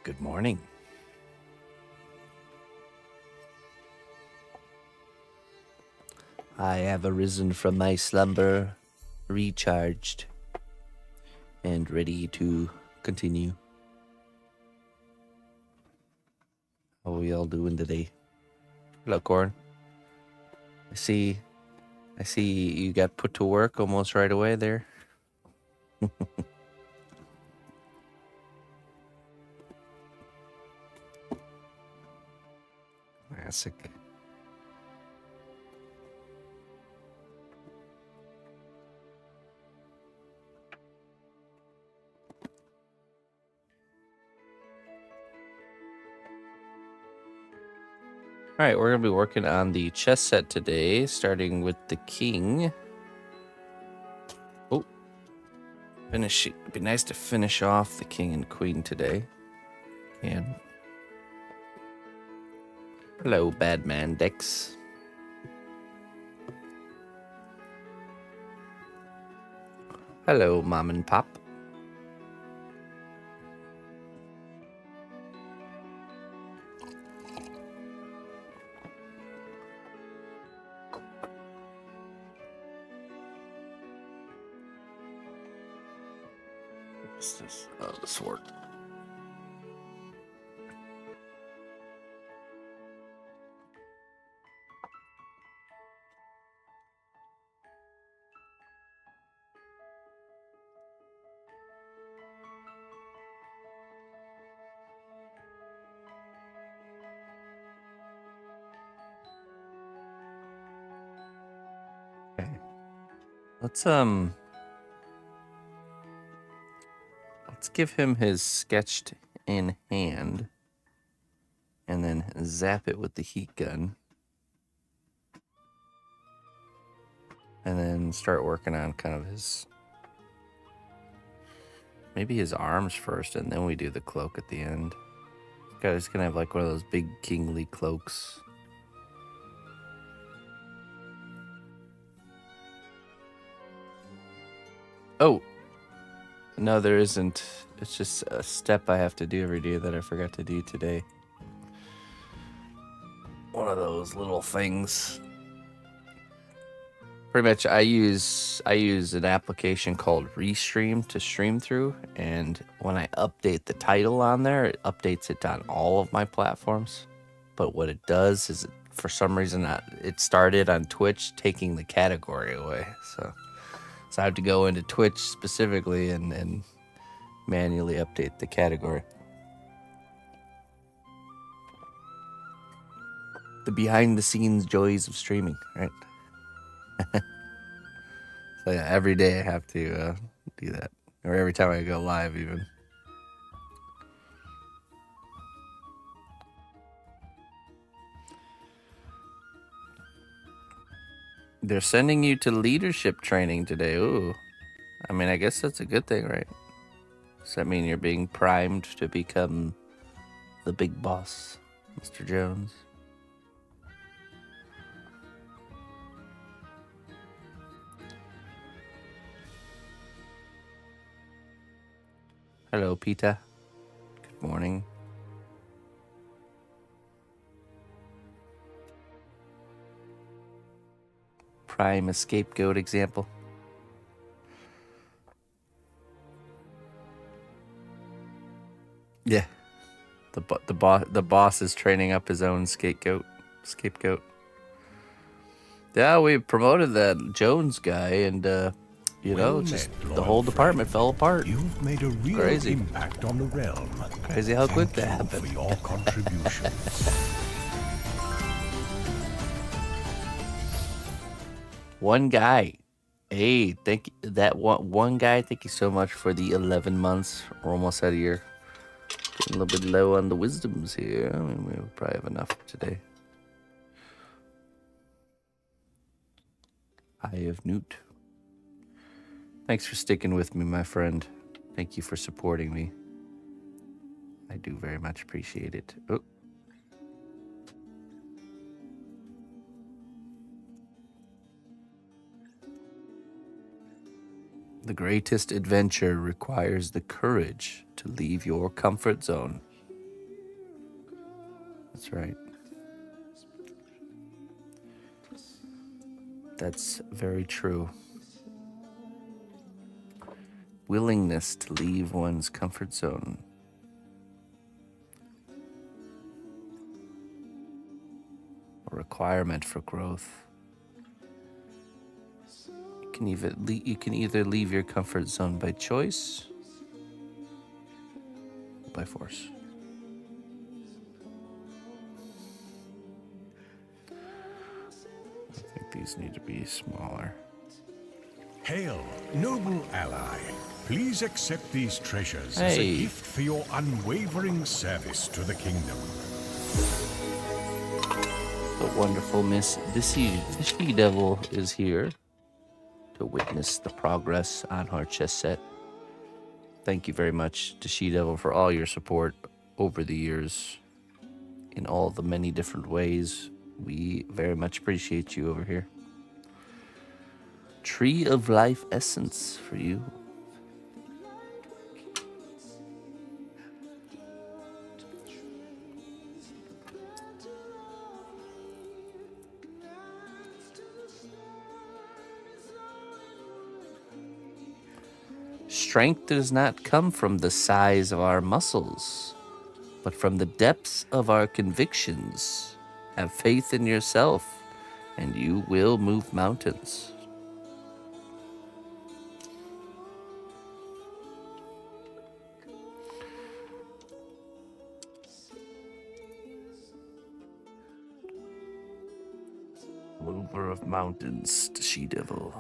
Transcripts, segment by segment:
Good morning. I have arisen from my slumber, recharged, and ready to continue. How are we all doing today? Hello, Corn. I see you got put to work almost right away there. Classic. All right, we're going to be working on the chess set today, starting with the king. Oh, it'd be nice to finish off the king and queen today. And hello, bad man Dex. Hello, mom and pop. What's this? Oh, the sword. Okay. Let's give him his sketched in hand and then zap it with the heat gun. And then start working on kind of maybe his arms first, and then we do the cloak at the end. Guy's gonna have like one of those big kingly cloaks. Oh, no, there isn't. It's just a step I have to do every day that I forgot to do today. One of those little things. Pretty much, I use an application called Restream to stream through, and when I update the title on there, it updates it on all of my platforms. But what it does is, for some reason, it started on Twitch taking the category away. So I have to go into Twitch specifically and manually update the category. The behind-the-scenes joys of streaming, right? So yeah, every day I have to do that, or every time I go live, even. They're sending you to leadership training today. Ooh, I mean, I guess that's a good thing, right? Does that mean you're being primed to become the big boss, Mr. Jones? Hello, Peter. Good morning. Prime a scapegoat example. Yeah, the boss is training up his own scapegoat. Yeah, we promoted that Jones guy, and just the whole department fell apart. You've made a real Crazy impact on the realm. Crazy how quick that Thank you happened. for your contribution. One guy. Hey, thank you, that one guy. Thank you so much for the 11 months. We're almost at a year. Getting a little bit low on the wisdoms here. I mean, we'll probably have enough today. Eye of Newt. Thanks for sticking with me, my friend. Thank you for supporting me. I do very much appreciate it. Oh. The greatest adventure requires the courage to leave your comfort zone. That's right. That's very true. Willingness to leave one's comfort zone. A requirement for growth. You can either leave your comfort zone by choice or by force. I think these need to be smaller. Hail, noble ally. Please accept these treasures as a Hey. gift for your unwavering service to the kingdom. The wonderful Miss the She Devil is here to witness the progress on her chess set. Thank you very much to She Devil for all your support over the years in all the many different ways. We very much appreciate you over here. Tree of Life Essence for you. Strength does not come from the size of our muscles, but from the depths of our convictions. Have faith in yourself, and you will move mountains. Mover of mountains, the She Devil.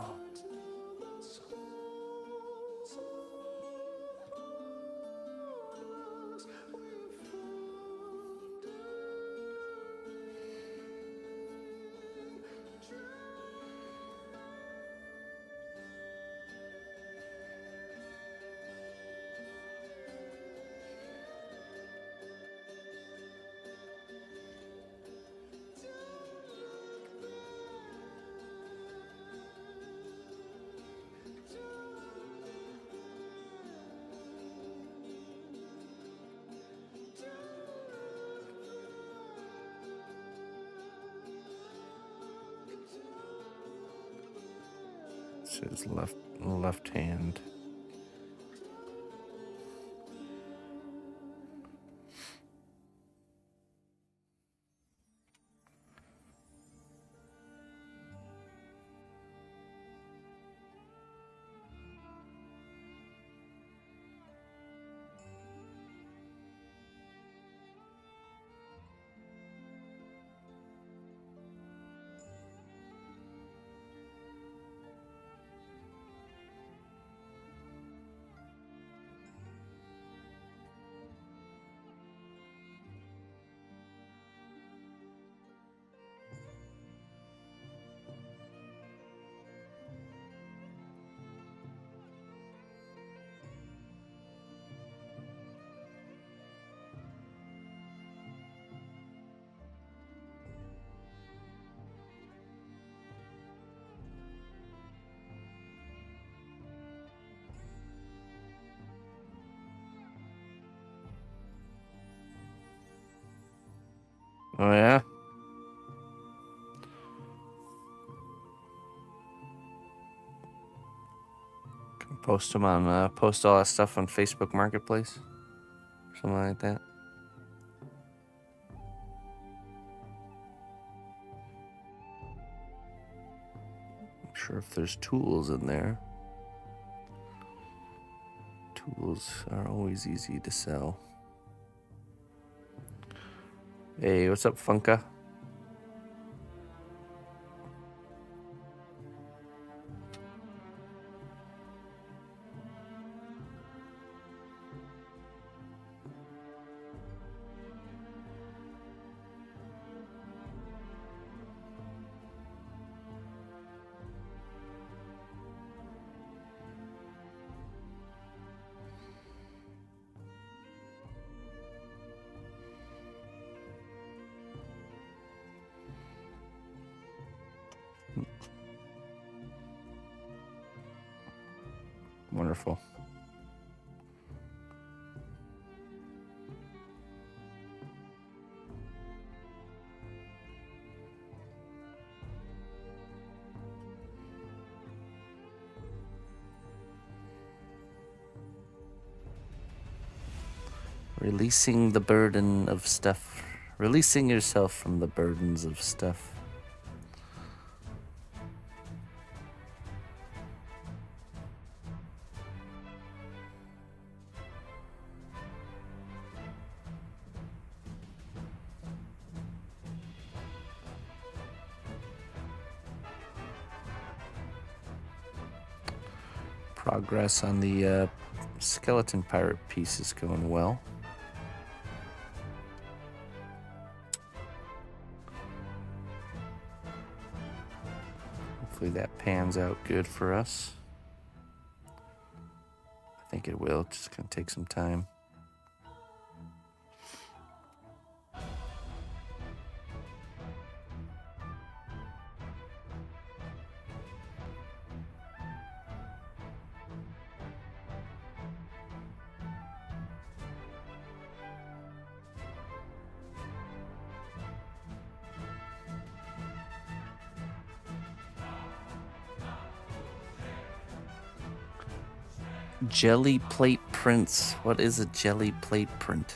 Says left hand. Oh yeah? Can post them on post all that stuff on Facebook Marketplace. Something like that. I'm sure if there's tools in there. Tools are always easy to sell. Hey, what's up, Funka? Wonderful. Releasing the burden of stuff. Releasing yourself from the burdens of stuff. Progress on the skeleton pirate piece is going well. Hopefully that pans out good for us. I think it will. It's just going to take some time. Jelly plate prints. What is a jelly plate print?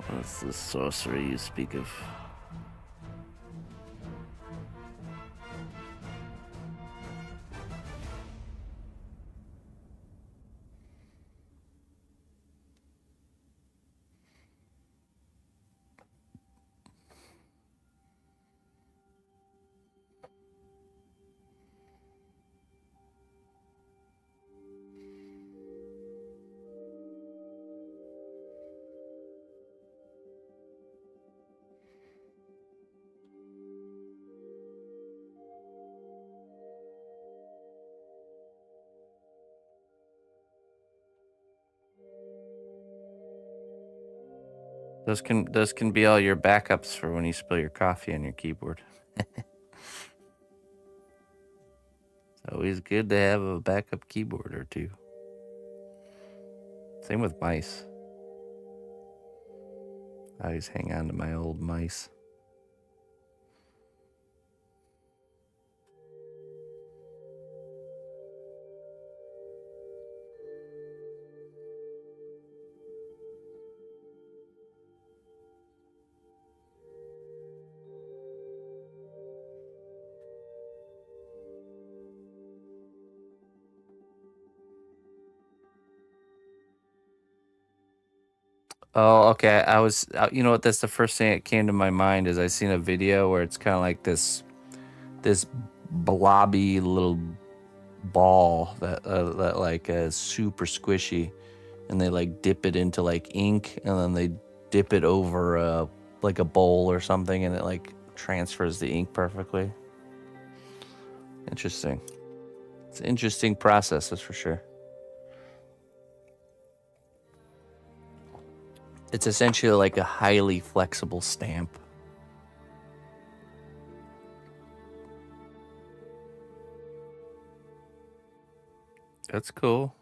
What's the sorcery you speak of? Those can be all your backups for when you spill your coffee on your keyboard. It's always good to have a backup keyboard or two. Same with mice. I always hang on to my old mice. Oh, okay. I was, you know what? That's the first thing that came to my mind is I seen a video where it's kind of like this blobby little ball that like is super squishy, and they like dip it into like ink, and then they dip it over like a bowl or something, and it like transfers the ink perfectly. Interesting. It's an interesting process, that's for sure. It's essentially like a highly flexible stamp. That's cool.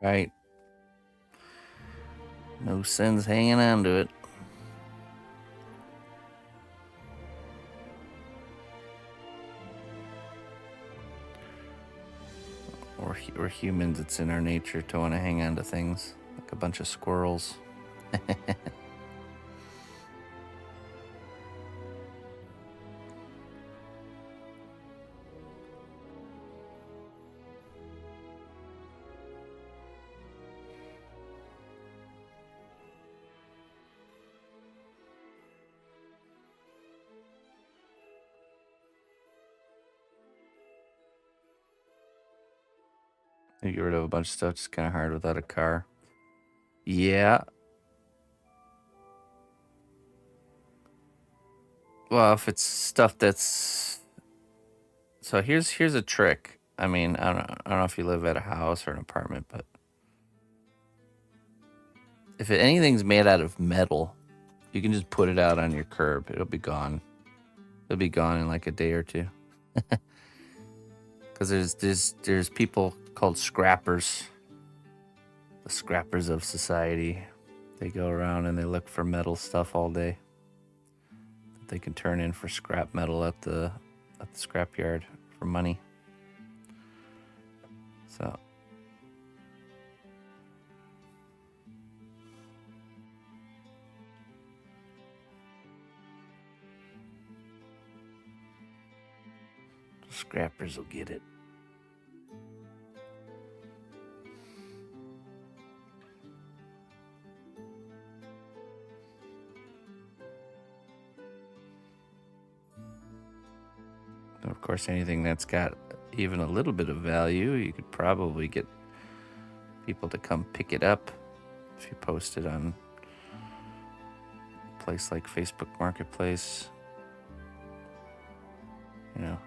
Right. No sense hanging on to it. We're humans. It's in our nature to want to hang on to things like a bunch of squirrels. You get rid of a bunch of stuff. It's kind of hard without a car. Yeah. Well, if it's stuff that's so here's a trick. I mean, I don't know if you live at a house or an apartment, but if anything's made out of metal, you can just put it out on your curb. It'll be gone. It'll be gone in like a day or two. Because there's people called scrappers, the scrappers of society. They go around and they look for metal stuff all day that they can turn in for scrap metal at the scrapyard for money. So the scrappers will get it. Of course, anything that's got even a little bit of value, you could probably get people to come pick it up if you post it on a place like Facebook Marketplace. You know,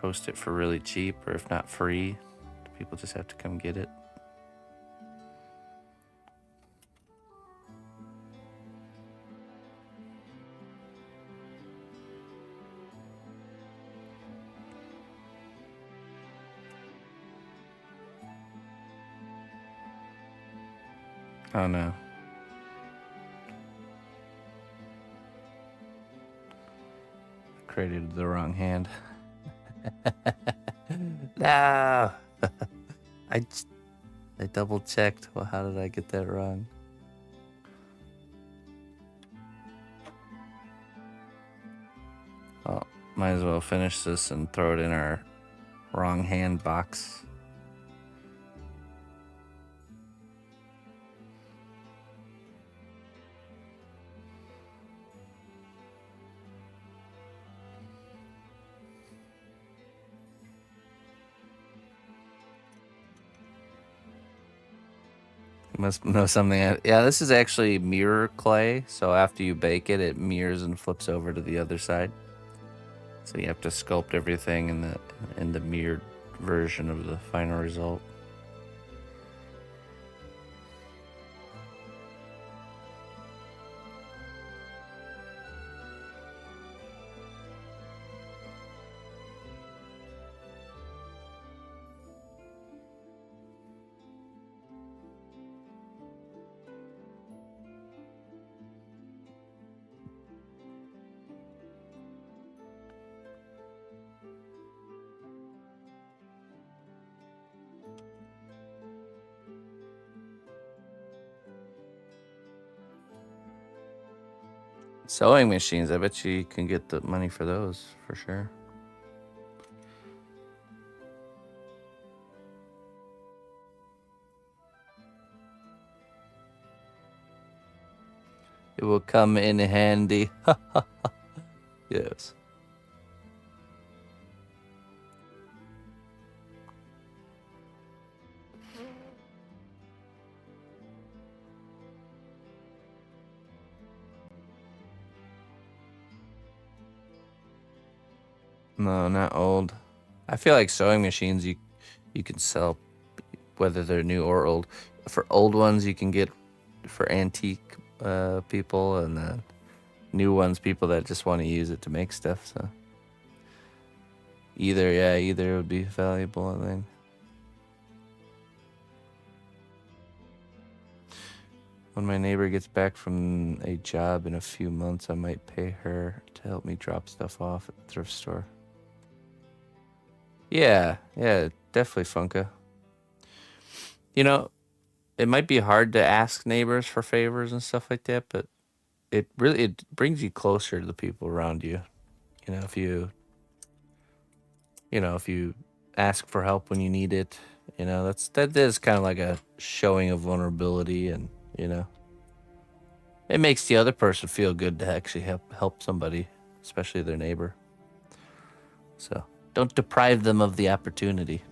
post it for really cheap, or if not free, people just have to come get it. Oh no. I created the wrong hand. No. I double checked. Well, how did I get that wrong? Well, might as well finish this and throw it in our wrong hand box. You must know something. Yeah, this is actually mirror clay. So after you bake it, it mirrors and flips over to the other side. So you have to sculpt everything in the mirrored version of the final result. Sewing machines, I bet you can get the money for those for sure. It will come in handy. Yes. No, not old. I feel like sewing machines you can sell whether they're new or old. For old ones you can get for antique people, and then new ones people that just want to use it to make stuff. So either would be valuable, I think. When my neighbor gets back from a job in a few months, I might pay her to help me drop stuff off at the thrift store. Yeah, definitely, Funka. You know, it might be hard to ask neighbors for favors and stuff like that, but it brings you closer to the people around you. You know, if you ask for help when you need it, that is kind of like a showing of vulnerability, and it makes the other person feel good to actually help somebody, especially their neighbor. So don't deprive them of the opportunity.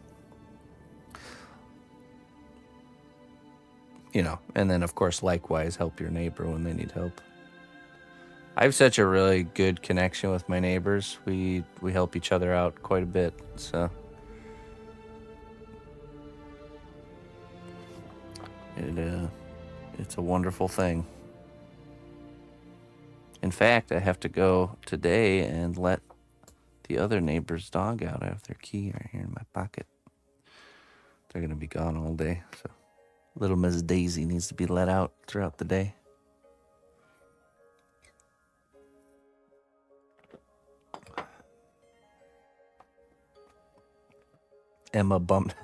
And then of course likewise help your neighbor when they need help. I have such a really good connection with my neighbors. We help each other out quite a bit. So it's a wonderful thing. In fact, I have to go today and let the other neighbor's dog out. I have their key right here in my pocket. They're going to be gone all day. So little Miss Daisy needs to be let out throughout the day. Emma bummed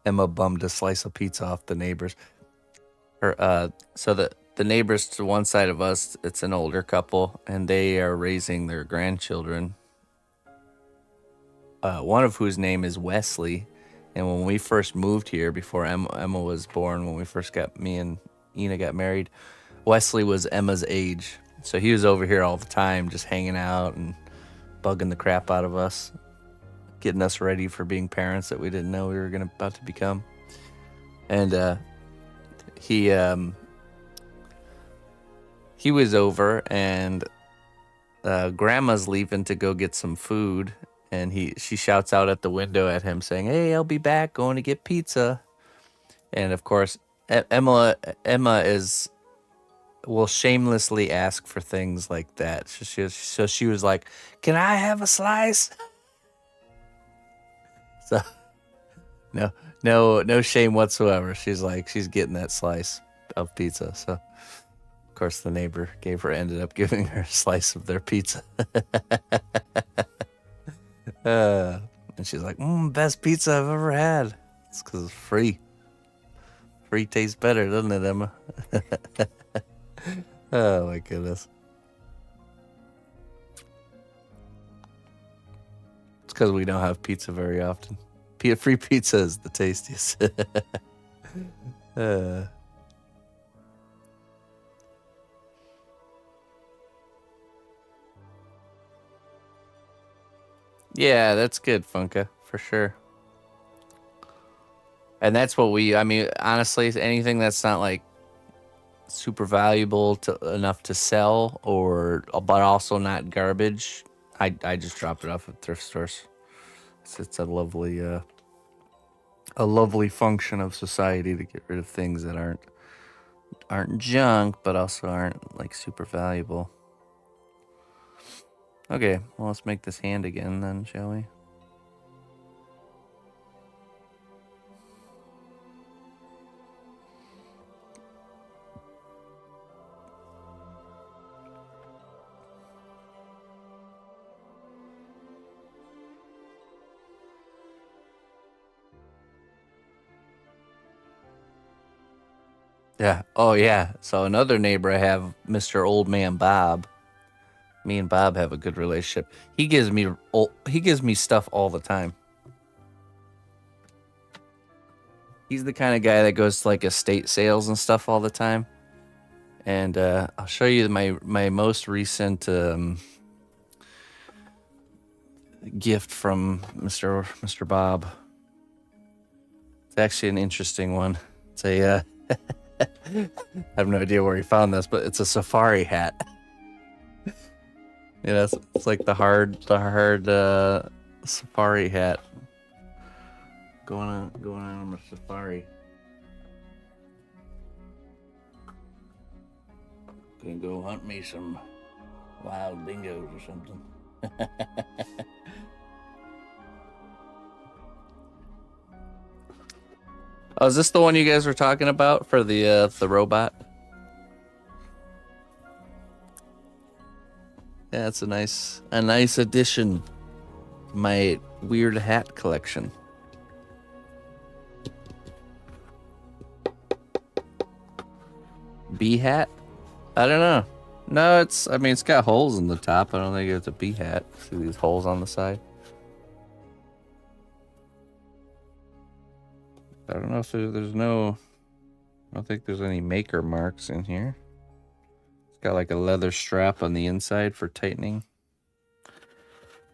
a slice of pizza off the neighbors. So the neighbors to one side of us, it's an older couple, and they are raising their grandchildren. One of whose name is Wesley. And when we first moved here, before Emma was born, when me and Ina got married, Wesley was Emma's age. So he was over here all the time, just hanging out and bugging the crap out of us, getting us ready for being parents that we didn't know we were about to become. And he was over, and Grandma's leaving to go get some food, and she shouts out at the window at him saying, "Hey, I'll be back, going to get pizza." And of course, Emma will shamelessly ask for things like that. So she was like, "Can I have a slice?" So no shame whatsoever. She's getting that slice of pizza. So of course the neighbor ended up giving her a slice of their pizza. And she's like, best pizza I've ever had. It's because it's free. Free tastes better, doesn't it, Emma? Oh my goodness. It's because we don't have pizza very often. Free pizza is the tastiest. Yeah, that's good, Funka, for sure. And that's what honestly, anything that's not like super valuable enough to sell, but also not garbage, I just dropped it off at thrift stores. It's a lovely function of society to get rid of things that aren't junk, but also aren't like super valuable. Okay, well, let's make this hand again then, shall we? Yeah. Oh, yeah. So another neighbor I have, Mr. Old Man Bob. Me and Bob have a good relationship. He gives me stuff all the time. He's the kind of guy that goes to like estate sales and stuff all the time. And I'll show you my most recent gift from Mr. Bob. It's actually an interesting one. It's a I have no idea where he found this, but it's a safari hat. It's like the hard safari hat. Going on a safari. Gonna go hunt me some wild dingoes or something. Oh, is this the one you guys were talking about for the robot? Yeah, it's a nice addition to my weird hat collection. Bee hat? I don't know. No, I mean, it's got holes in the top. I don't think it's a bee hat. See these holes on the side? I don't know if there's no... I don't think there's any maker marks in here. It's got like a leather strap on the inside for tightening. I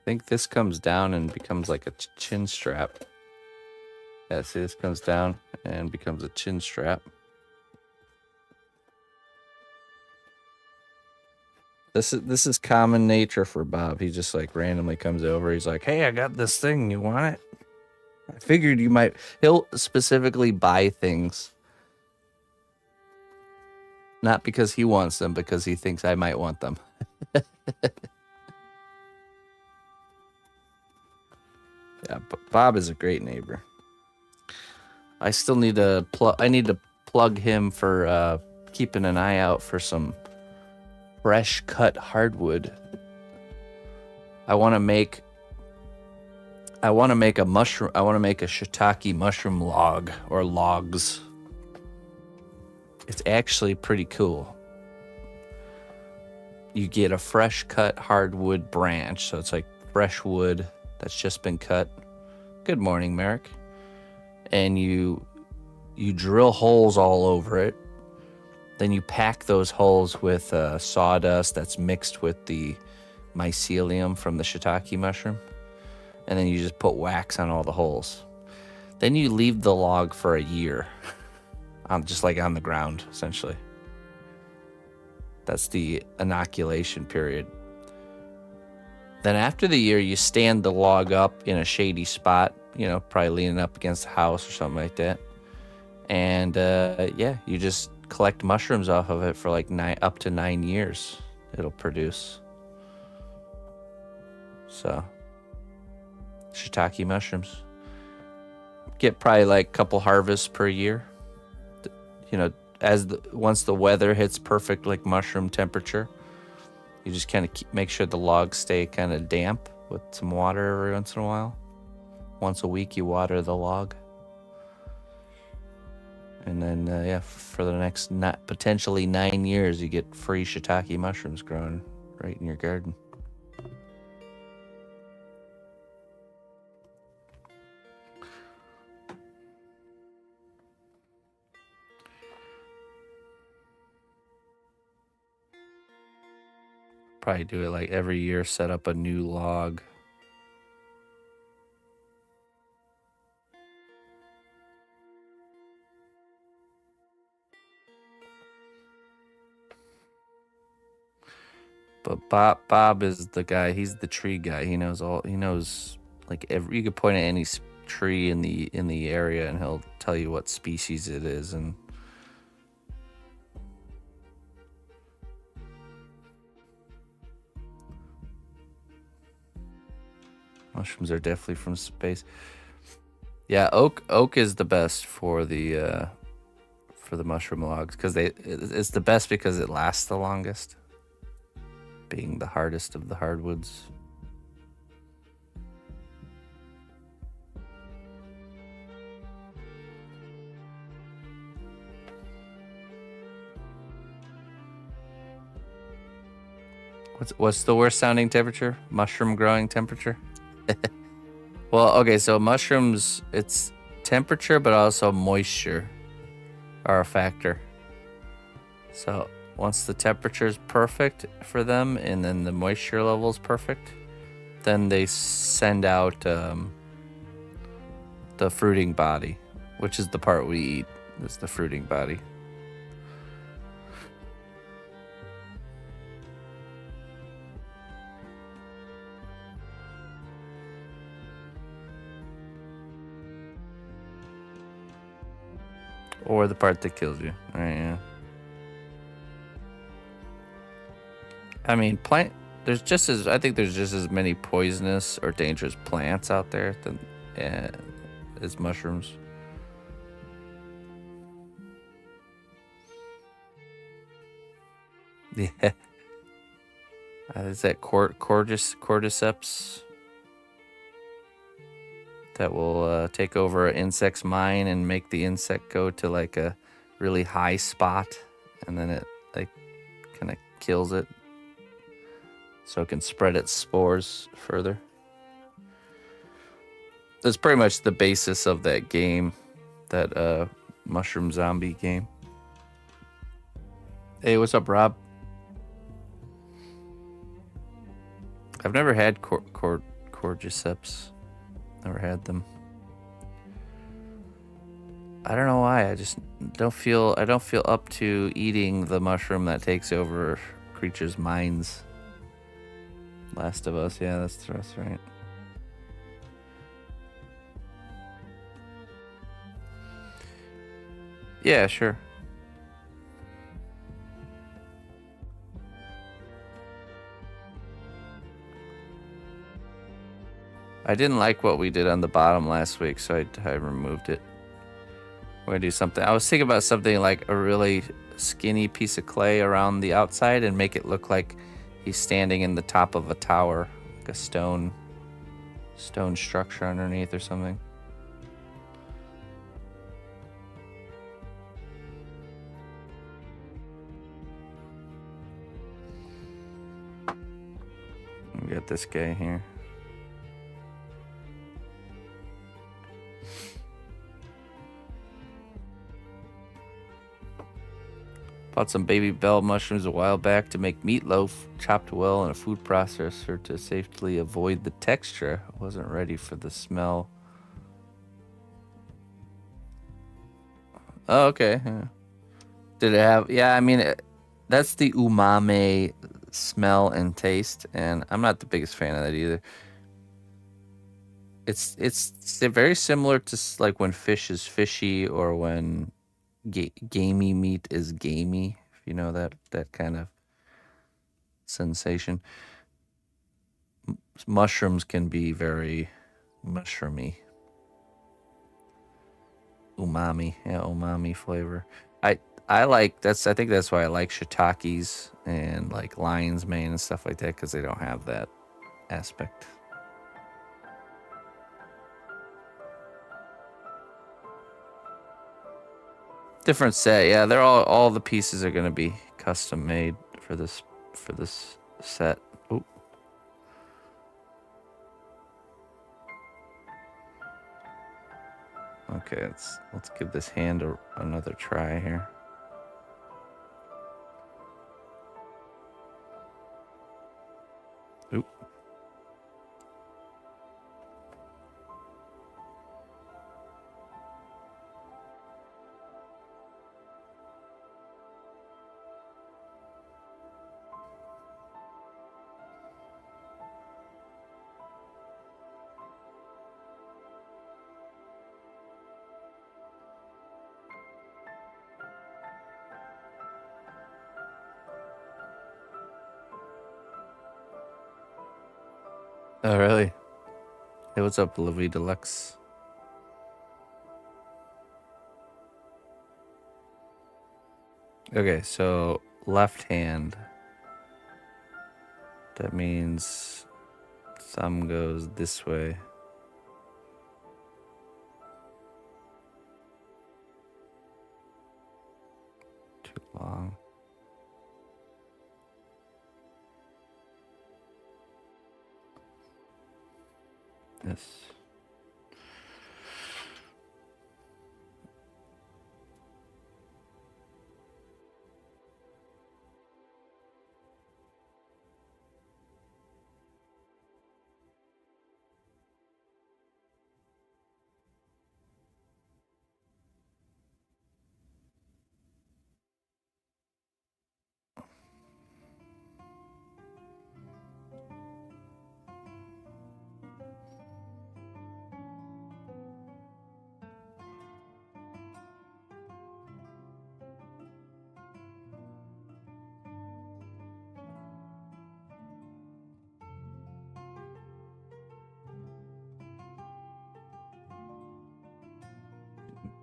think this comes down and becomes like a chin strap. Yeah, see, this comes down and becomes a chin strap. This is common nature for Bob. He just like randomly comes over. He's like, "Hey, I got this thing. You want it?" I figured you might. He'll specifically buy things. Not because he wants them, because he thinks I might want them. Yeah, but Bob is a great neighbor. I still need to plug him for keeping an eye out for some fresh cut hardwood. I want to make a mushroom. I want to make a shiitake mushroom log or logs. It's actually pretty cool. You get a fresh cut hardwood branch, so it's like fresh wood that's just been cut. Good morning, Merrick. And you drill holes all over it. Then you pack those holes with sawdust that's mixed with the mycelium from the shiitake mushroom. And then you just put wax on all the holes. Then you leave the log for a year. Just like on the ground, essentially. That's the inoculation period. Then after the year, you stand the log up in a shady spot, probably leaning up against the house or something like that. And yeah, you just collect mushrooms off of it for like up to 9 years. It'll produce. So, shiitake mushrooms. Get probably like a couple harvests per year. Once the weather hits perfect like mushroom temperature, you just kind of make sure the logs stay kind of damp with some water every once in a while. Once a week you water the log. And then, yeah, for the next potentially 9 years, you get free shiitake mushrooms growing right in your garden. Probably do it like every year, set up a new log. But Bob is the guy. He's the tree guy. He knows like you could point at any tree in the area and he'll tell you what species it is. And mushrooms are definitely from space. Yeah, oak is the best for the mushroom logs because it's the best because it lasts the longest, being the hardest of the hardwoods. What's the worst sounding temperature? Mushroom growing temperature? Well, okay, so mushrooms, it's temperature, but also moisture are a factor. So once the temperature is perfect for them and then the moisture level is perfect, then they send out the fruiting body, which is the part we eat. It's the fruiting body. Or the part that kills you. All right, yeah. I mean, I think there's just as many poisonous or dangerous plants out there than as mushrooms. Yeah. Is that cordyceps that will take over an insect's mind and make the insect go to like a really high spot, and then it like kind of kills it so it can spread its spores further. That's pretty much the basis of that game, that mushroom zombie game. Hey, what's up, Rob? I've never had cordyceps. Never had them. I don't know why. I just don't feel. I don't feel up to eating the mushroom that takes over creatures' minds. Last of Us. Yeah, that's right. Yeah, sure. I didn't like what we did on the bottom last week, so I removed it. We're gonna do something. I was thinking about something like a really skinny piece of clay around the outside and make it look like he's standing in the top of a tower, like a stone structure underneath or something. We got this guy here. Bought some baby bell mushrooms a while back to make meatloaf, chopped well in a food processor to safely avoid the texture. I wasn't ready for the smell. Oh, okay. Yeah. Did it have... Yeah, I mean, that's the umami smell and taste, and I'm not the biggest fan of that either. It's very similar to like when fish is fishy or when gamey meat is gamey, if you know that kind of sensation. Mushrooms can be very mushroomy. Umami, yeah, umami flavor. I like that's. I think that's why I like shiitakes and like lion's mane and stuff like that, because they don't have that aspect. Different set, yeah. They're all the pieces are gonna be custom made for this set. Ooh. Okay, let's give this hand another try here. Oop. Oh, really? Hey, what's up, Livy Deluxe? Okay, so left hand. That means thumb goes this way. Too long. This.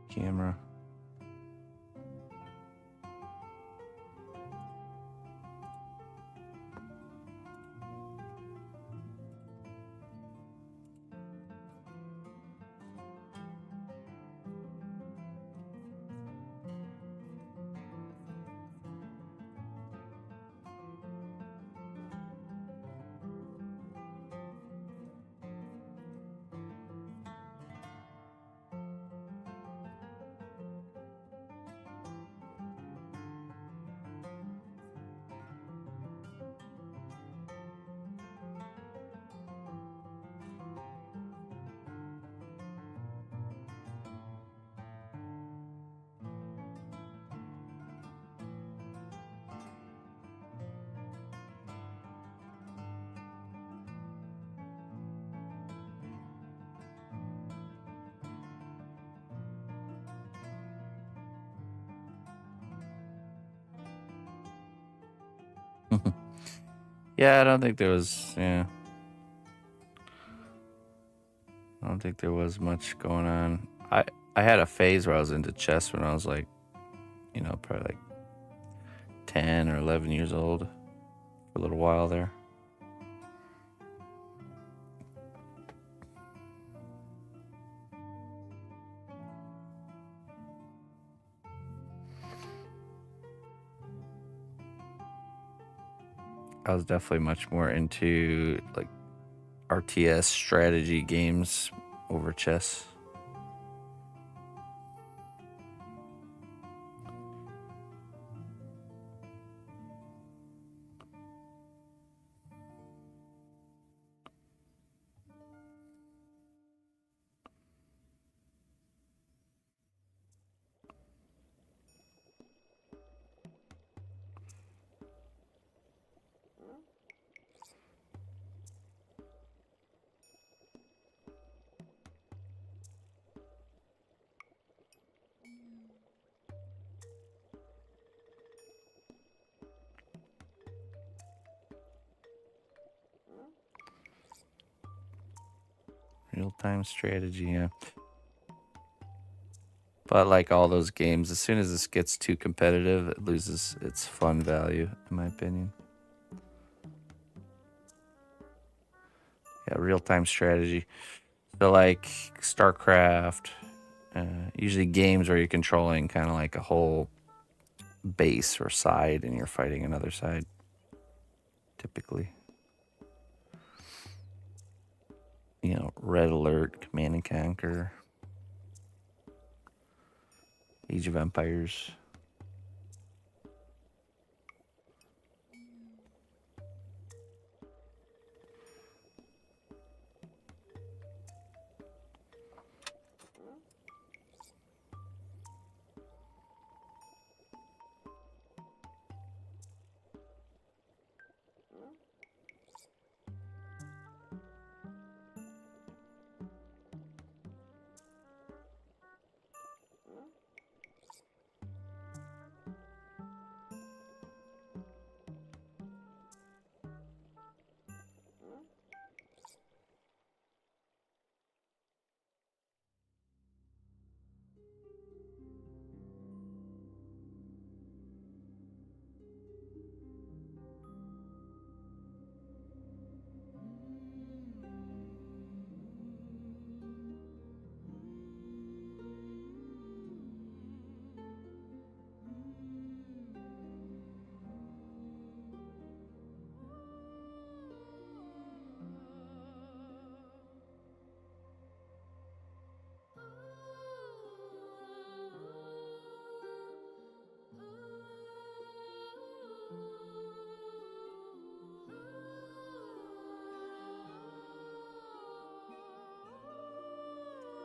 Camera. Yeah, I don't think there was. Yeah, I don't think there was much going on. I had a phase where I was into chess when I was like, probably like 10 or 11 years old for a little while there. I was definitely much more into like RTS strategy games over chess. Real-time strategy, yeah. But like all those games, as soon as this gets too competitive, it loses its fun value, in my opinion. Yeah, real-time strategy. So like StarCraft, usually games where you're controlling kind of like a whole base or side and you're fighting another side, typically. Red Alert, Command and Conquer, Age of Empires.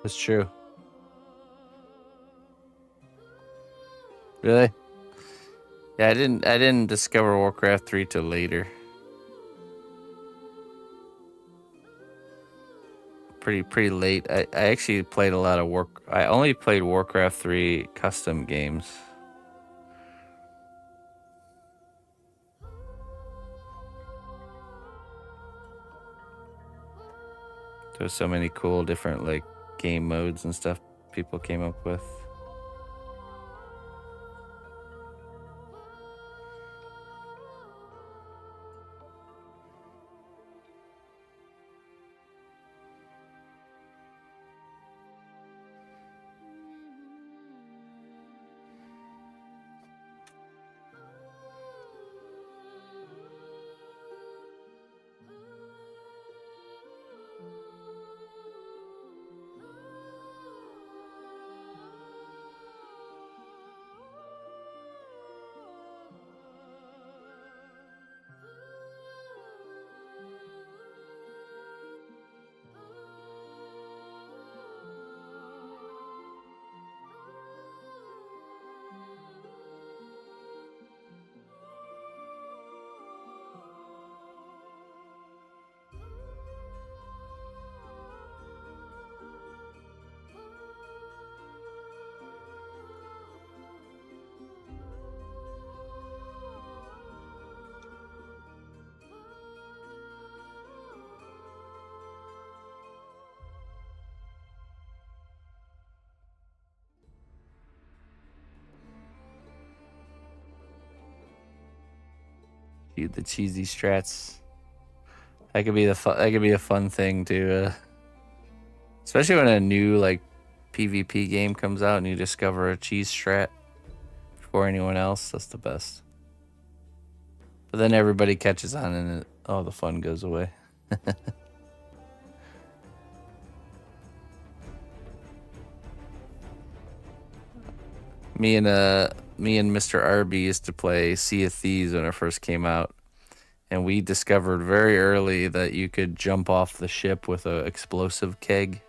That's true. Really? Yeah, I didn't discover Warcraft 3 till later. Pretty late. I actually played a lot of I only played Warcraft 3 custom games. There's so many cool different like game modes and stuff people came up with. The cheesy strats. That could be a fun thing to, especially when a new like PvP game comes out and you discover a cheese strat before anyone else. That's the best. But then everybody catches on and all the fun goes away. Me and Mr. Arby used to play Sea of Thieves when it first came out. And we discovered very early that you could jump off the ship with an explosive keg.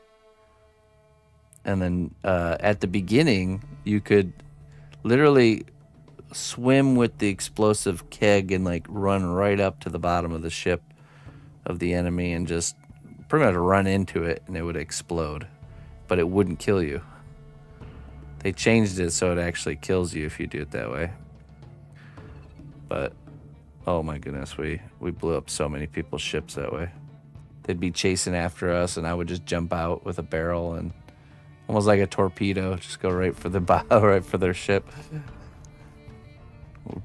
And then at the beginning, you could literally swim with the explosive keg and like run right up to the bottom of the ship of the enemy and just pretty much run into it and it would explode. But it wouldn't kill you. They changed it so it actually kills you if you do it that way. But oh my goodness, we blew up so many people's ships that way. They'd be chasing after us, and I would just jump out with a barrel and almost like a torpedo, just go right for the bow, right for their ship.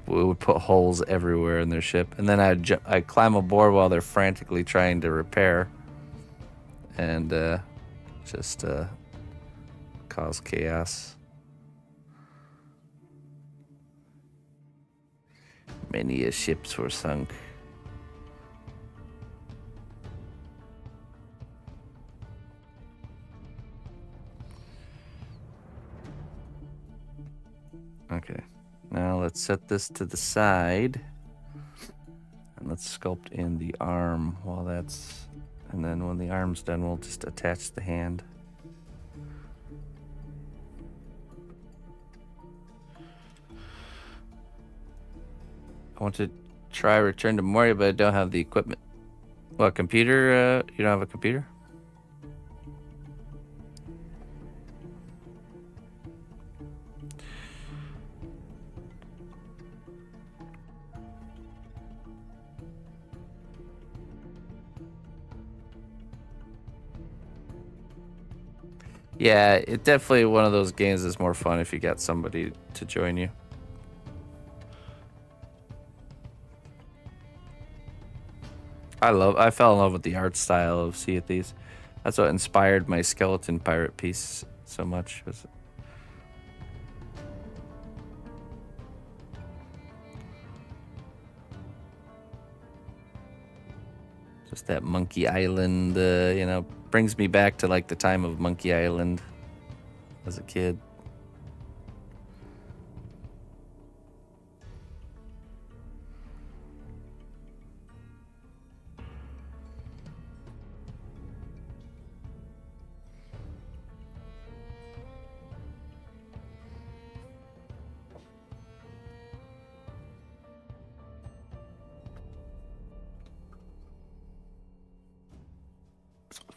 We would put holes everywhere in their ship, and then I'd climb aboard while they're frantically trying to repair, and just cause chaos. Many ships were sunk. Okay, now let's set this to the side. And let's sculpt in the arm while that's... And then when the arm's done, we'll just attach the hand. I want to try Return to Moria, but I don't have the equipment. What, computer? You don't have a computer? Yeah, it definitely one of those games that's more fun if you got somebody to join you. I fell in love with the art style of Sea of Thieves. That's what inspired my skeleton pirate piece so much. Was just that Monkey Island, brings me back to like the time of Monkey Island as a kid.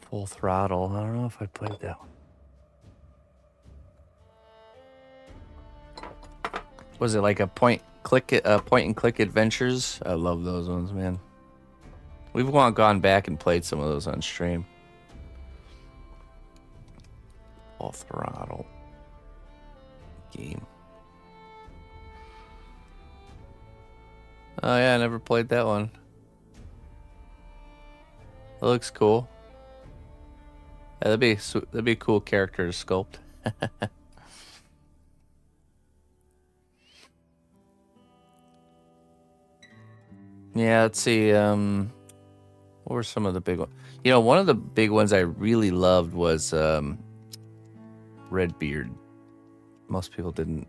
Full Throttle. I don't know if I played that one. Was it like a point and click adventures? I love those ones, man. We've gone back and played some of those on stream. Full Throttle game. Oh yeah, I never played that one. It looks cool. Yeah, that'd be a cool character to sculpt. Yeah, let's see. What were some of the big ones? One of the big ones I really loved was Redbeard. Most people didn't.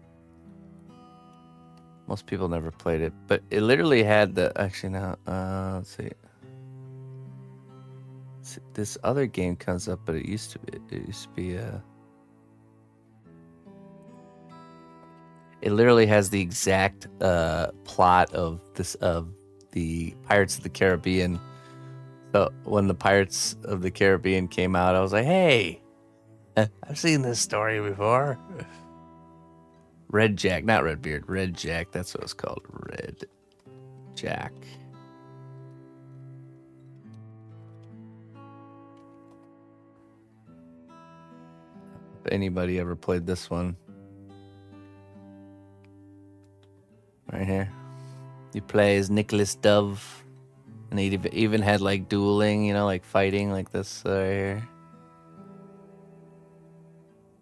Most people never played it, but it literally had the. Actually, now let's see. This other game comes up, but it used to be it literally has the exact plot of the Pirates of the Caribbean. So when the Pirates of the Caribbean came out, I was like, hey, I've seen this story before. Red Jack, not Redbeard, Red Jack, that's what it's called. Red Jack. Anybody ever played this one right here? You play as Nicholas Dove, and he even had like dueling, you know, like fighting like this right here.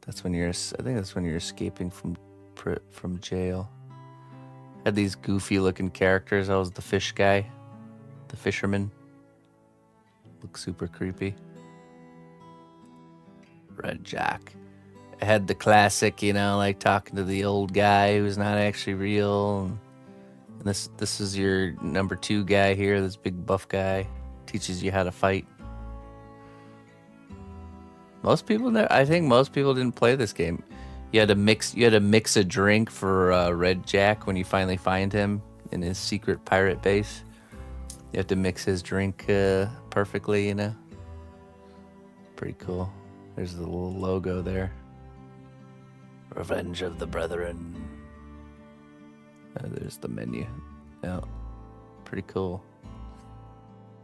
That's when you're. I think that's when you're escaping from jail. Had these goofy looking characters. I was the fish guy, the fisherman. Looked super creepy. Red Jack. I had the classic, you know, like talking to the old guy who's not actually real. And this is your number 2 guy here. This big buff guy teaches you how to fight. I think most people didn't play this game. You had to mix a drink for Red Jack when you finally find him in his secret pirate base. You have to mix his drink perfectly, you know. Pretty cool. There's the little logo there. Revenge of the Brethren. There's the menu. Yeah, pretty cool.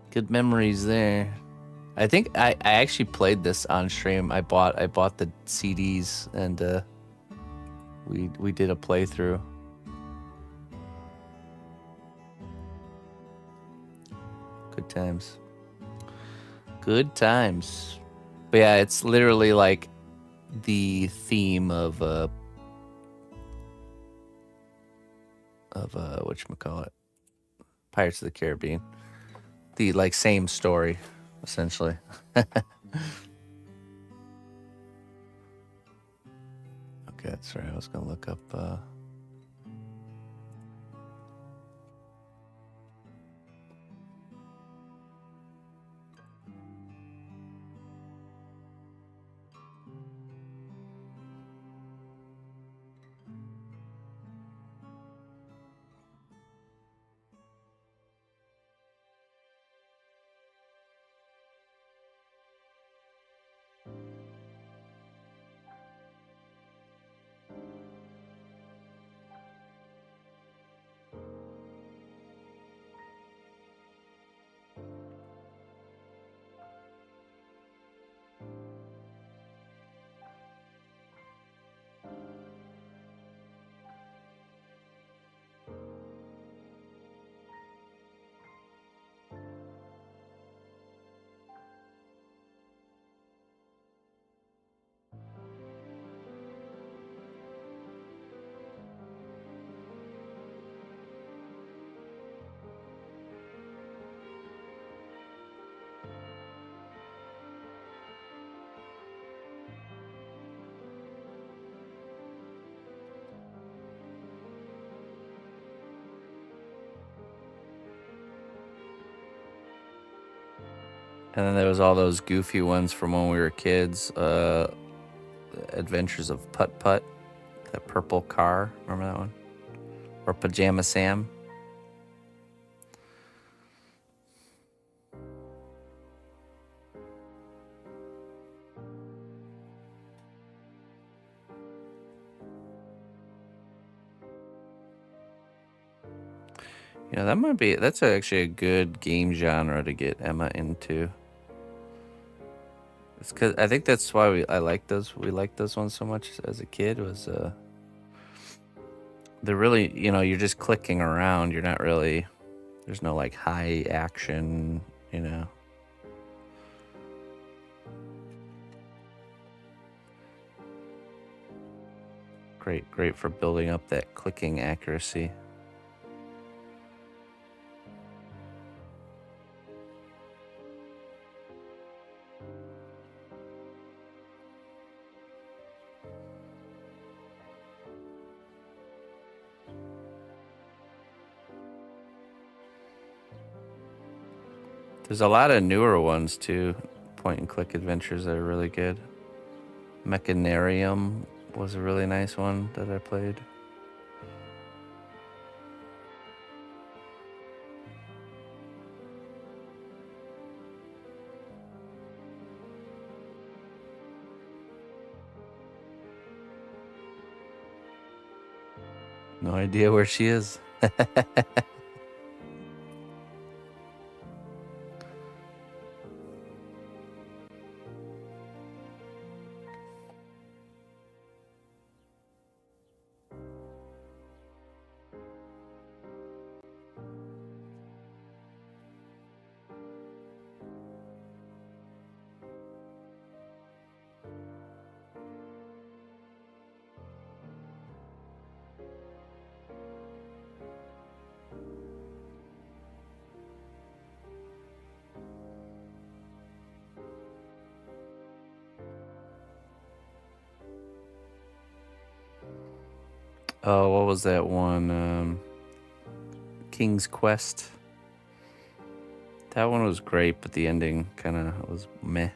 Good memories there. I think I actually played this on stream. I bought the CDs and we did a playthrough. Good times. Good times. But yeah, it's literally like the theme of whatchamacallit, Pirates of the Caribbean. The like same story, essentially. Okay, that's right. I was gonna look up and then there was all those goofy ones from when we were kids. Adventures of Putt Putt, that purple car. Remember that one? Or Pajama Sam. You know, that's actually a good game genre to get Emma into. It's 'cause I think that's why we liked those ones so much as a kid was they're really, you know, you're just clicking around. You're not really, there's no like high action, you know. Great for building up that clicking accuracy. There's a lot of newer ones too, point and click adventures that are really good. Mechanarium was a really nice one that I played. No idea where she is. Oh, what was that one? King's Quest. That one was great, but the ending kind of was meh.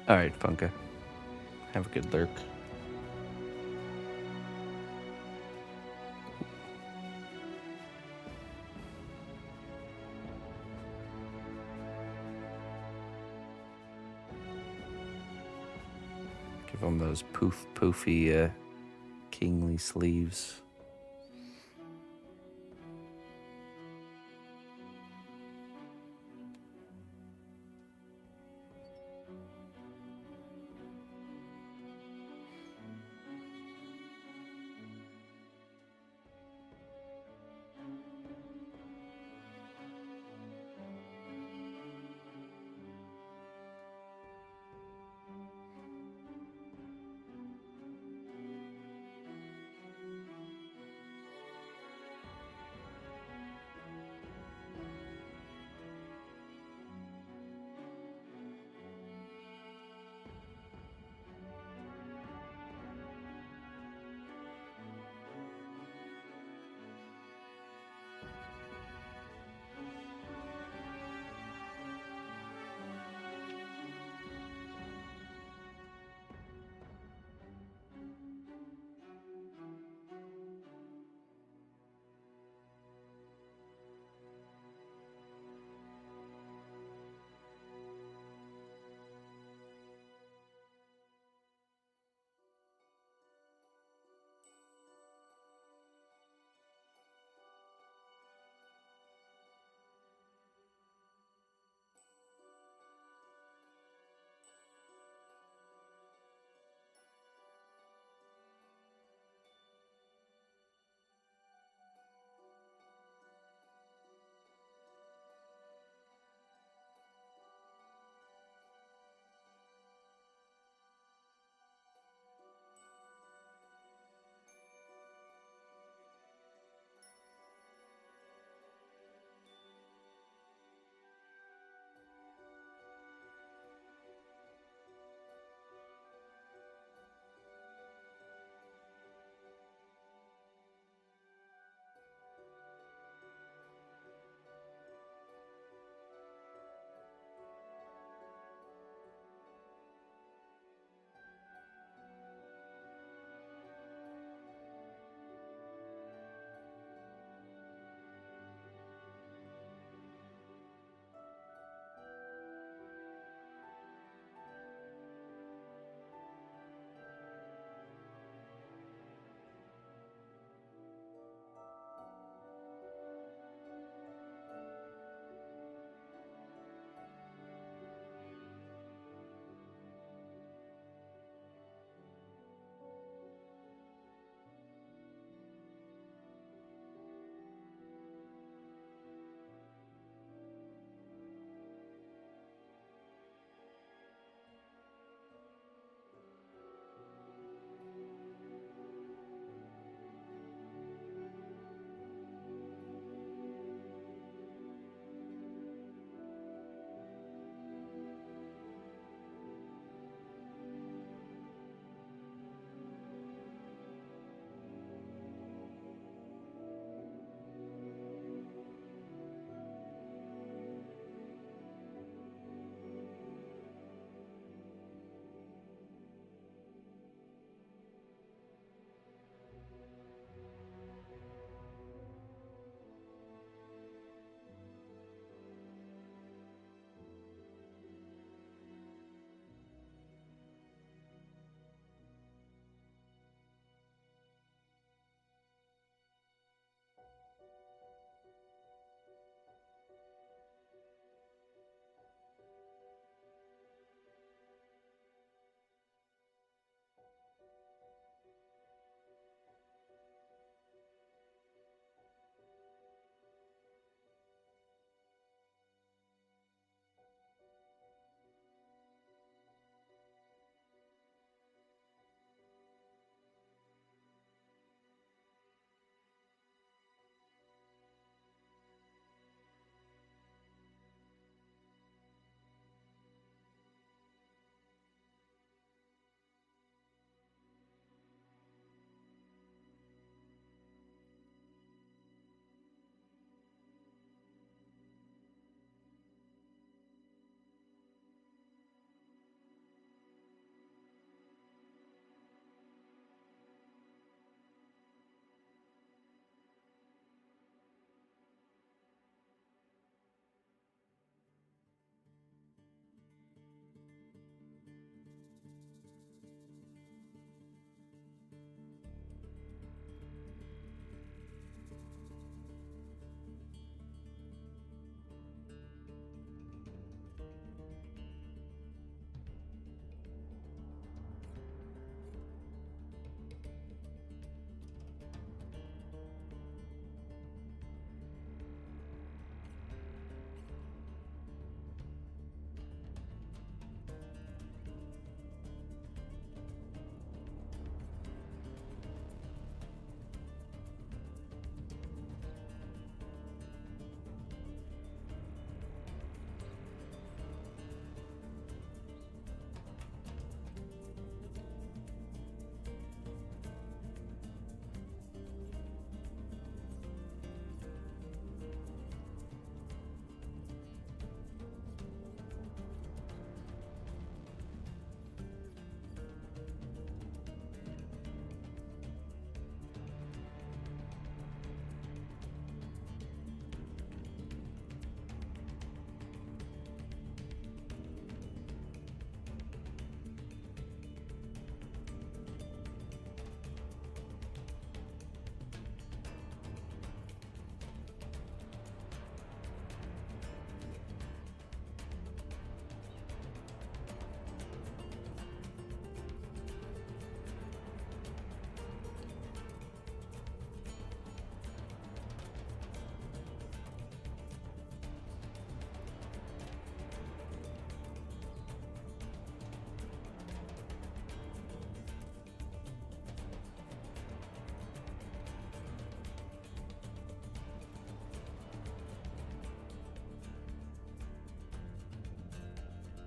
All right, Funka. Have a good lurk. Give him those poofy, kingly sleeves.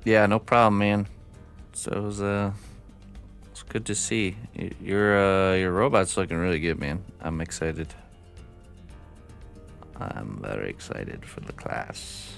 Yeah, no problem, man. So it's good to see. Your robot's looking really good, man. I'm excited. I'm very excited for the class.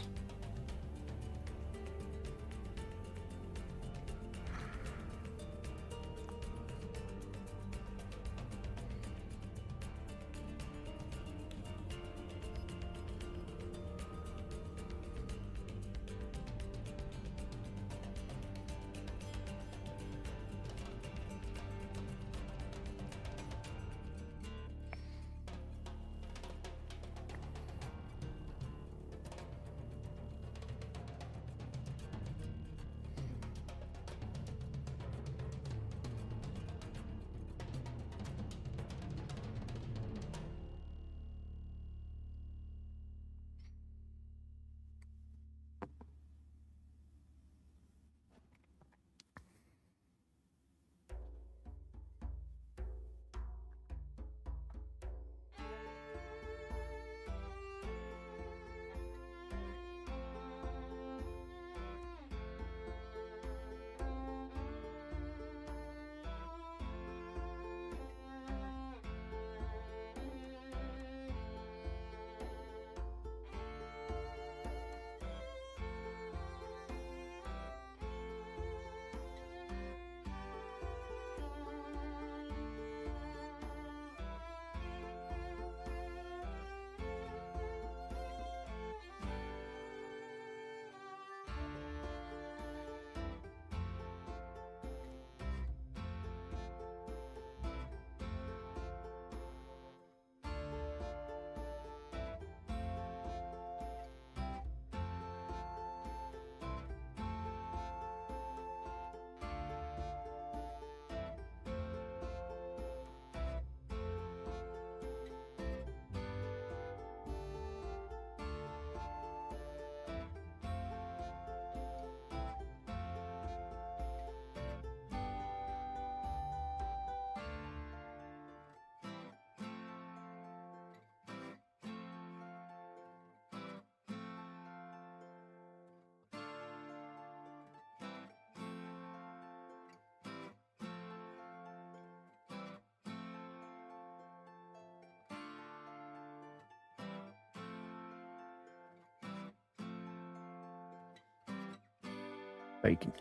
Bacon.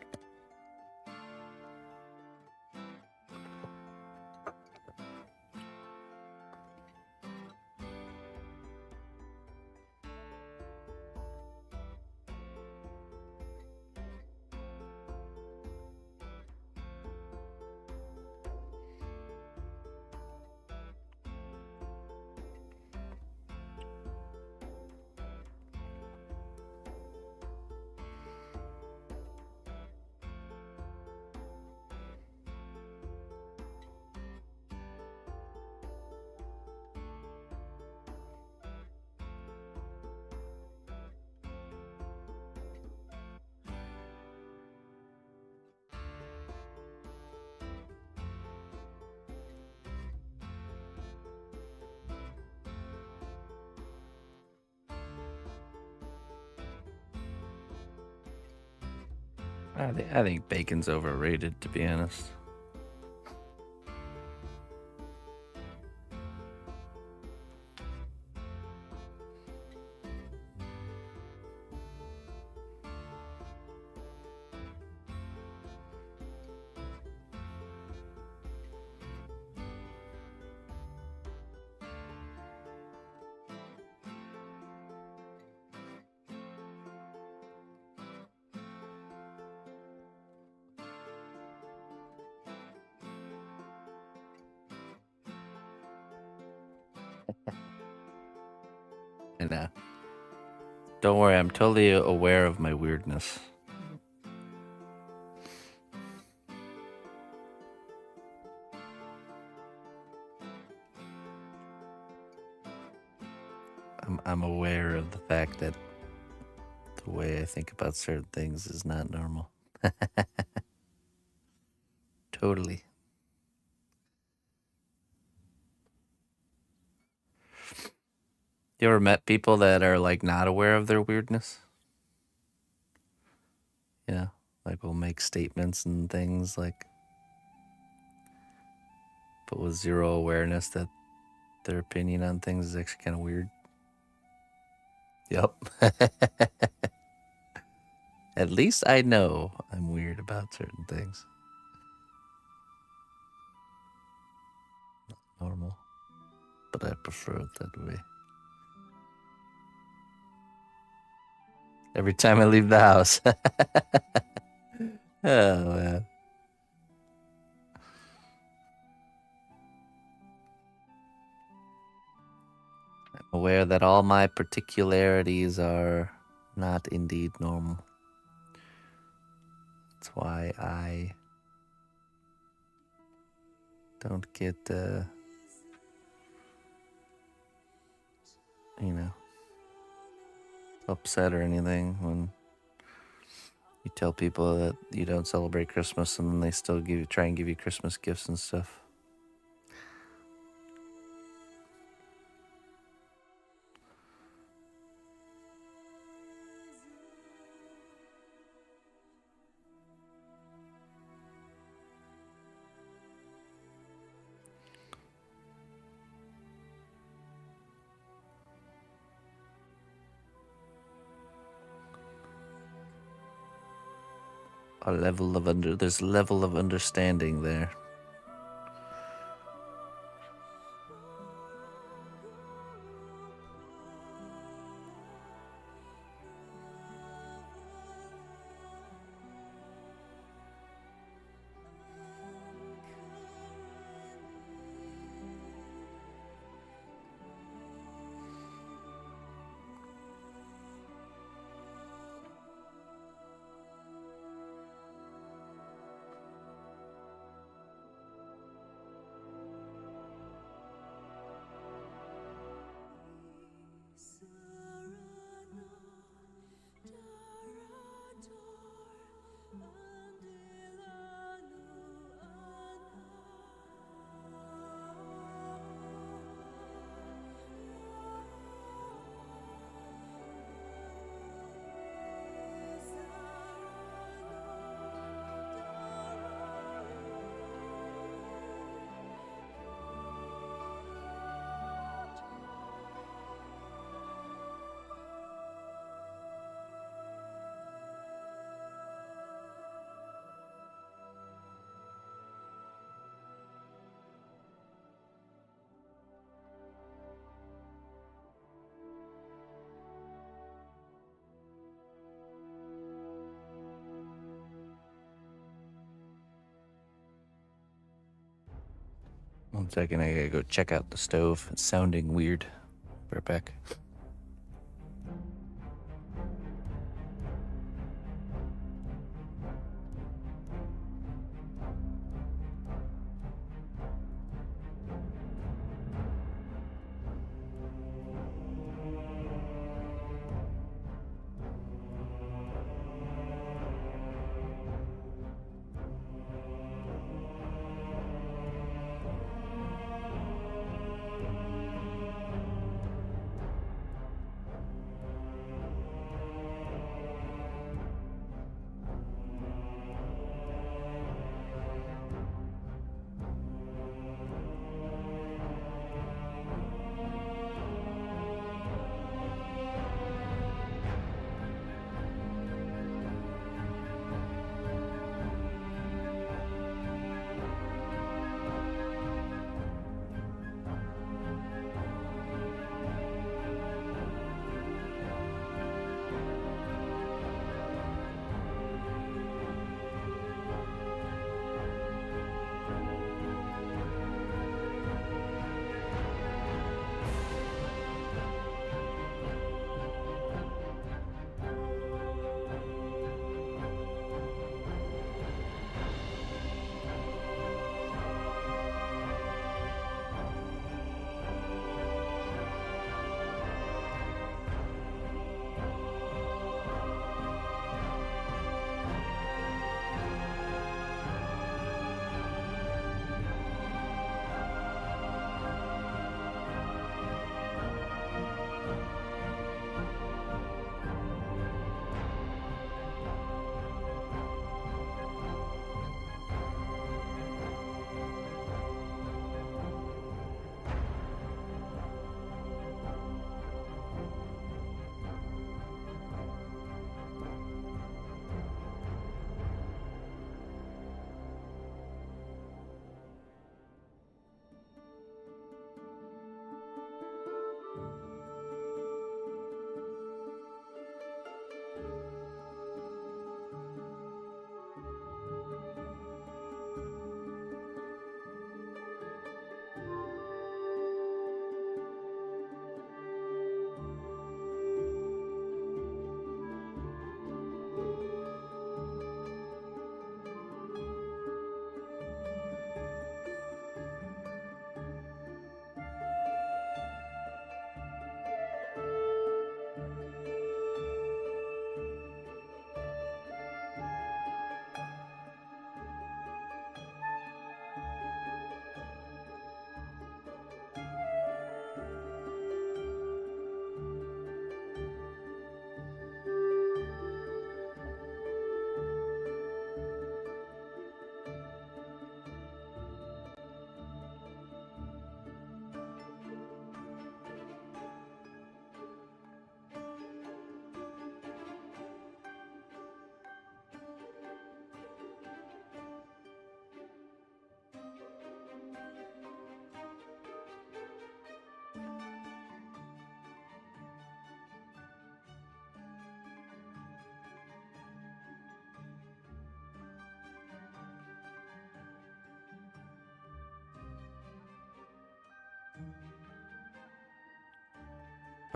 I think bacon's overrated, to be honest. And don't worry, I'm totally aware of my weirdness. I'm aware of the fact that the way I think about certain things is not normal. Totally. You ever met people that are like not aware of their weirdness? You know, like will make statements and things like, but with zero awareness that their opinion on things is actually kind of weird. Yep. At least I know I'm weird about certain things. Not normal. But I prefer it that way. Every time I leave the house. Oh, man. I'm aware that all my particularities are not indeed normal. That's why I don't get, upset or anything when you tell people that you don't celebrate Christmas and then they still try and give you Christmas gifts and stuff. There's a level of understanding there. One second, I gotta go check out the stove. It's sounding weird. Right back.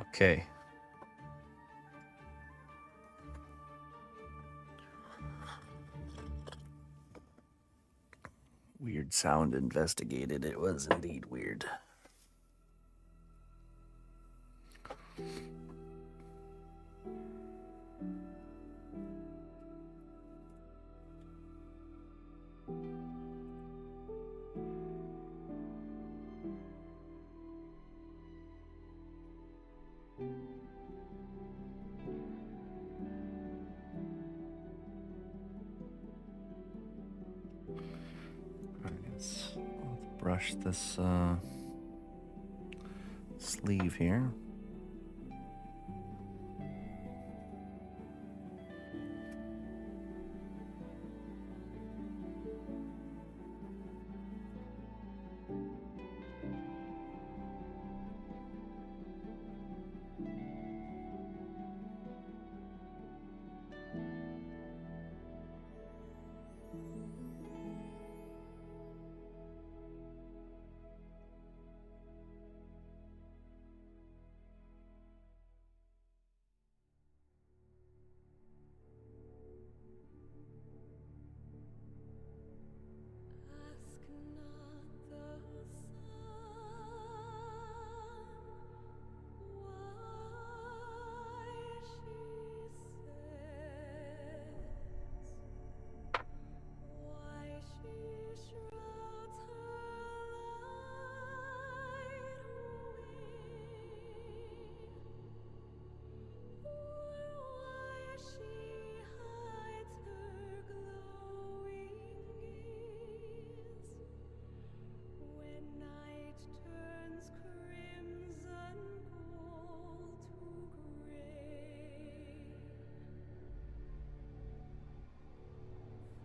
Okay. Weird sound investigated. It was indeed weird. Let's brush this sleeve here. Ask not the sun why she says, why she shrouds her light away, or why she hides her glowing gaze when night turns crimson gold to gray.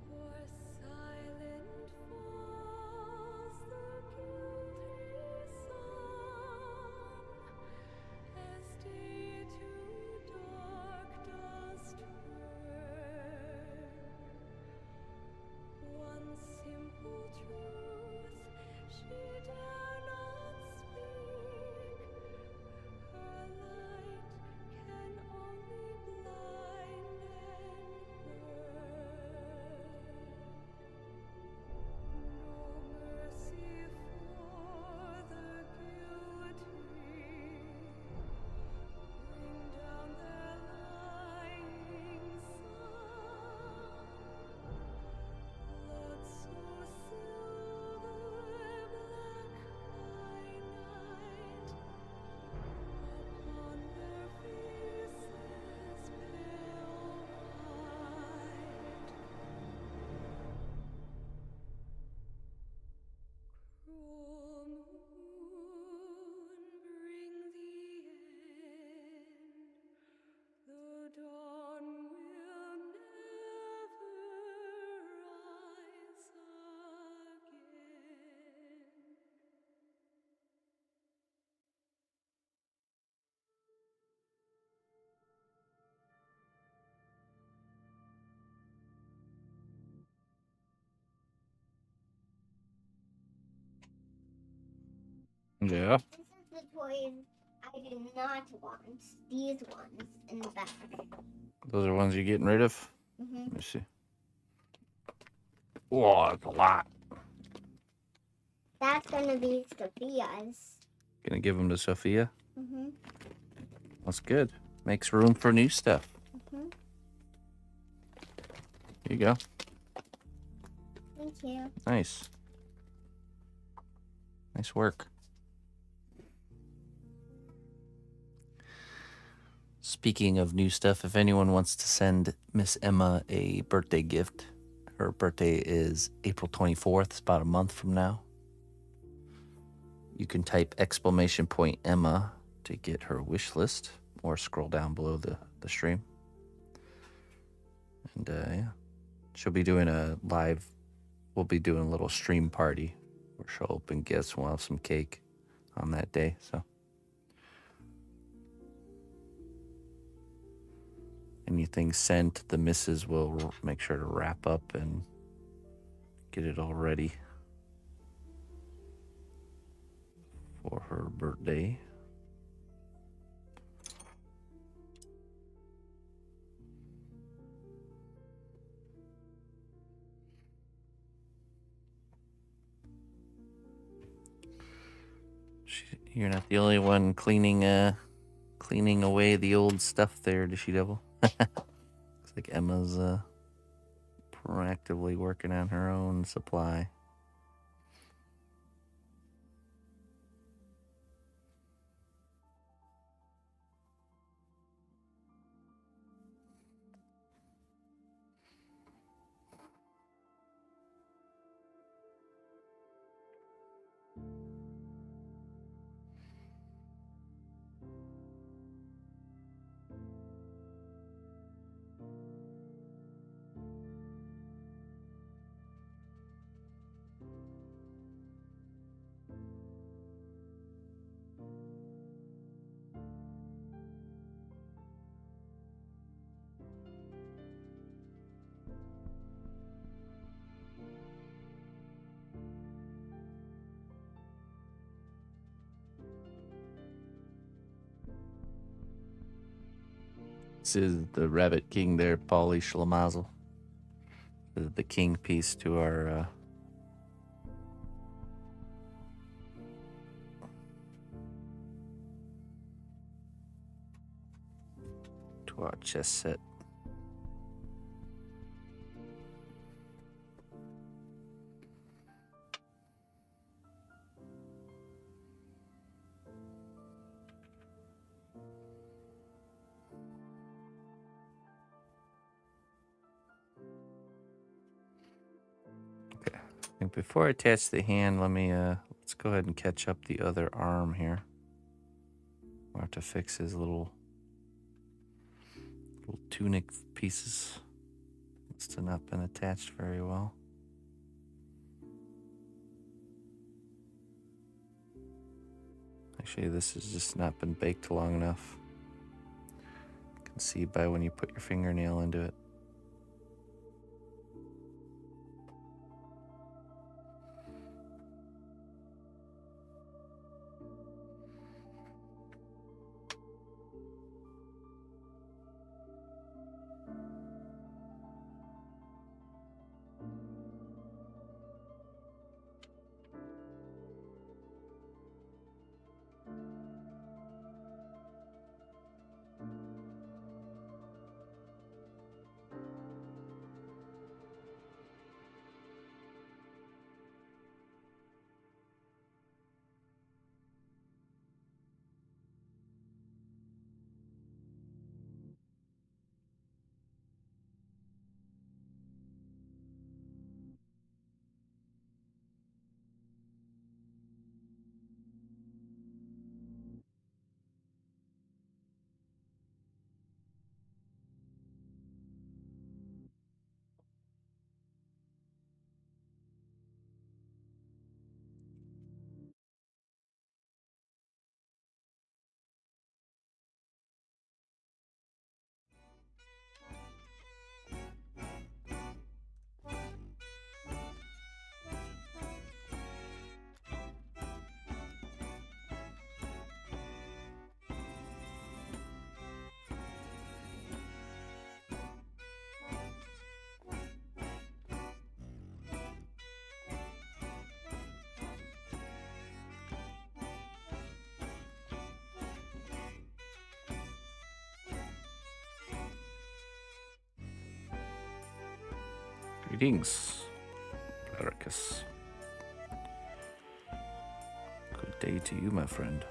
For silent falls the guilty sun, as day to dark does turn. One simple truth she dare not speak. Her light can only blind and burn. No mercy for the guilty. Bring down their lying sun. Let so silver black by night upon their faces pale white. Cruel moon, bring the end. The dawn will never rise again. Yeah. This is the toys I do not want. These ones in the back. Those are ones you're getting rid of? Mm-hmm. Let me see. Whoa, that's a lot. That's gonna be Sophia's. Gonna give them to Sophia? Mm-hmm. That's good. Makes room for new stuff. Mm-hmm. Here you go. Thank you. Nice. Nice work. Speaking of new stuff, if anyone wants to send Miss Emma a birthday gift, her birthday is April 24th. It's about a month from now. You can type !Emma to get her wish list or scroll down below the stream. And yeah, she'll be doing a live, we'll be doing a little stream party where she'll open gifts. We'll have some cake on that day. So anything sent, the missus will make sure to wrap up and get it all ready for her birthday. You're not the only one cleaning away the old stuff there, does she double? Looks like Emma's proactively working on her own supply. This is the Rabbit King there, Paulie Schlemazel. The king piece to our chess set. Okay. And before I attach the hand, let me let's go ahead and catch up the other arm here. We'll have to fix his little tunic pieces. Must have not been attached very well. Actually, this has just not been baked long enough. You can see by when you put your fingernail into it. Greetings, Ericus. Good day to you, my friend.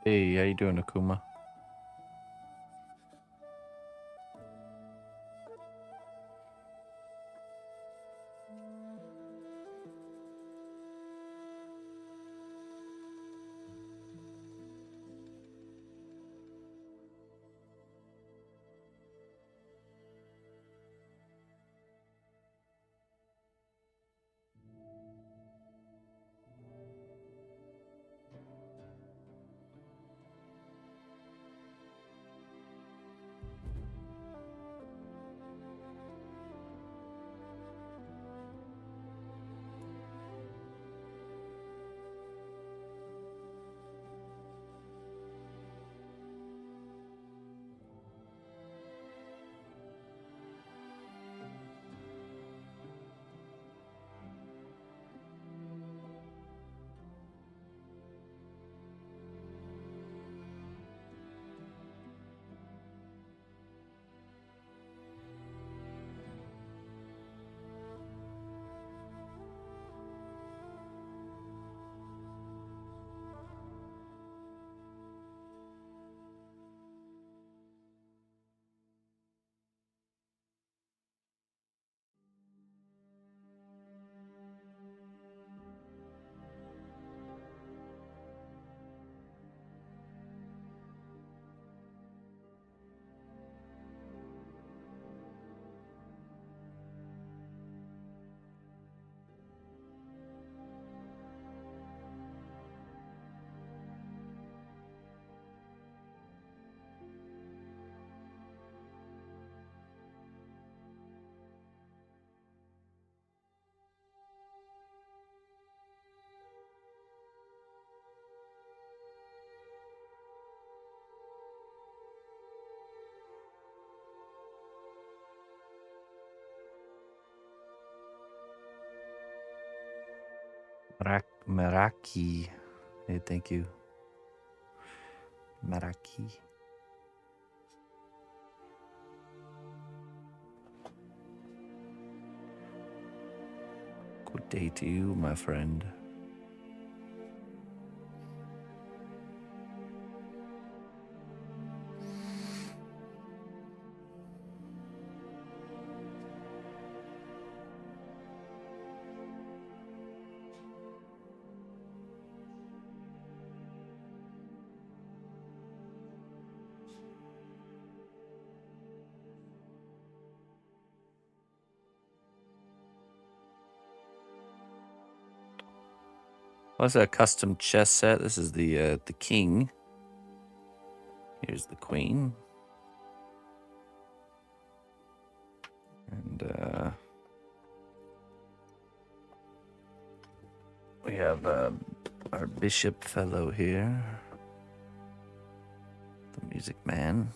Hey, how you doing, Akuma? Meraki. Hey, thank you. Meraki. Good day to you, my friend. Well, it's a custom chess set. This is the king. Here's the queen. And we have our bishop fellow here. The music man.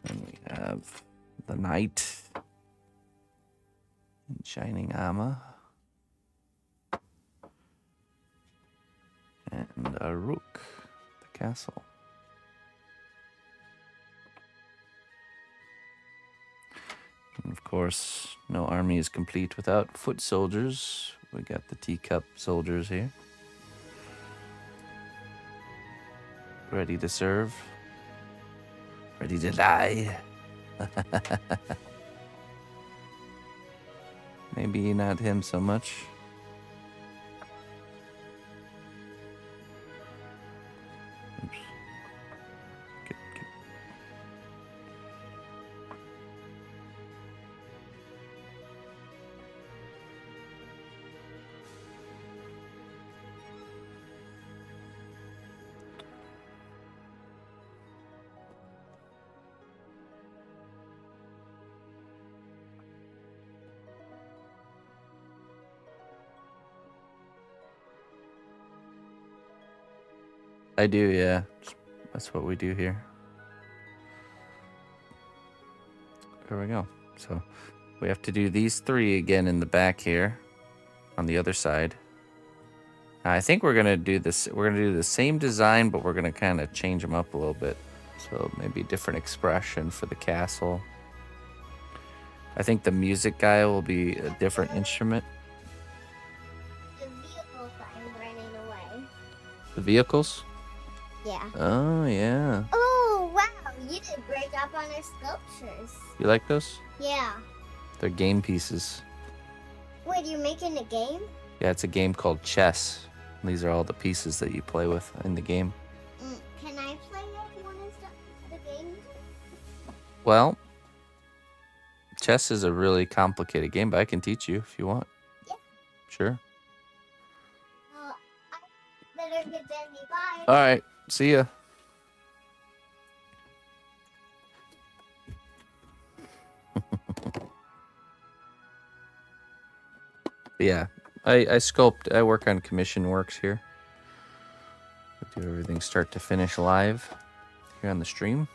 And we have the knight in shining armor. And a rook, the castle. And of course, no army is complete without foot soldiers. We got the teacup soldiers here. Ready to serve. Ready to die. Maybe not him so much. Oops. Get. I do, yeah. That's what we do here. There we go. So we have to do these three again in the back here on the other side. I think we're gonna do this. We're gonna do the same design, but we're gonna kind of change them up a little bit. So maybe different expression for the castle. I think the music guy will be a different instrument. The vehicles are running away. The vehicles? Yeah. Oh, yeah. Oh, wow. You did a great job on our sculptures. You like those? Yeah. They're game pieces. Wait, you're making a game? Yeah, it's a game called chess. These are all the pieces that you play with in the game. Can I play one of the games? Well, chess is a really complicated game, but I can teach you if you want. Yeah. Sure. I better get Danny. Bye. All right. See ya. Yeah, I sculpt. I work on commission works here. We do everything start to finish live here on the stream.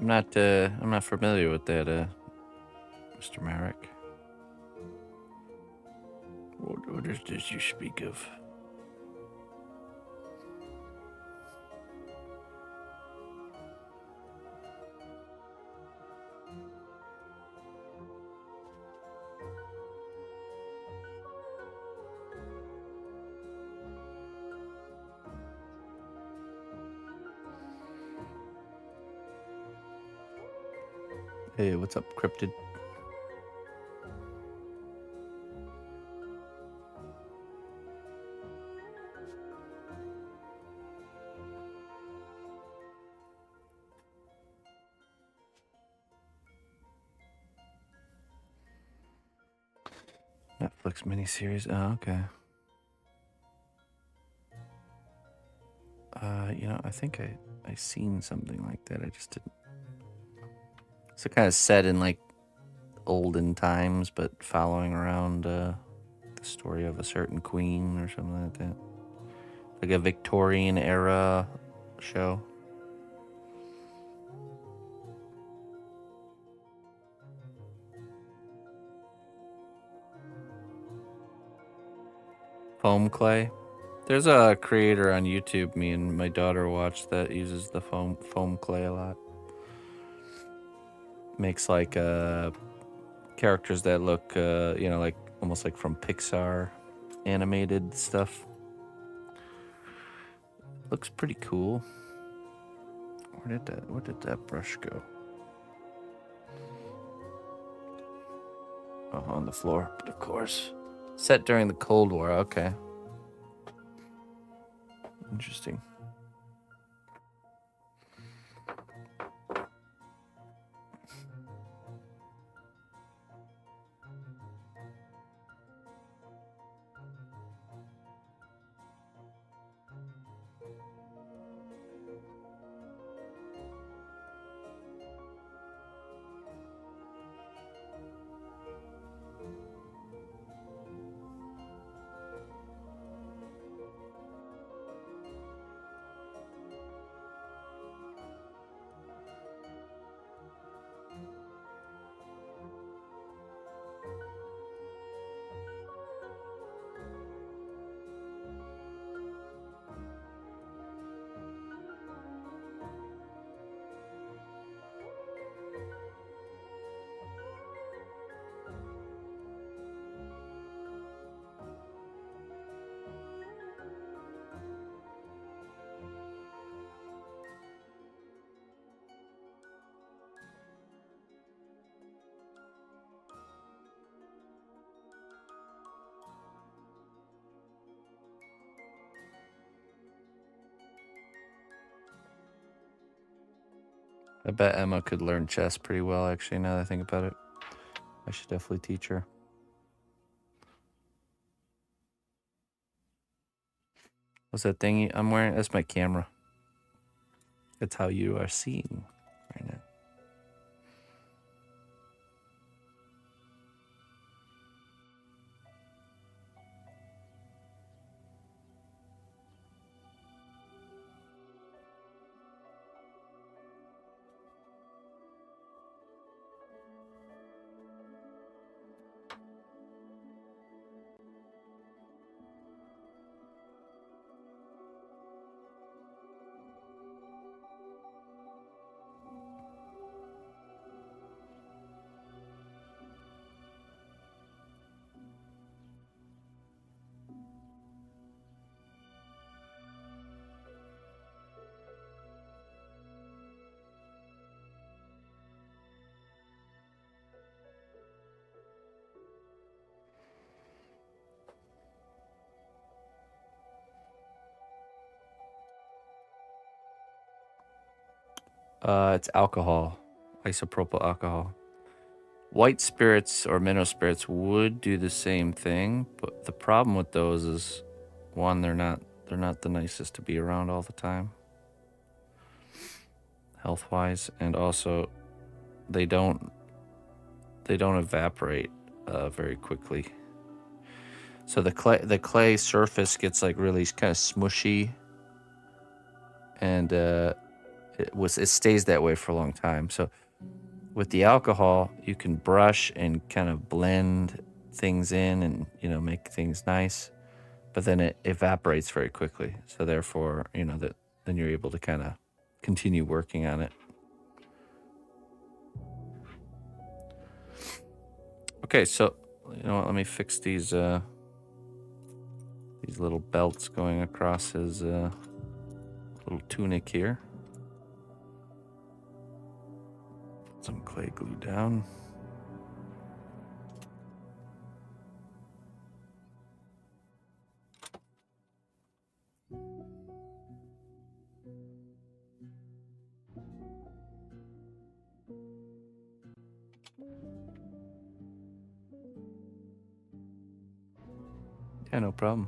I'm not familiar with that, Mr. Marek. What is this you speak of? Hey, what's up, Cryptid? Netflix miniseries. Oh, okay. I think I seen something like that. I just didn't. So kind of set in like olden times, but following around the story of a certain queen or something like that. Like a Victorian era show. Foam clay. There's a creator on YouTube me and my daughter watch that uses the foam clay a lot. Makes like characters that look like almost like from Pixar animated stuff. Looks pretty cool. Where did that brush go? Oh, on the floor, but of course. Set during the Cold War, okay. Interesting. I bet Emma could learn chess pretty well, actually, now that I think about it. I should definitely teach her. What's that thing I'm wearing? That's my camera. That's how you are seeing right now. It's alcohol, isopropyl alcohol. White spirits or mineral spirits would do the same thing, but the problem with those is, one, they're not the nicest to be around all the time, health-wise, and also they don't evaporate very quickly. So the clay surface gets like really kind of smushy, and it stays that way for a long time. So with the alcohol, you can brush and kind of blend things in and, make things nice, but then it evaporates very quickly. So therefore, then you're able to kind of continue working on it. Okay, so you know what? Let me fix these little belts going across his little tunic here. Some clay glue down. Yeah, no problem.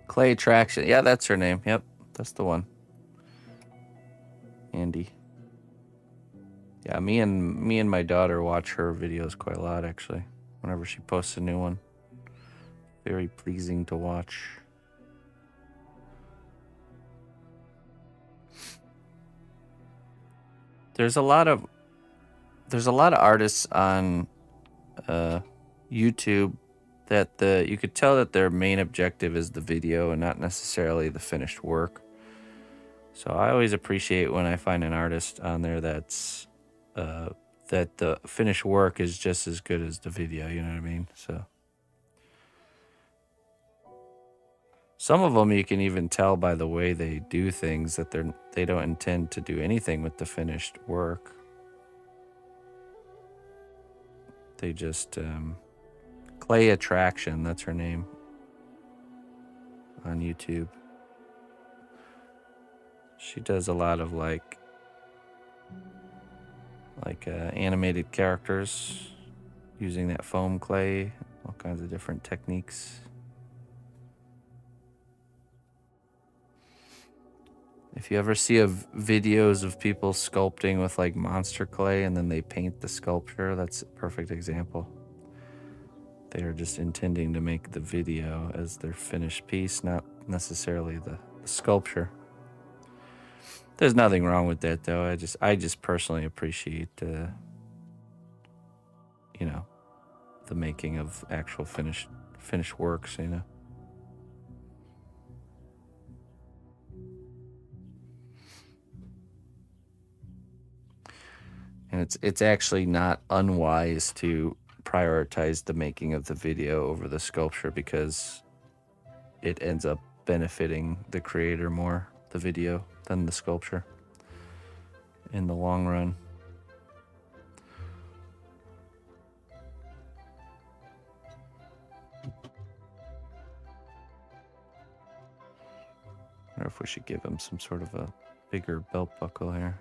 Clay Attraction. Yeah, that's her name. Yep, that's the one. Andy. Yeah, me and my daughter watch her videos quite a lot, actually. Whenever she posts a new one. Very pleasing to watch. There's a lot of artists on YouTube that you could tell that their main objective is the video and not necessarily the finished work. So I always appreciate when I find an artist on there that's that the finished work is just as good as the video, you know what I mean? So some of them you can even tell by the way they do things that they don't intend to do anything with the finished work. They just Clay Attraction, that's her name on YouTube. She does a lot of like animated characters using that foam clay, all kinds of different techniques. If you ever see videos of people sculpting with like monster clay and then they paint the sculpture, that's a perfect example. They are just intending to make the video as their finished piece, not necessarily the sculpture. There's nothing wrong with that, though. I just personally appreciate, the making of actual finished works, And it's actually not unwise to prioritize the making of the video over the sculpture because it ends up benefiting the creator more, the video, than the sculpture in the long run. I wonder if we should give him some sort of a bigger belt buckle here.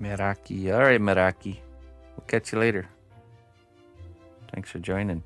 Meraki. All right, Meraki. We'll catch you later. Thanks for joining.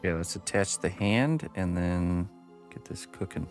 Okay, let's attach the hand and then get this cooking.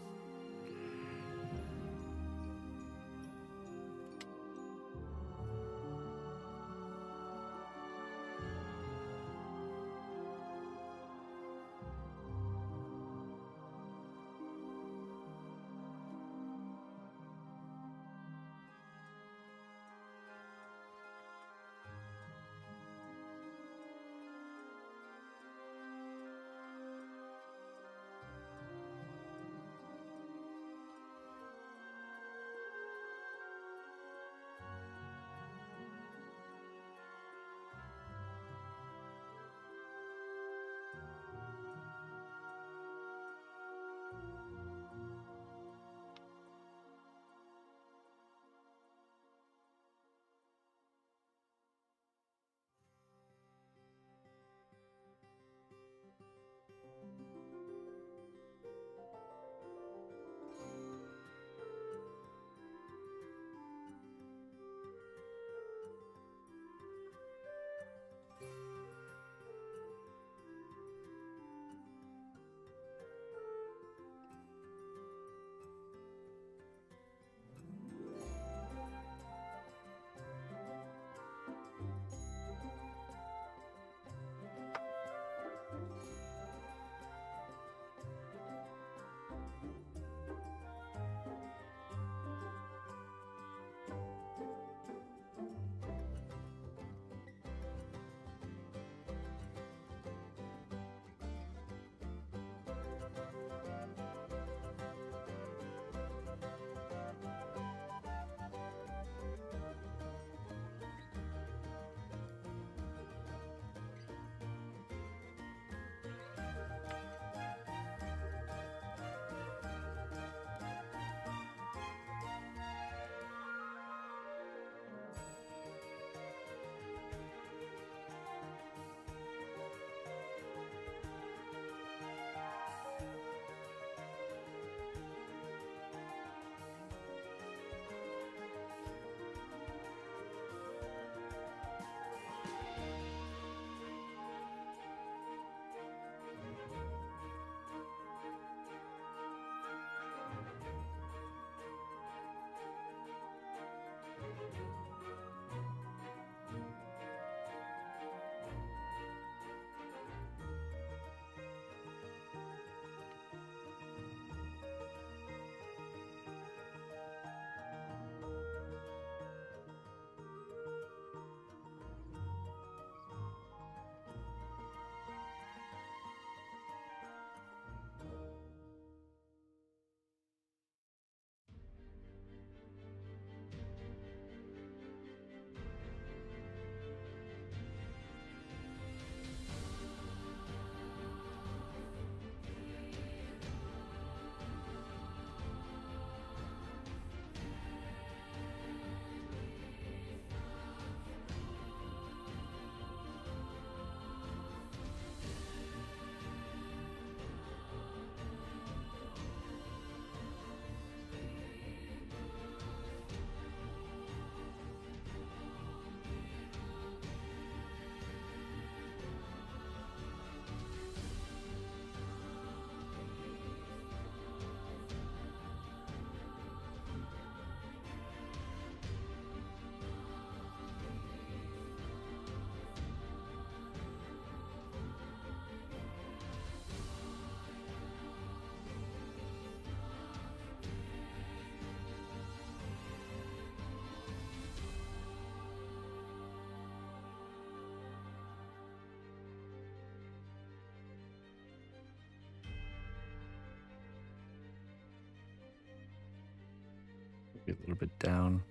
Maybe a little bit down.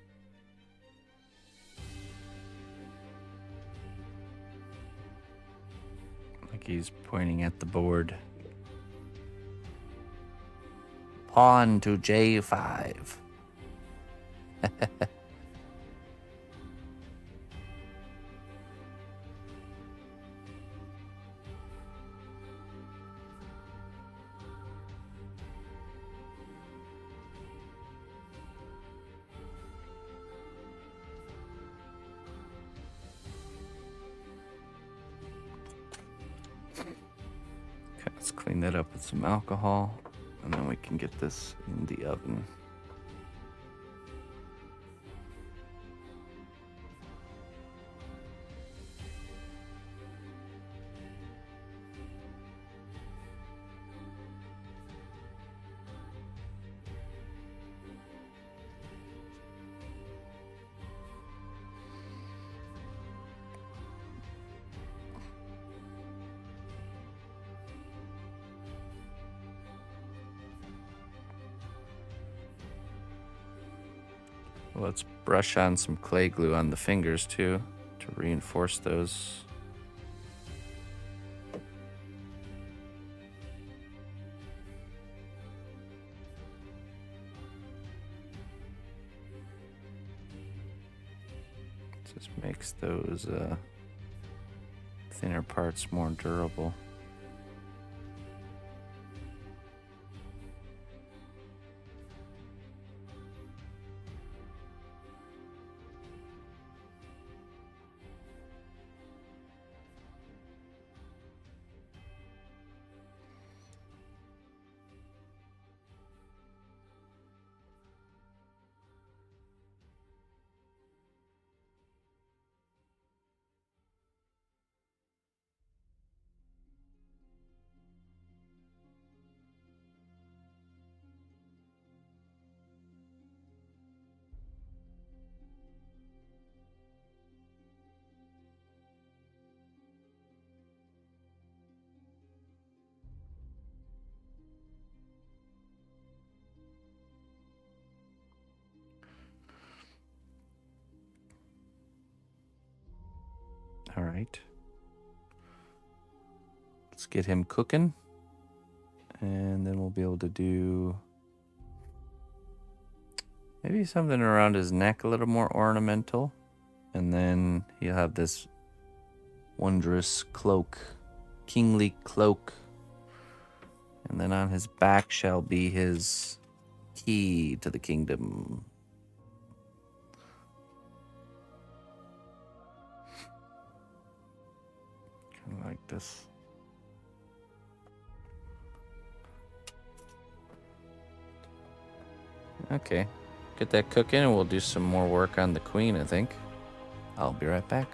Like he's pointing at the board. Pawn to J5. that up with some alcohol, and then we can get this in the oven. Let's brush on some clay glue on the fingers too to reinforce those. Just makes those thinner parts more durable. All right. Let's get him cooking, and then we'll be able to do maybe something around his neck, a little more ornamental, and then he'll have this wondrous cloak, kingly cloak, and then on his back shall be his key to the kingdom. Kind of like this. Okay, get that cooking and we'll do some more work on the queen, I think. I'll be right back.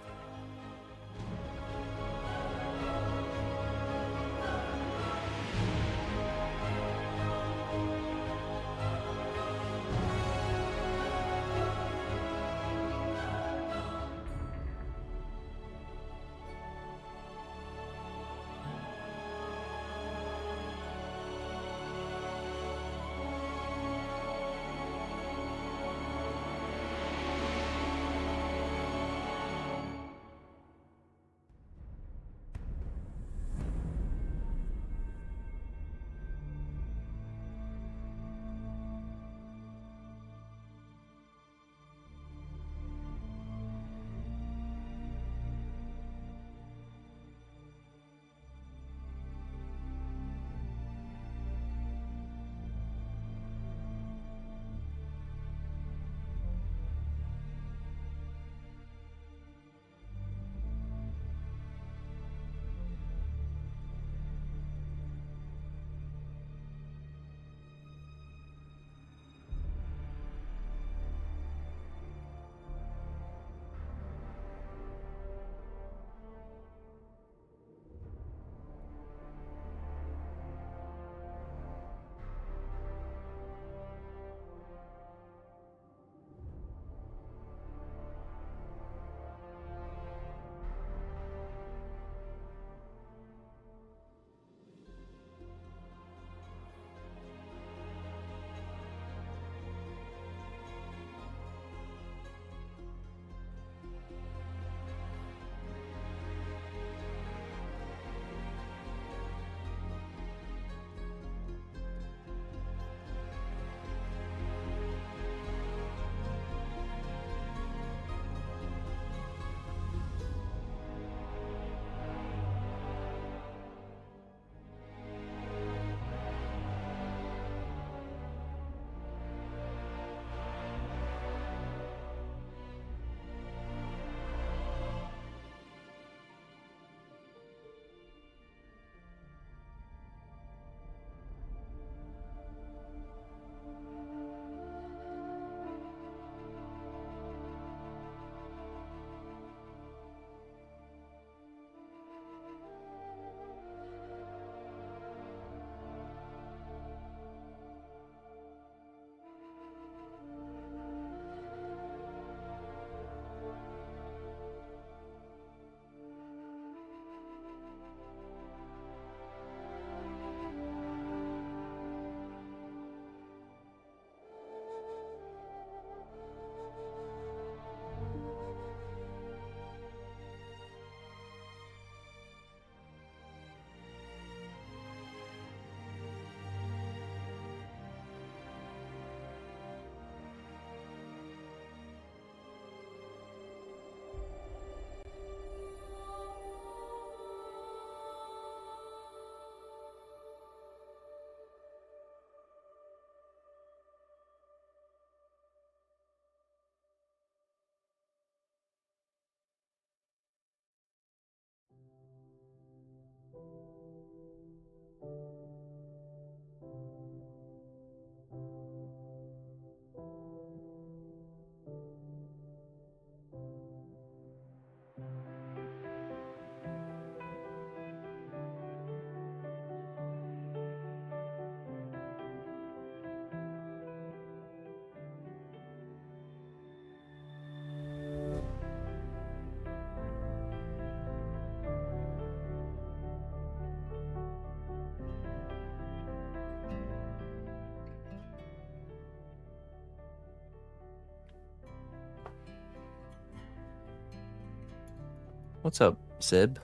What's up, Sib?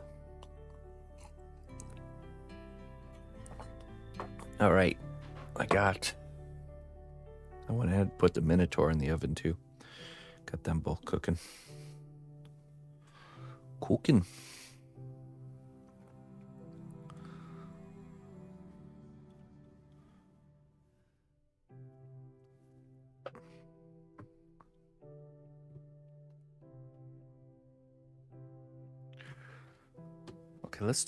All right, I went ahead and put the Minotaur in the oven too. Got them both cooking. Cooking. Okay, let's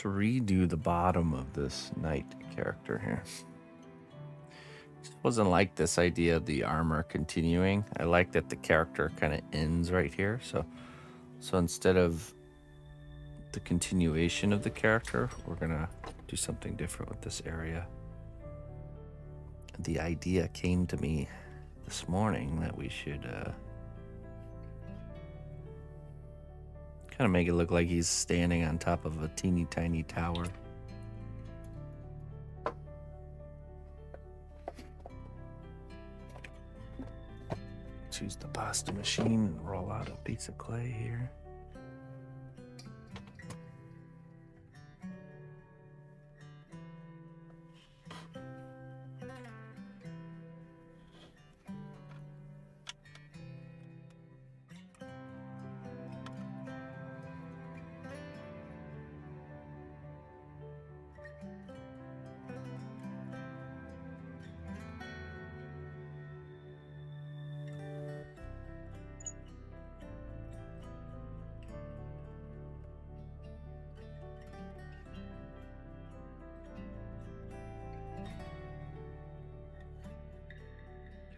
redo the bottom of this knight character here. Just wasn't like this idea of the armor continuing. I like that the character kind of ends right here. So instead of the continuation of the character, we're gonna do something different with this area. The idea came to me this morning that we should kind of make it look like he's standing on top of a teeny tiny tower. Choose the pasta machine and roll out a piece of clay here.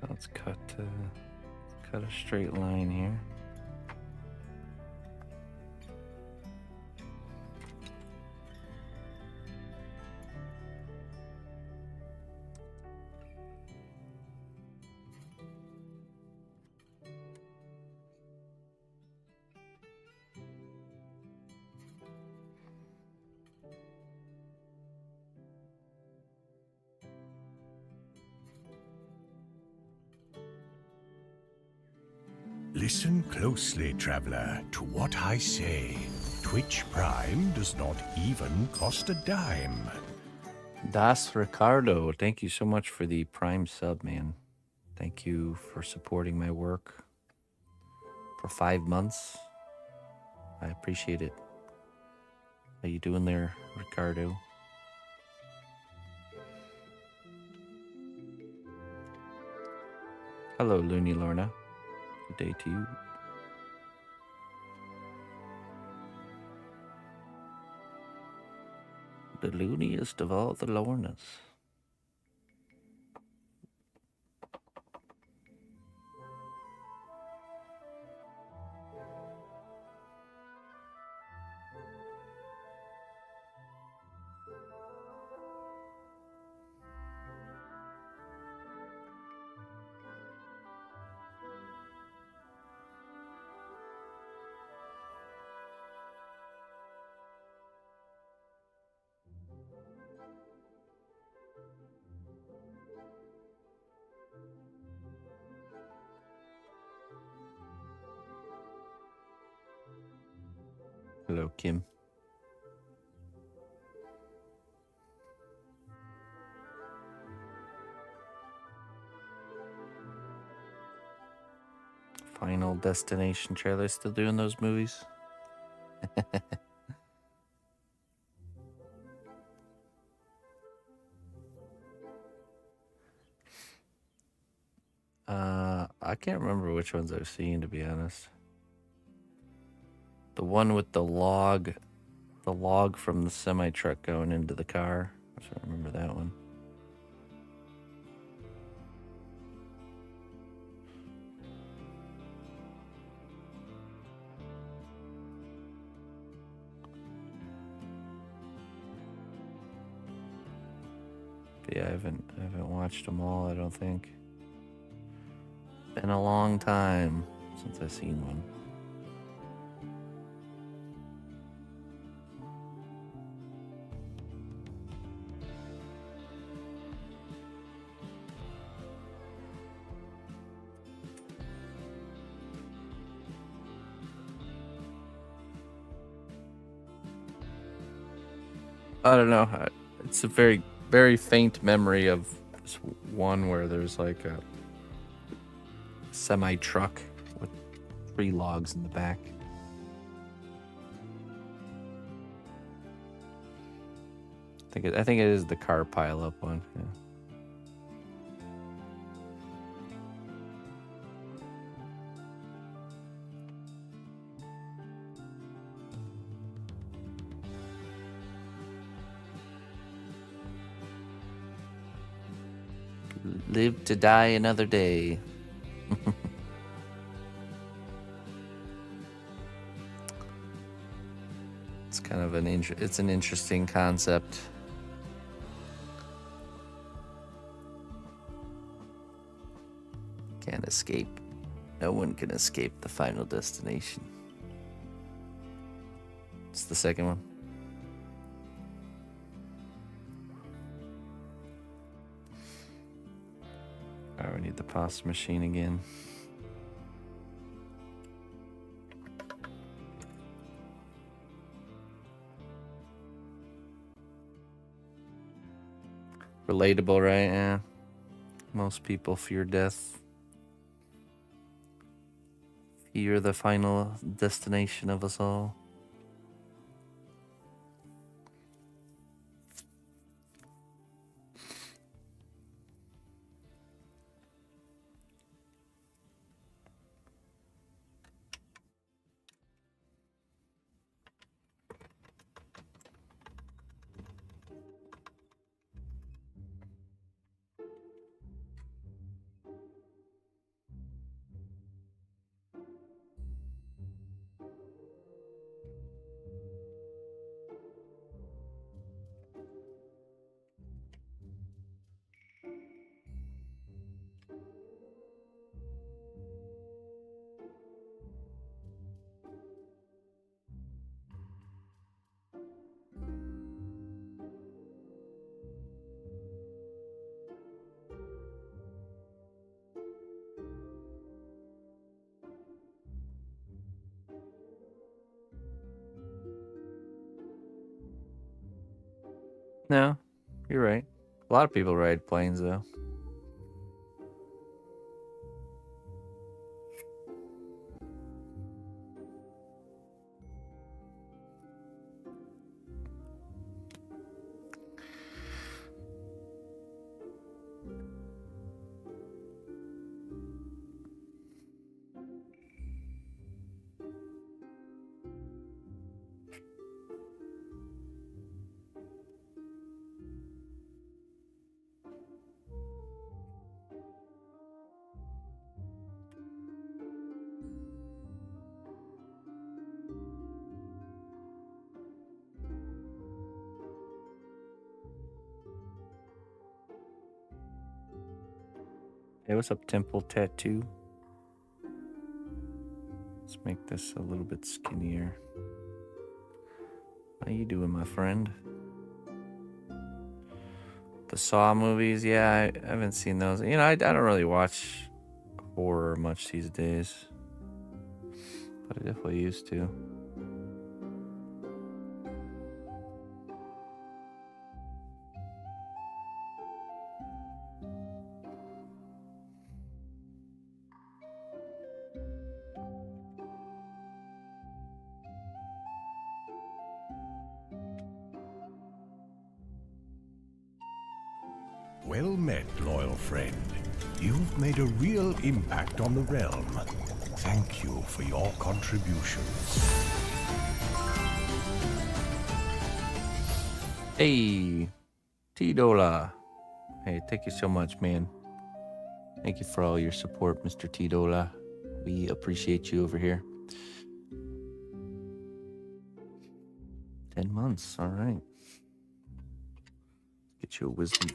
Let's cut a straight line here. Listen closely, traveler, to what I say. Twitch Prime does not even cost a dime. Das Ricardo, thank you so much for the Prime sub, man. Thank you for supporting my work for 5 months. I appreciate it. How you doing there, Ricardo? Hello, Looney Lorna. Good day to you. The looniest of all the Lornas. Hello, Kim. Final Destination trailer, still doing those movies? I can't remember which ones I've seen, to be honest. The one with the log from the semi-truck going into the car. I don't remember that one. But yeah, I haven't watched them all, I don't think. Been a long time since I've seen one. I don't know. It's a very, very faint memory of this one where there's like a semi truck with 3 logs in the back. I think it is the car pileup one. Yeah. Live to die another day. It's kind of it's an interesting concept. Can't escape. No one can escape the final destination. It's the second one. Alright, we need the pasta machine again. Relatable, right? Yeah. Most people fear death. Fear the final destination of us all. No, you're right. A lot of people ride planes, though. Hey, what's up, Temple Tattoo? Let's make this a little bit skinnier. How you doing, my friend? The Saw movies, yeah, I haven't seen those. You know, I don't really watch horror much these days, but I definitely used to. Well met, loyal friend. You've made a real impact on the realm. Thank you for your contributions. Hey, T-Dola. Hey, thank you so much, man. Thank you for all your support, Mr. T-Dola. We appreciate you over here. 10 months, all right. Get you a wisdom.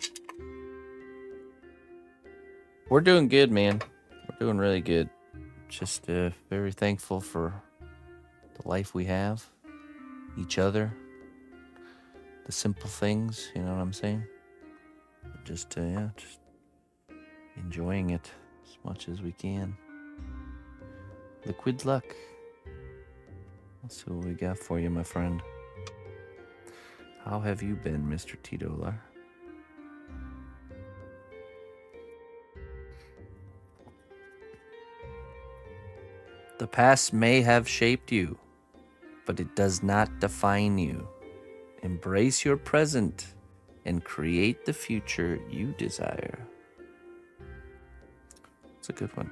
We're doing good, man. We're doing really good. Just very thankful for the life we have, each other, the simple things, you know what I'm saying? Just enjoying it as much as we can. Liquid luck. Let's see what we got for you, my friend. How have you been, Mr. Teetotaler? The past may have shaped you, but it does not define you. Embrace your present and create the future you desire. It's a good one.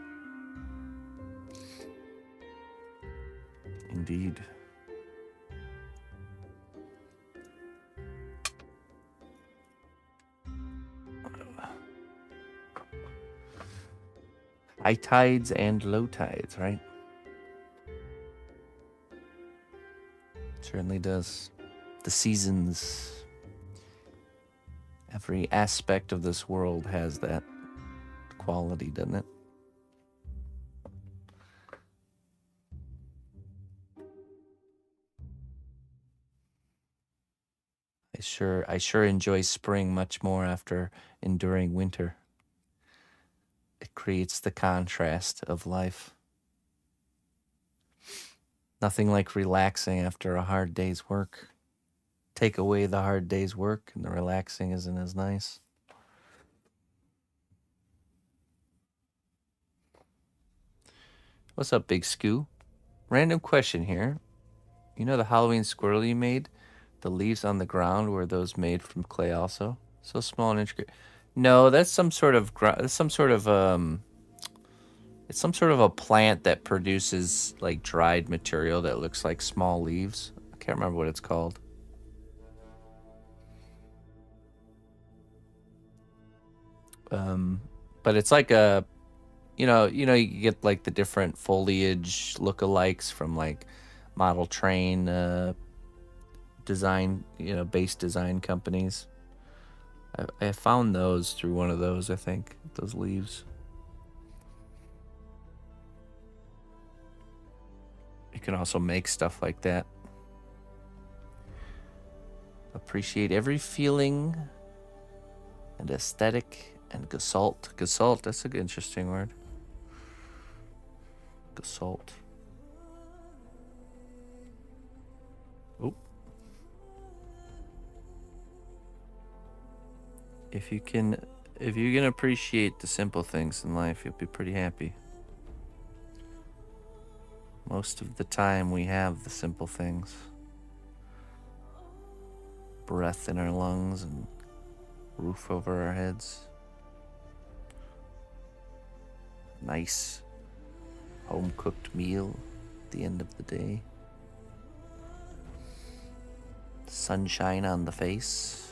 Indeed. High tides and low tides, right? Certainly does. The seasons. Every aspect of this world has that quality, doesn't it? I sure enjoy spring much more after enduring winter. It creates the contrast of life. Nothing like relaxing after a hard day's work. Take away the hard day's work and the relaxing isn't as nice. What's up, Big Scoo? Random question here. You know the Halloween squirrel you made? The leaves on the ground were those made from clay also? So small and intricate. No, that's some sort of it's some sort of a plant that produces like dried material that looks like small leaves. I can't remember what it's called. But it's like a, you get like the different foliage lookalikes from like model train design, base design companies. I found those through one of those, I think, those leaves. You can also make stuff like that. Appreciate every feeling and aesthetic and gestalt. Gestalt, that's an interesting word. Gestalt. Oh. If you can appreciate the simple things in life, you'll be pretty happy. Most of the time we have the simple things. Breath in our lungs and roof over our heads. Nice home-cooked meal at the end of the day. Sunshine on the face.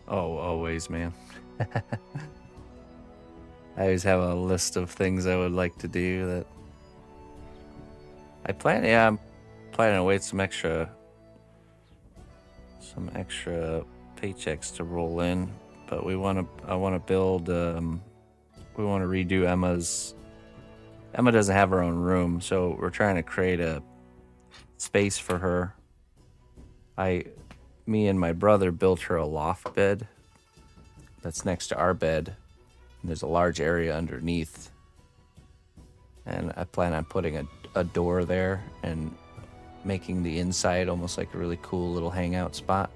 Oh, always, man. I always have a list of things I would like to do that I'm planning to wait some extra paychecks to roll in, but I want to build we want to redo Emma doesn't have her own room, so we're trying to create a space for her. Me and my brother built her a loft bed that's next to our bed, and there's a large area underneath. And I plan on putting a door there and making the inside almost like a really cool little hangout spot.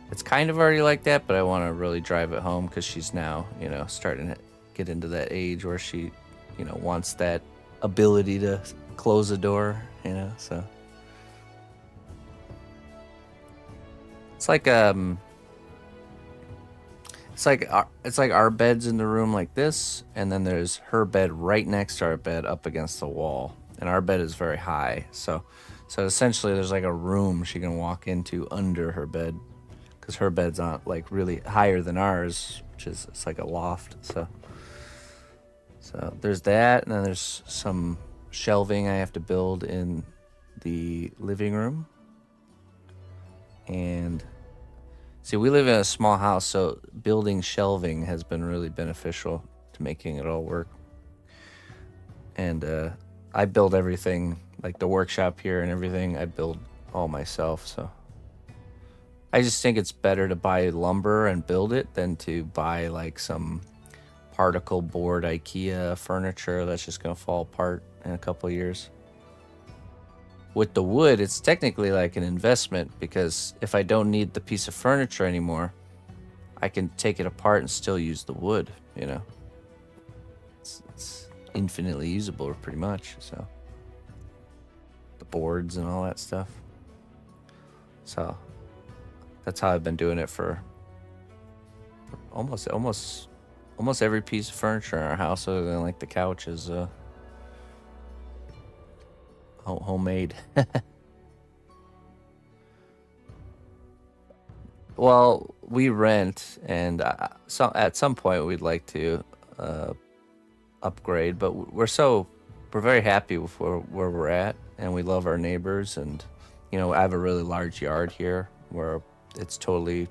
It's kind of already like that, but I want to really drive it home because she's now, starting to get into that age where she, wants that ability to close a door, so. It's like our bed's in the room like this, and then there's her bed right next to our bed up against the wall, and our bed is very high. So essentially, there's like a room she can walk into under her bed, because her bed's on like really higher than ours, it's like a loft. So there's that, and then there's some shelving I have to build in the living room. And see, we live in a small house, so building shelving has been really beneficial to making it all work. And I build everything, like the workshop here and everything, I build all myself. So I just think it's better to buy lumber and build it than to buy like some particle board IKEA furniture that's just going to fall apart in a couple of years. With the wood, it's technically like an investment, because if I don't need the piece of furniture anymore, I can take it apart and still use the wood, It's infinitely usable pretty much, so. The boards and all that stuff. So that's how I've been doing it for almost every piece of furniture in our house, other than like the couch, is homemade. Well, we rent, and at some point we'd like to upgrade, but we're very happy with where we're at, and we love our neighbors, and I have a really large yard here where it's totally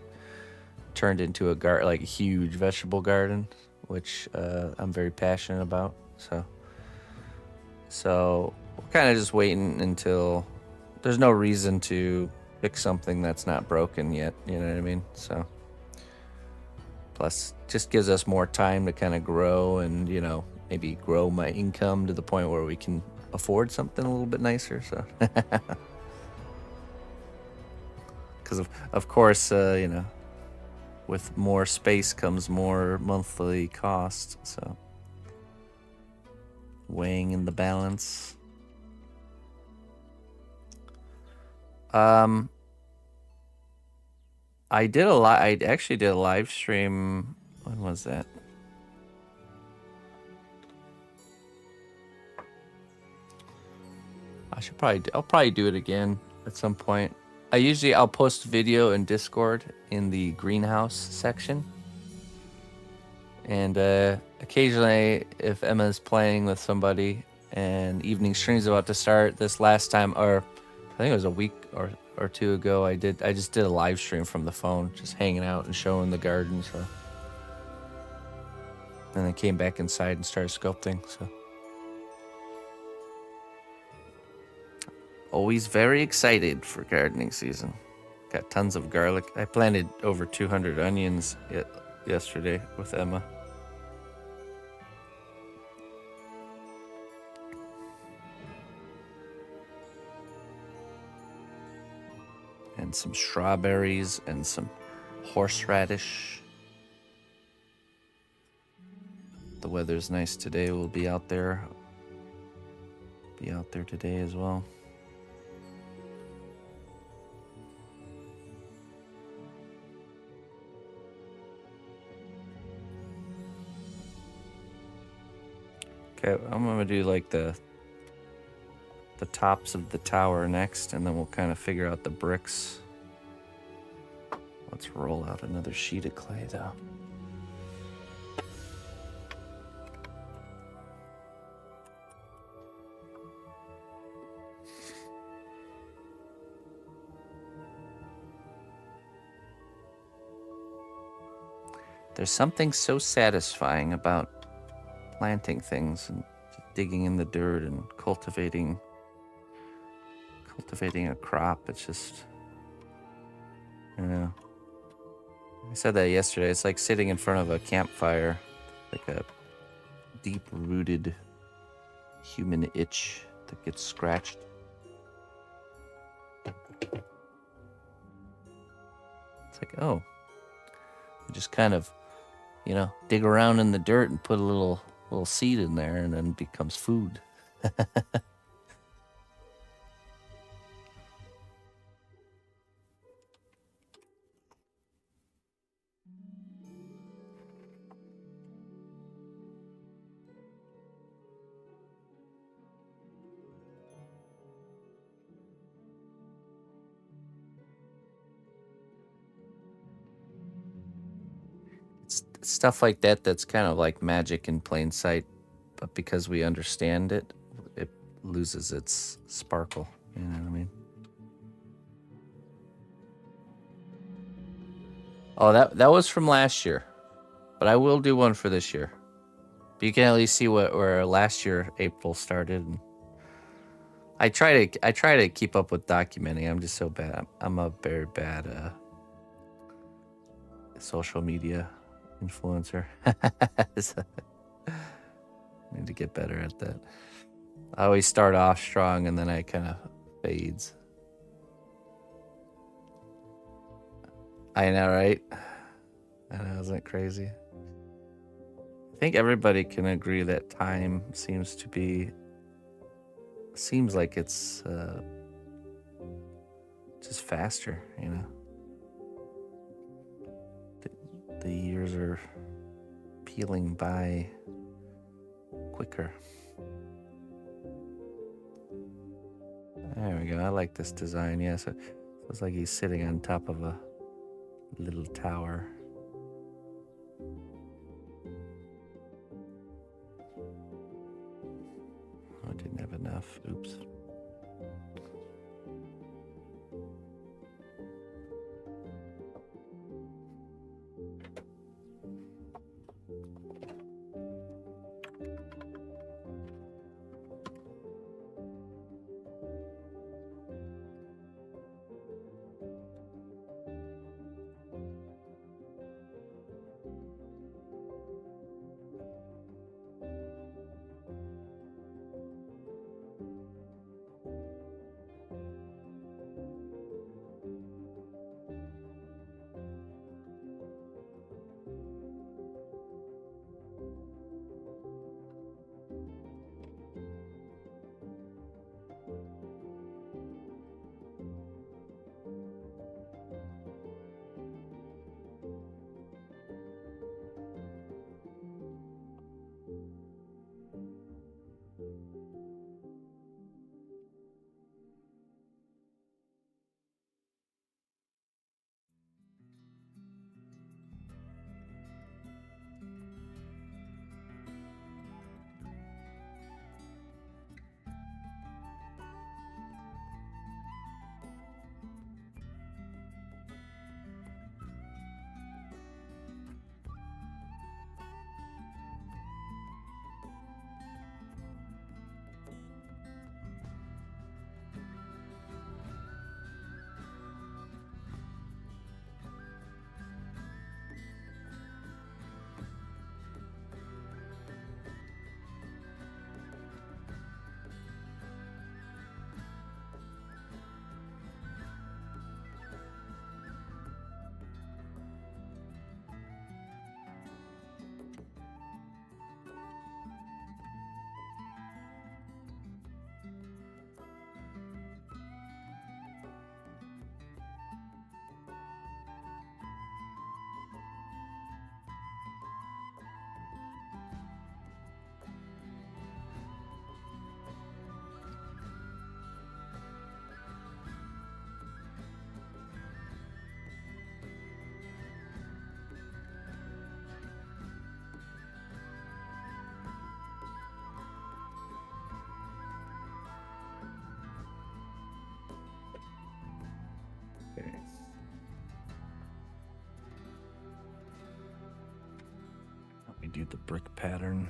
turned into a huge vegetable garden, which I'm very passionate about. So we're kind of just waiting until there's no reason to fix something that's not broken yet, you know what I mean? So plus just gives us more time to kind of grow and, maybe grow my income to the point where we can afford something a little bit nicer. So because of course, with more space comes more monthly cost. So weighing in the balance. I actually did a live stream. When was that? I'll probably do it again at some point. I'll post video in Discord in the greenhouse section. And occasionally, if Emma's playing with somebody and evening stream's about to start, this last time, or I think it was a week or two ago, I just did a live stream from the phone, just hanging out and showing the garden. So, and then came back inside and started sculpting. So, always very excited for gardening season. Got tons of garlic. I planted over 200 onions yesterday with Emma. And some strawberries and some horseradish. The weather's nice today. We'll be out there. Be out there today as well. Okay, I'm gonna do like the tops of the tower next, and then we'll kind of figure out the bricks. Let's roll out another sheet of clay, though. There's something so satisfying about planting things and digging in the dirt and cultivating a crop. It's just, I said that yesterday. It's like sitting in front of a campfire, like a deep-rooted human itch that gets scratched. It's like, oh, you just kind of, dig around in the dirt and put a little seed in there, and then it becomes food. It's stuff like that that's kind of like magic in plain sight, but because we understand it, it loses its sparkle. You know what I mean? Oh, that was from last year, but I will do one for this year. But you can at least see where last year April started. And I try to keep up with documenting. I'm just so bad. I'm a very bad social media influencer. So, I need to get better at that. I always start off strong and then I kind of fades. I know, right? I know, isn't it crazy? I think everybody can agree that time seems like it's just faster, The years are peeling by quicker. There we go. I like this design. Yeah, so it feels like he's sitting on top of a little tower. Oh, I didn't have enough. Oops. do the brick pattern.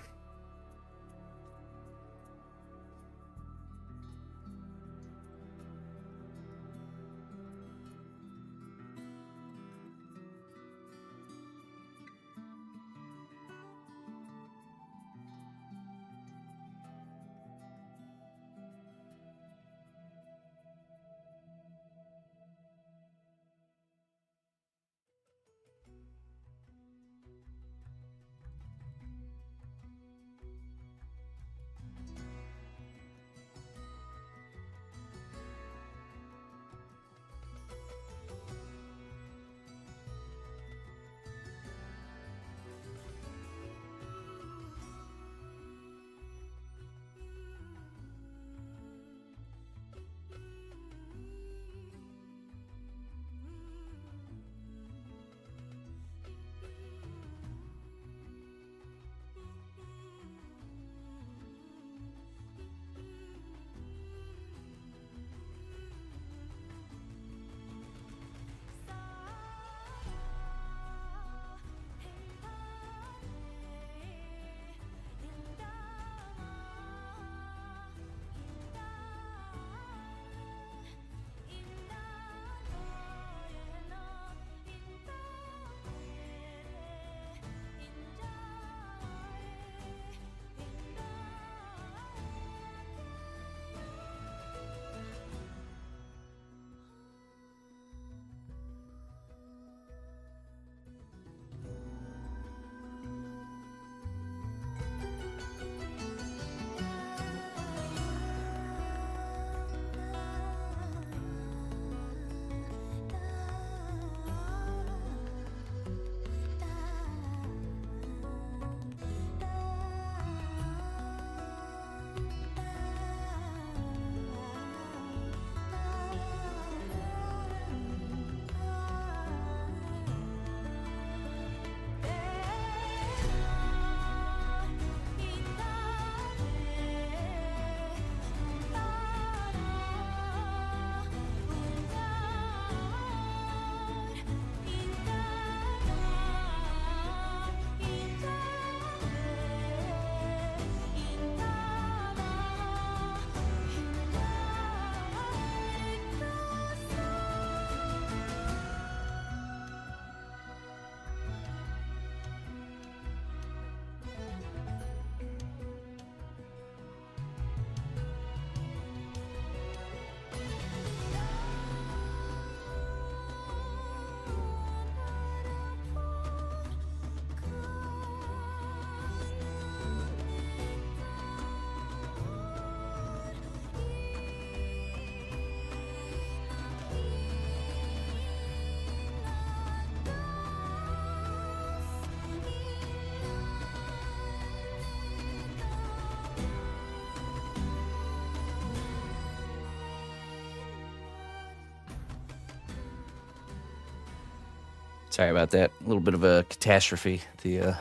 Sorry about that. A little bit of a catastrophe. I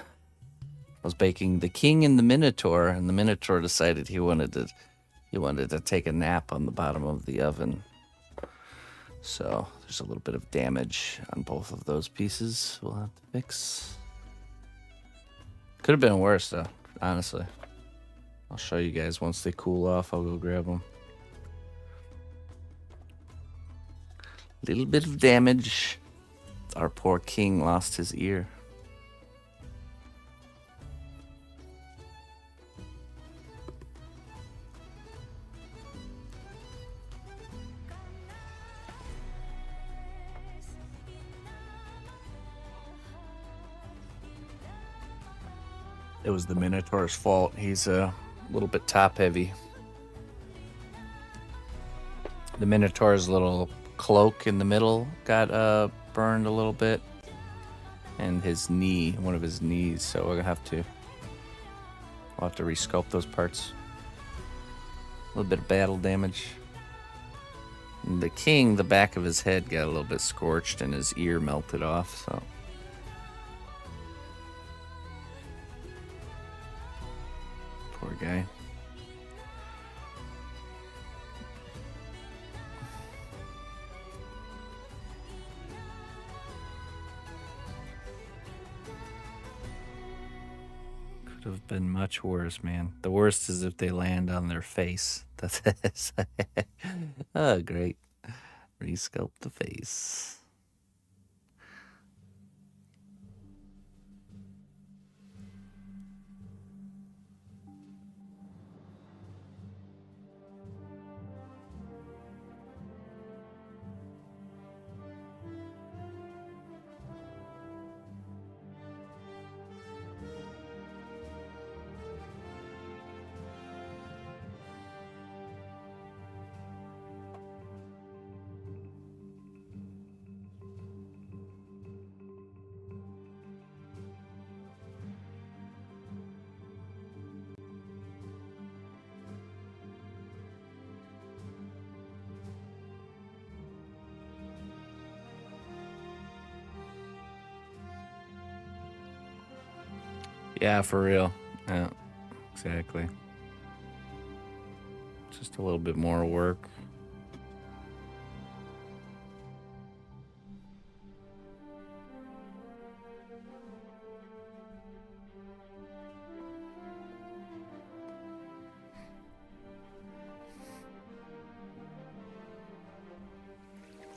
was baking the king and the minotaur, and the minotaur decided he wanted to take a nap on the bottom of the oven. So there's a little bit of damage on both of those pieces. We'll have to fix. Could have been worse though, honestly. I'll show you guys once they cool off. I'll go grab them. Little bit of damage. Our poor king lost his ear. It was the Minotaur's fault. He's a little bit top heavy. The Minotaur's little cloak in the middle got burned a little bit, and his knee, one of his knees. So we'll have to resculpt those parts. A little bit of battle damage. And the king, the back of his head got a little bit scorched, and his ear melted off. So. Poor guy. have been much worse, man. The worst is if they land on their face. That's it. Oh, great. Resculpt the face. Yeah, for real. Yeah, exactly. Just a little bit more work.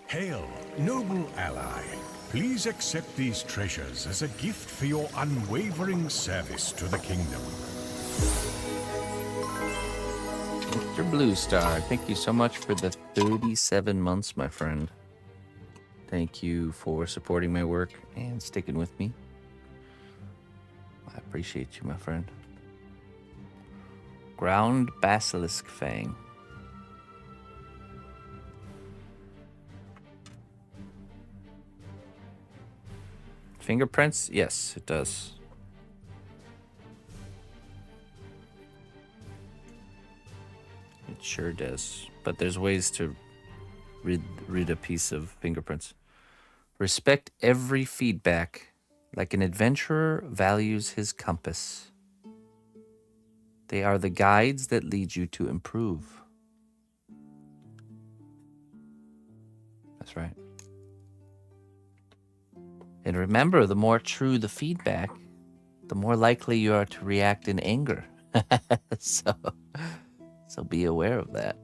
Hail, noble ally. Please accept these treasures as a gift for your unwavering service to the kingdom. Mr. Blue Star, thank you so much for the 37 months, my friend. Thank you for supporting my work and sticking with me. I appreciate you, my friend. Ground Basilisk Fang. Fingerprints? Yes, it does. It sure does. But there's ways to read a piece of fingerprints. Respect every feedback like an adventurer values his compass. They are the guides that lead you to improve. That's right. And remember, the more true the feedback, the more likely you are to react in anger. So be aware of that.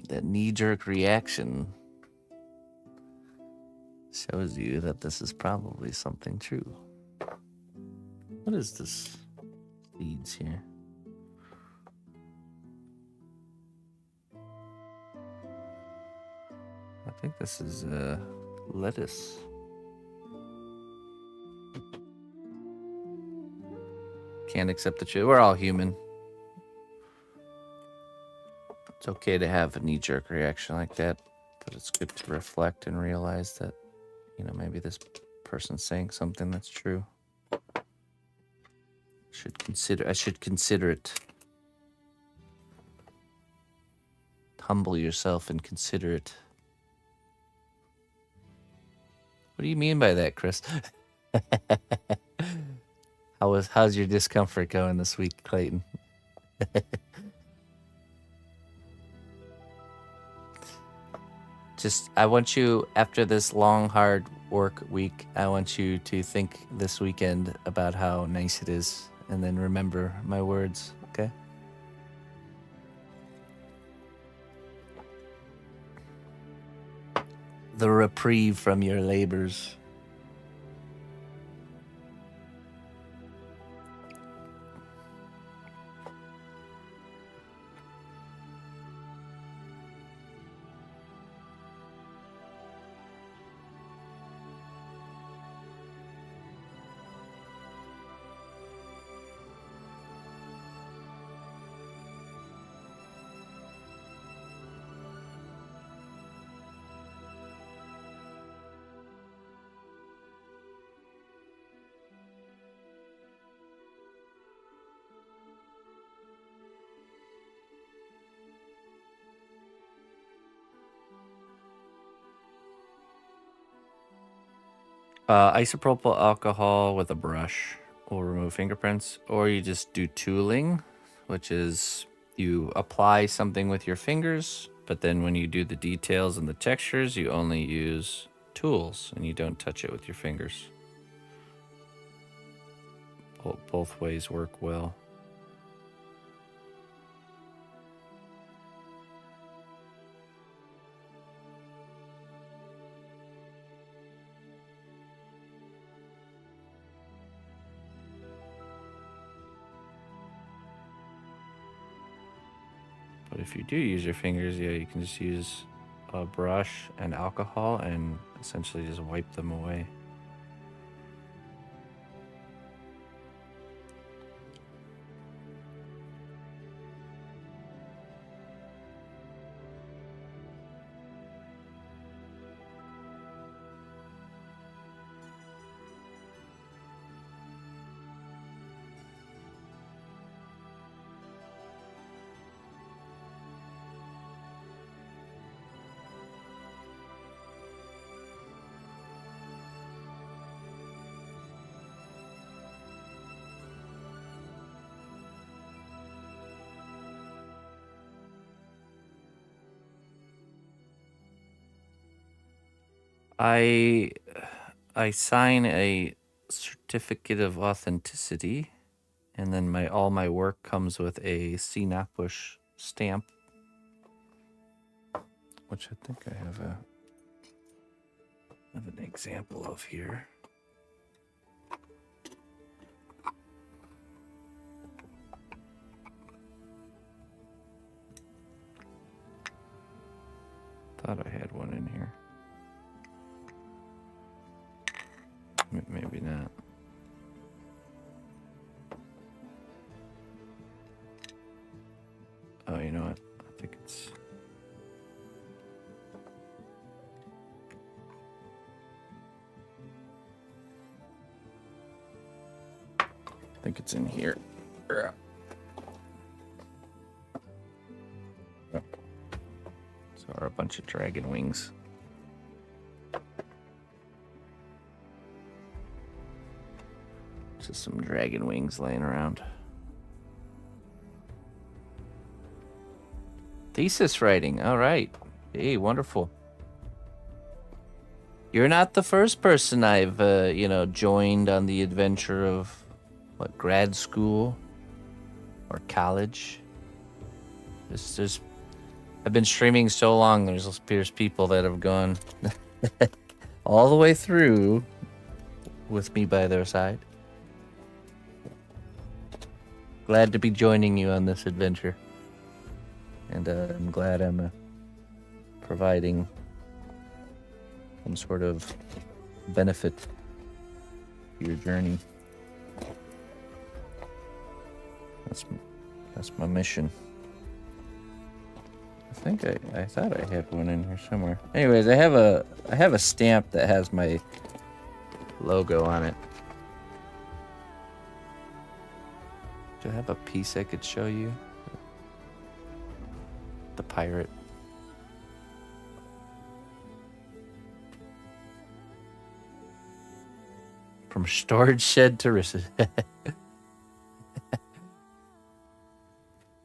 That knee-jerk reaction shows you that this is probably something true. What is this? Seeds here. I think this is lettuce. Can't accept the truth. We're all human. It's okay to have a knee-jerk reaction like that, but it's good to reflect and realize that, you know, maybe this person's saying something that's true. I should consider it. Humble yourself and consider it. What do you mean by that, Chris? How's your discomfort going this week, Clayton? I want you, after this long, hard work week, I want you to think this weekend about how nice it is, and then remember my words, okay? The reprieve from your labors. Isopropyl alcohol with a brush will remove fingerprints, or you just do tooling, which is you apply something with your fingers, but then when you do the details and the textures, you only use tools and you don't touch it with your fingers. Both ways work well. But if you do use your fingers, yeah, you can just use a brush and alcohol and essentially just wipe them away. I sign a certificate of authenticity, and then all my work comes with a cnotbusch stamp, which I think I have an example of here. Thought I had one in here. Maybe not. Oh, you know what? I think it's... in here. So are a bunch of dragon wings. Just some dragon wings laying around. Thesis writing. All right. Hey, wonderful. You're not the first person I've, joined on the adventure of, grad school or college. I've been streaming so long, there's people that have gone all the way through with me by their side. Glad to be joining you on this adventure. And I'm glad I'm providing some sort of benefit to your journey. That's my mission. I thought I had one in here somewhere. Anyways, I have a stamp that has my logo on it. Do I have a piece I could show you? The pirate. From storage shed to riches.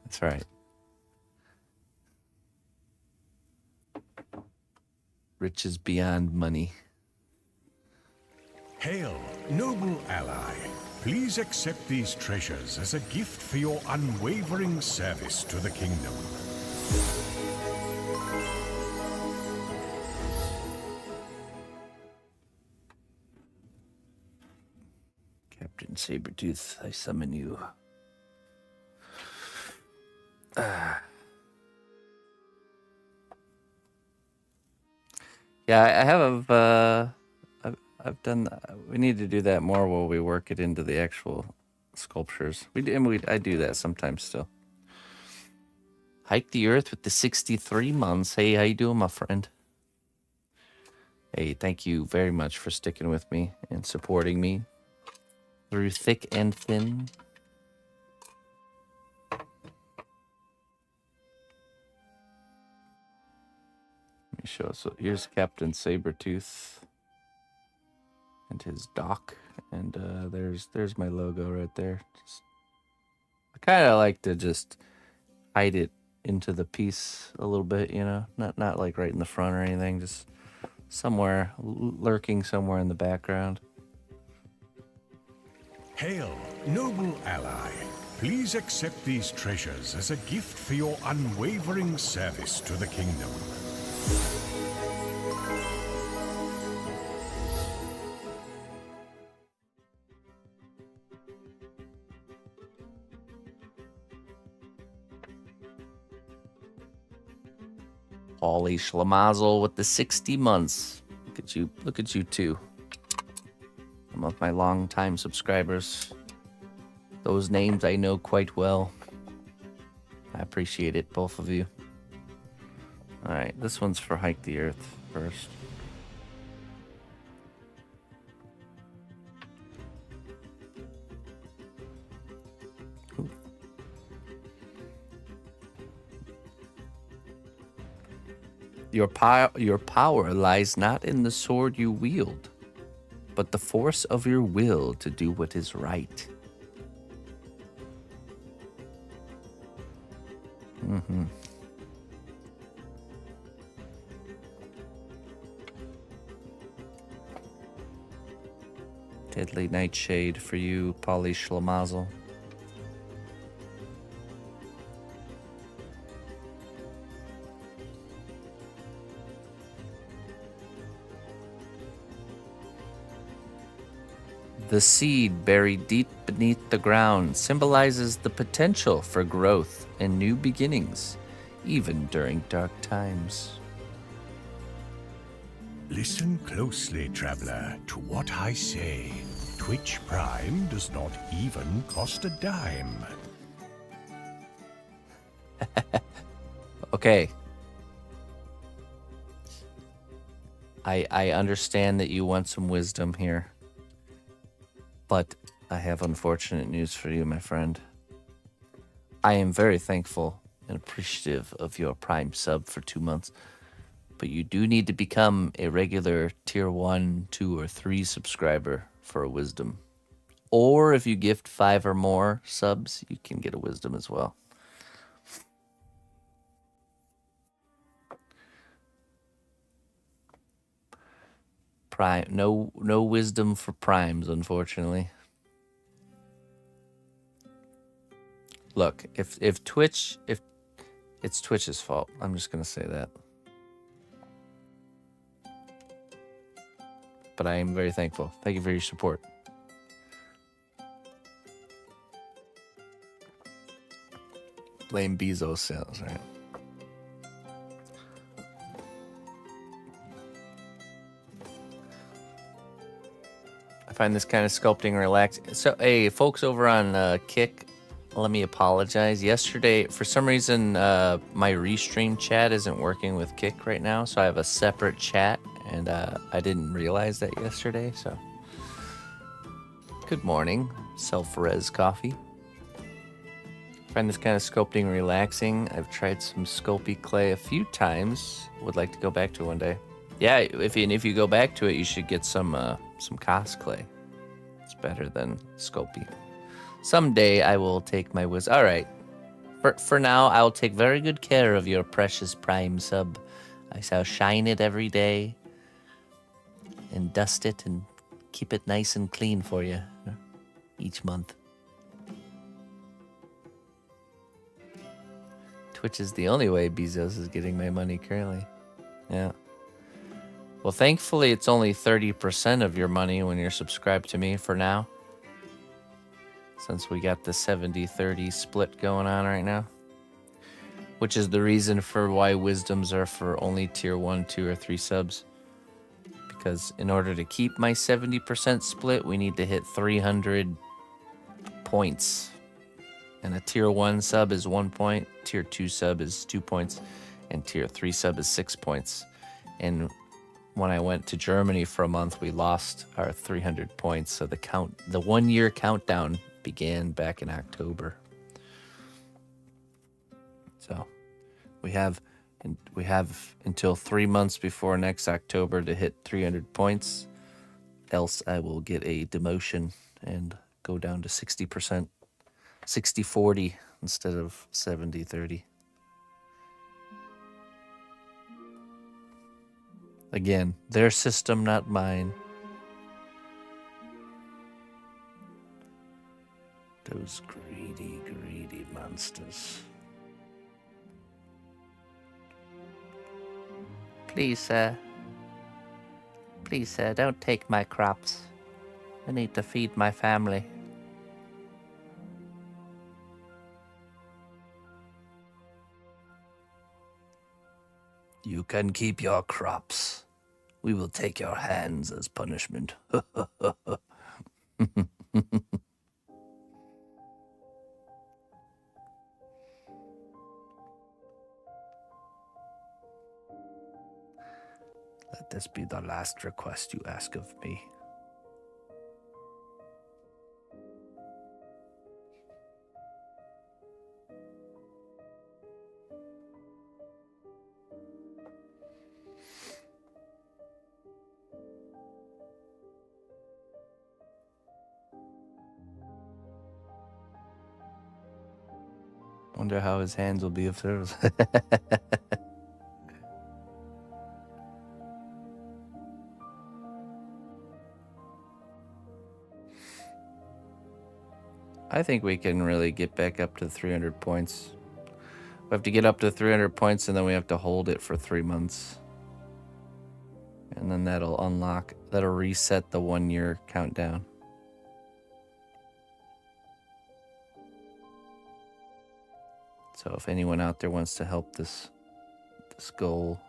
That's right. Riches beyond money. Hail, noble ally. Please accept these treasures as a gift for your unwavering service to the kingdom. Captain Sabretooth, I summon you. Yeah, I have. I've done. We need to do that more while we work it into the actual sculptures. I do that sometimes still. Hike the earth with the 63 months. Hey, how you doing, my friend? Hey, thank you very much for sticking with me and supporting me through thick and thin. Let me show. So here's Captain Sabretooth and his dock, and there's my logo right there. I kind of like to just hide it into the piece a little bit, not like right in the front or anything, just somewhere lurking somewhere in the background. Hail, noble ally. Please accept these treasures as a gift for your unwavering service to the kingdom. Ollie Schlemazel with the 60 months. Look at you two. Some of my longtime subscribers. Those names I know quite well. I appreciate it, both of you. Alright, this one's for Hike the Earth first. Ooh. Your power lies not in the sword you wield, but the force of your will to do what is right. Deadly Nightshade for you, Polly Schlemazel. The seed buried deep beneath the ground symbolizes the potential for growth and new beginnings, even during dark times. Listen closely, traveler, to what I say. Twitch Prime does not even cost a dime. Okay. I understand that you want some wisdom here. But I have unfortunate news for you, my friend. I am very thankful and appreciative of your Prime sub for 2 months. But you do need to become a regular tier 1, 2, or 3 subscriber for a wisdom. Or if you gift 5 or more subs, you can get a wisdom as well. Prime, no wisdom for primes, unfortunately. Look, if it's Twitch's fault, I'm just gonna say that. But I am very thankful. Thank you for your support. Blame Bezos sales, right? I find this kind of sculpting relaxing. So, hey, folks over on Kick, let me apologize. Yesterday, for some reason, my restream chat isn't working with Kick right now, so I have a separate chat, and I didn't realize that yesterday, so. Good morning, Self-Res Coffee. I find this kind of sculpting relaxing. I've tried some Sculpey clay a few times. Would like to go back to it one day. Yeah, if you go back to it, you should get some Cos clay. It's better than Sculpey. Someday I will take my wisdom. All right. For now, I will take very good care of your precious Prime sub. I shall shine it every day and dust it and keep it nice and clean for you each month. Twitch is the only way Bezos is getting my money currently. Yeah. Well, thankfully, it's only 30% of your money when you're subscribed to me for now. Since we got the 70-30 split going on right now. Which is the reason for why wisdoms are for only tier 1, 2, or 3 subs. Because in order to keep my 70% split, we need to hit 300 points. And a tier 1 sub is 1 point, tier 2 sub is 2 points, and tier 3 sub is 6 points. And when I went to Germany for a month, we lost our 300 points. So the 1 year countdown began back in October. So we have until 3 months before next October to hit 300 points. Else I will get a demotion and go down to 60%. 60-40 instead of 70-30. Again, their system, not mine. Those greedy, greedy monsters. Please, sir. Please, sir, don't take my crops. I need to feed my family. You can keep your crops. We will take your hands as punishment. Let this be the last request you ask of me. Wonder how his hands will be of service. I think we can really get back up to 300 points. We have to get up to 300 points and then we have to hold it for 3 months. And then that'll reset the 1 year countdown. So if anyone out there wants to help this goal,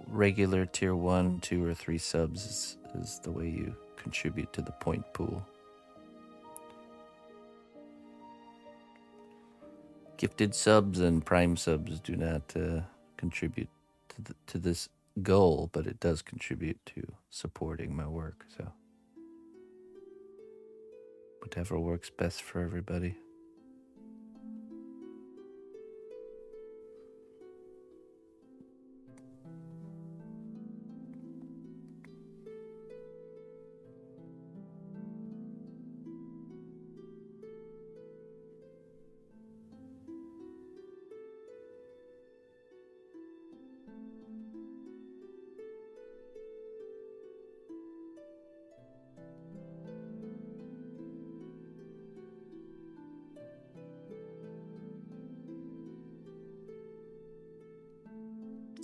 regular tier 1, 2, or 3 subs is the way you contribute to the point pool. Gifted subs and prime subs do not contribute to this goal, but it does contribute to supporting my work. So whatever works best for everybody.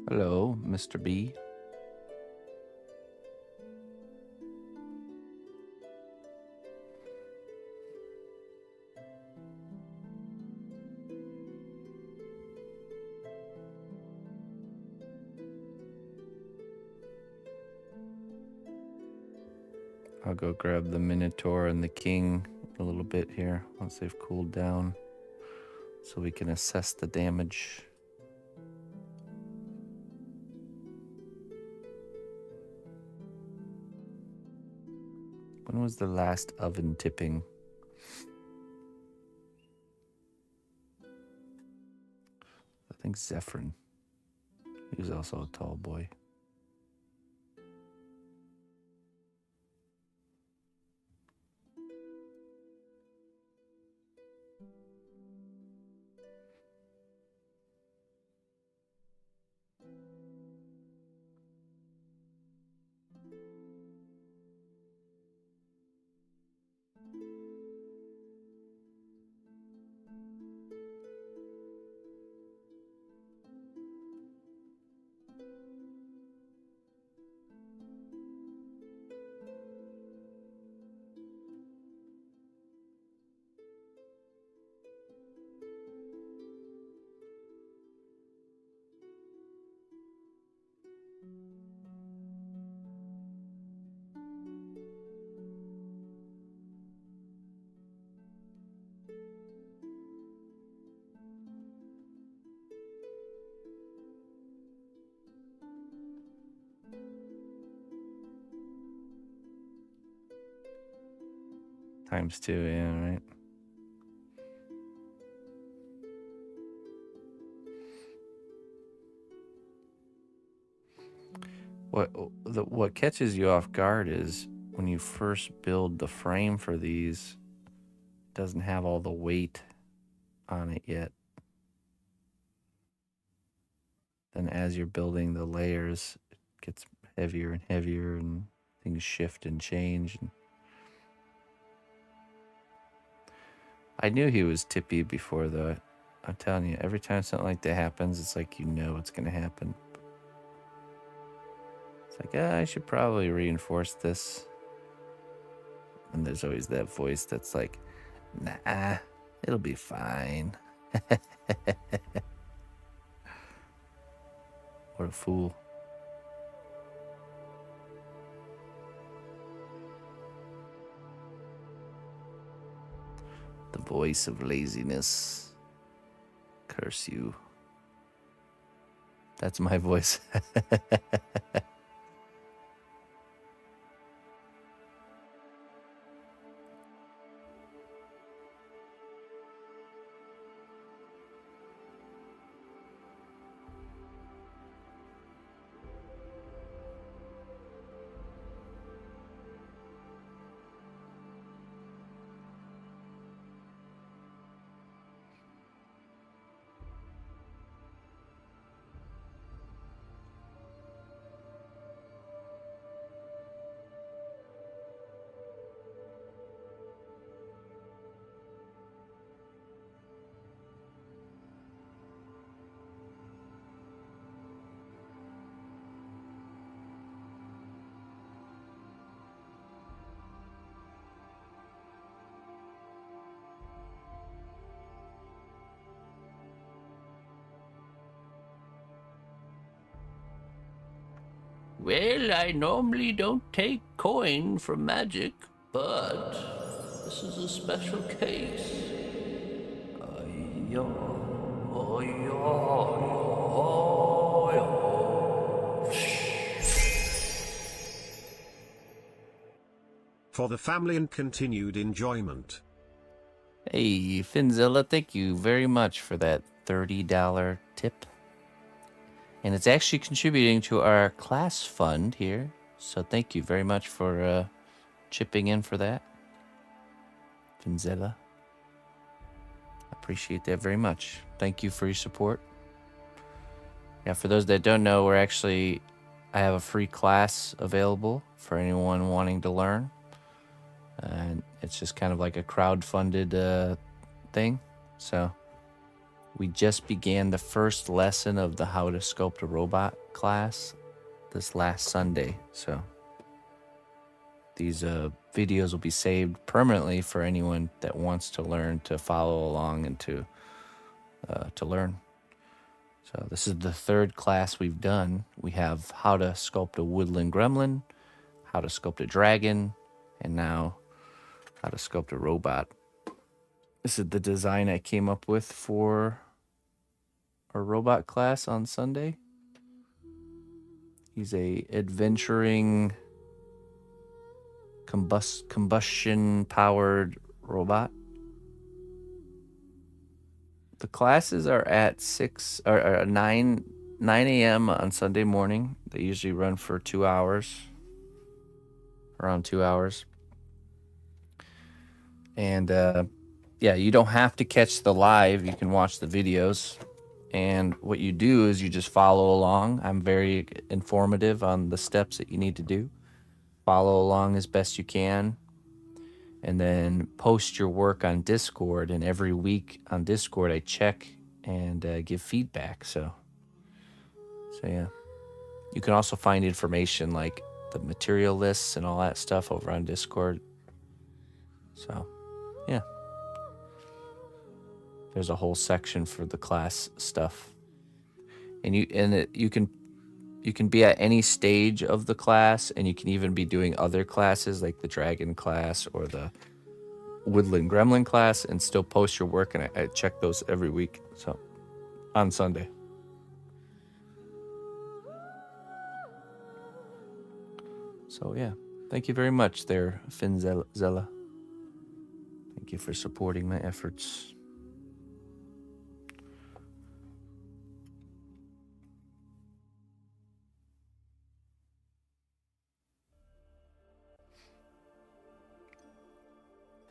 Hello, Mr. B. I'll go grab the Minotaur and the King a little bit here once they've cooled down so we can assess the damage. When was the last oven tipping? I think Zephyrin. He was also a tall boy. Times 2, yeah, right. What catches you off guard is when you first build the frame for these, it doesn't have all the weight on it yet. Then as you're building the layers, it gets heavier and heavier and things shift and change. And I knew he was tippy before, though. I'm telling you, every time something like that happens, it's like you know it's going to happen. It's like, I should probably reinforce this. And there's always that voice that's like, nah, it'll be fine. What a fool. The voice of laziness. Curse you. That's my voice. Well, I normally don't take coin from magic, but this is a special case. For the family and continued enjoyment. Hey, Finzilla, thank you very much for that $30 tip. And it's actually contributing to our class fund here. So thank you very much for chipping in for that, Finzilla. Appreciate that very much. Thank you for your support. Yeah, for those that don't know, I have a free class available for anyone wanting to learn. And it's just kind of like a crowd-funded thing. So we just began the first lesson of the How to Sculpt a Robot class this last Sunday. So these videos will be saved permanently for anyone that wants to learn, to follow along, and to learn. So this is the third class we've done. We have how to sculpt a woodland gremlin, how to sculpt a dragon, and now how to sculpt a robot. This is the design I came up with for our robot class on Sunday. He's a adventuring combustion powered robot. The classes are at 9 a.m. on Sunday morning. They usually run for 2 hours, around 2 hours. And yeah, you don't have to catch the live. You can watch the videos. And what you do is you just follow along. I'm very informative on the steps that you need to do. Follow along as best you can. And then post your work on Discord. And every week on Discord, I check and give feedback. So yeah. You can also find information like the material lists and all that stuff over on Discord. So, yeah. There's a whole section for the class stuff. And you can be at any stage of the class, and you can even be doing other classes like the dragon class or the woodland gremlin class and still post your work, and I check those every week. So on Sunday. So yeah, thank you very much there, Finzella. Thank you for supporting my efforts.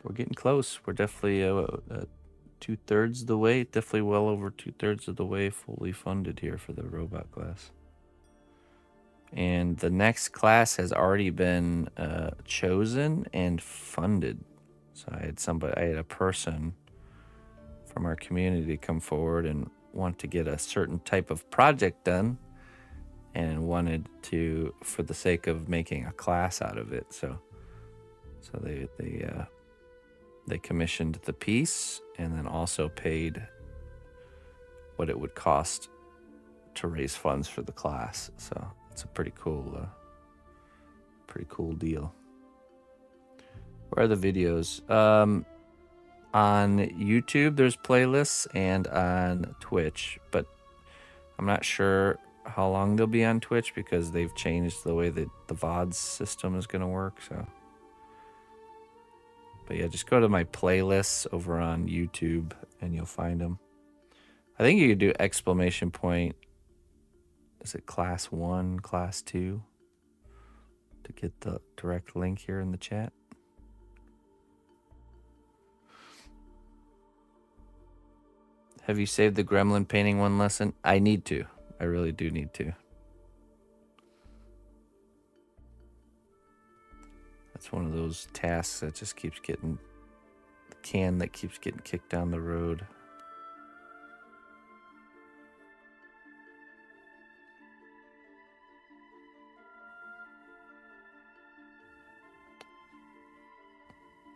We're getting close. We're definitely 2/3 of the way, definitely well over 2/3 of the way fully funded here for the robot class. And the next class has already been chosen and funded. So I had a person from our community come forward and want to get a certain type of project done, and wanted to, for the sake of making a class out of it. So they commissioned the piece and then also paid what it would cost to raise funds for the class. So it's a pretty cool deal. Where are the videos? On YouTube, there's playlists, and on Twitch, but I'm not sure how long they'll be on Twitch because they've changed the way that the VOD system is going to work. So, but yeah, just go to my playlists over on YouTube and you'll find them. I think you could do exclamation point. Is it class 1, class 2? To get the direct link here in the chat. Have you saved the gremlin painting one lesson? I need to. I really do need to. That's one of those tasks that just keeps getting the can that keeps getting kicked down the road.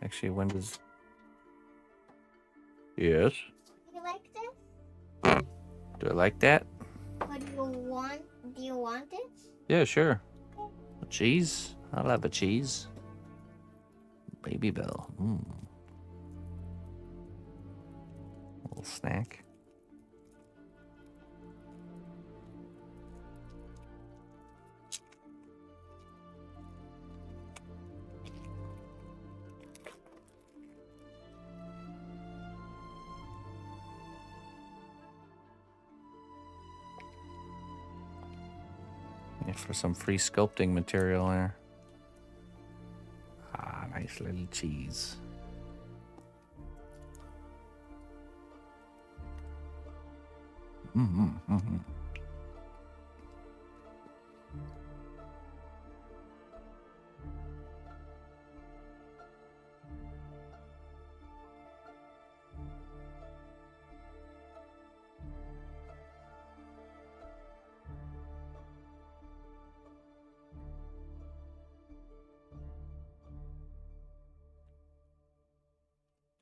Actually, when does... Yes? You like this? Do I like that? What do you want? Do you want it? Yeah, sure. A cheese? I'll have a cheese. Baby Bell. A little snack. Yeah, for some free sculpting material there. Ah, nice little cheese.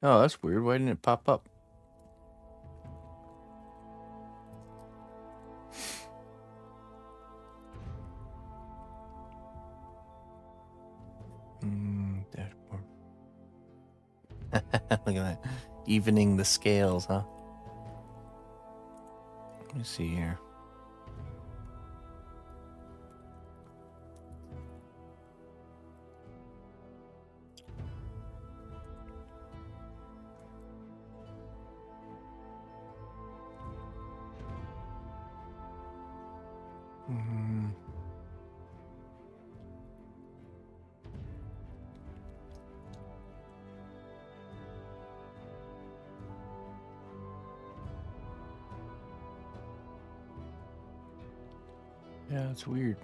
Oh, that's weird. Why didn't it pop up? Dashboard. Look at that. Evening the scales, huh? Let me see here. Yeah, it's weird.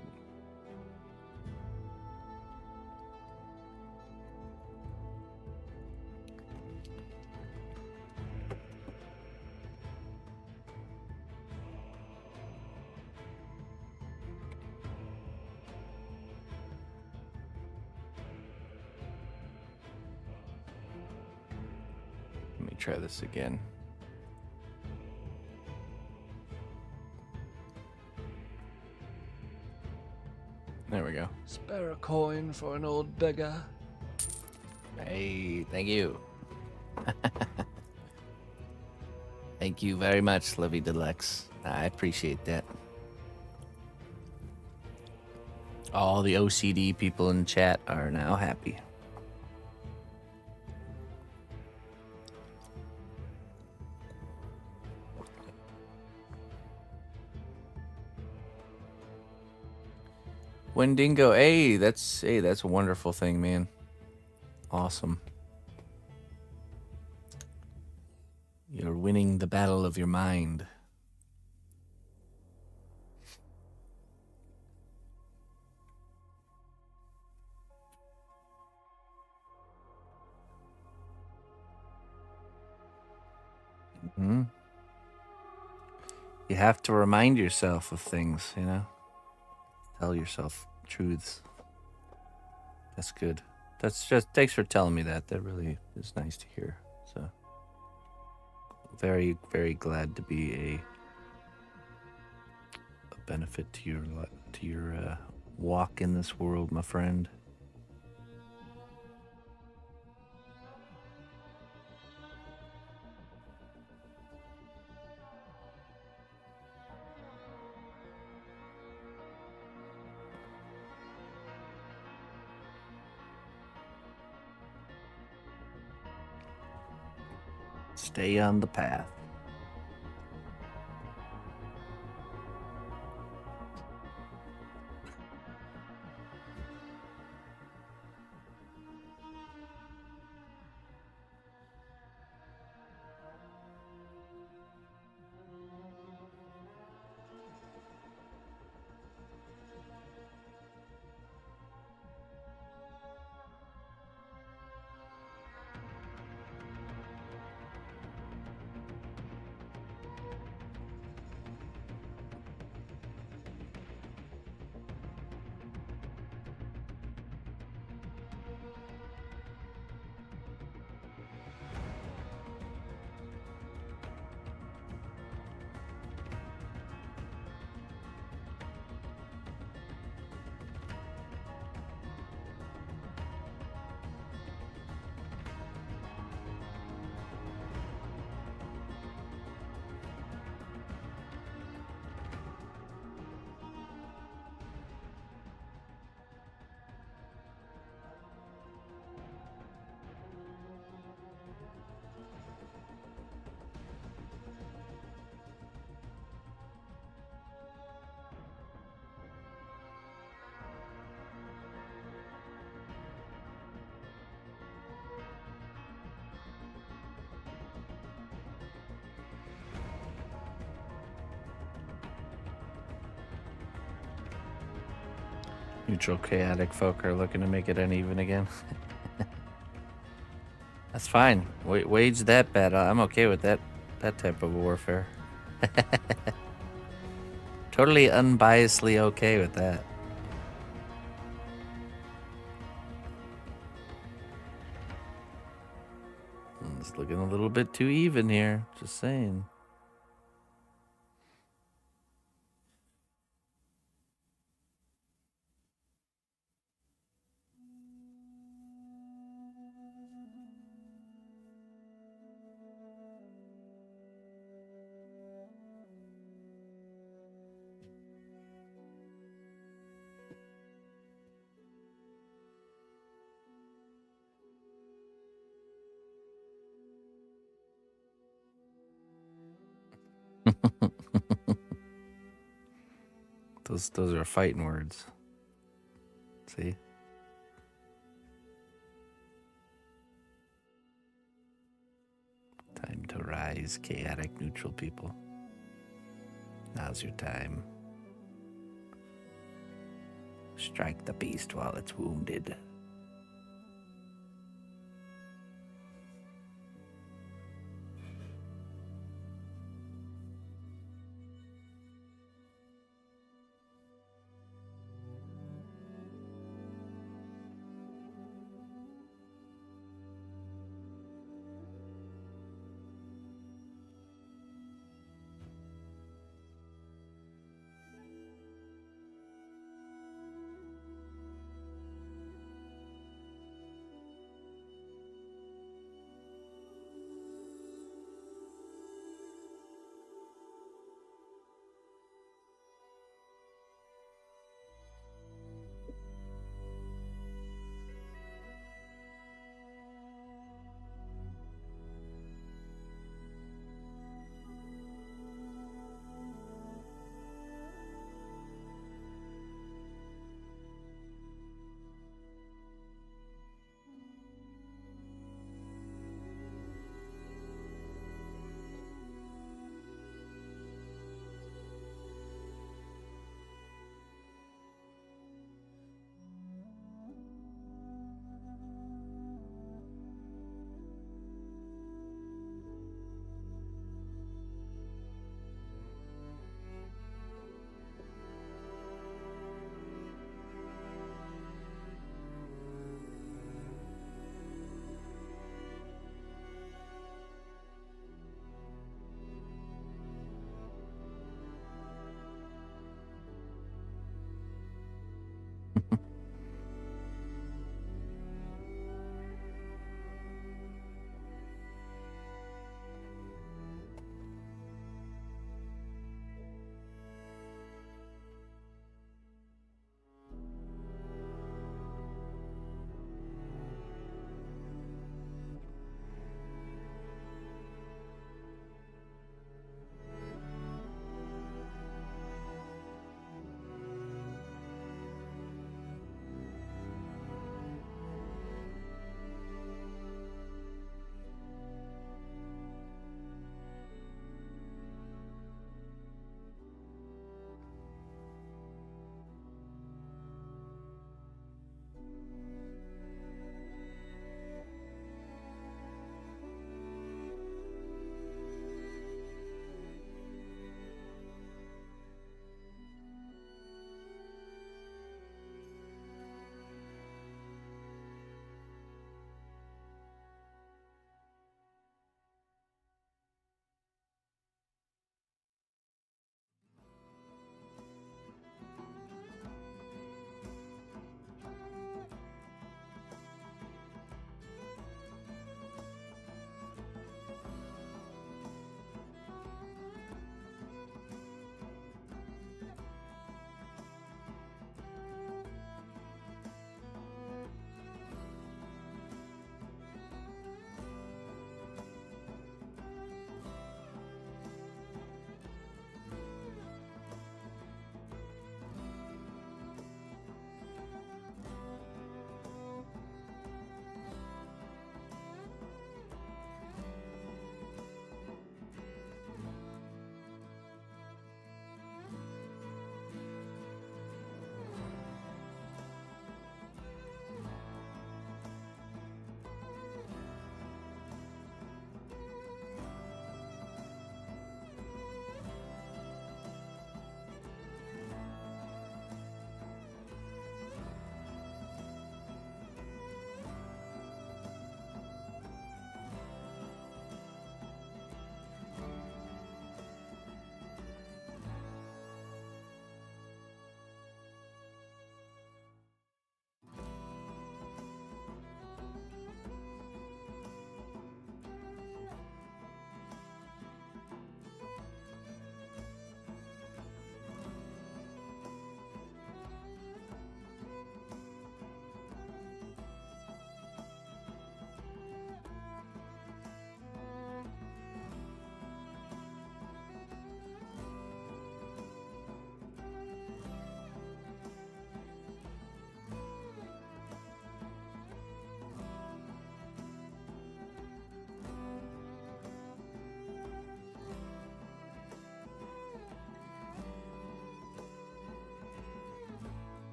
Let me try this again. There we go. Spare a coin for an old beggar. Hey, thank you. Thank you very much, Livy Deluxe. I appreciate that. All the OCD people in chat are now happy. Wendigo, hey, that's a wonderful thing, man. Awesome. You're winning the battle of your mind. Hmm. You have to remind yourself of things, you know? Tell yourself truths. That's good. That's just, thanks for telling me that. That really is nice to hear. So, very, very glad to be a benefit to your walk in this world, my friend. Stay on the path. Neutral chaotic folk are looking to make it uneven again. That's fine. Wage that battle. I'm okay with that type of warfare. Totally unbiasedly okay with that. It's looking a little bit too even here. Just saying. Those are fighting words. See? Time to rise, chaotic neutral people. Now's your time. Strike the beast while it's wounded.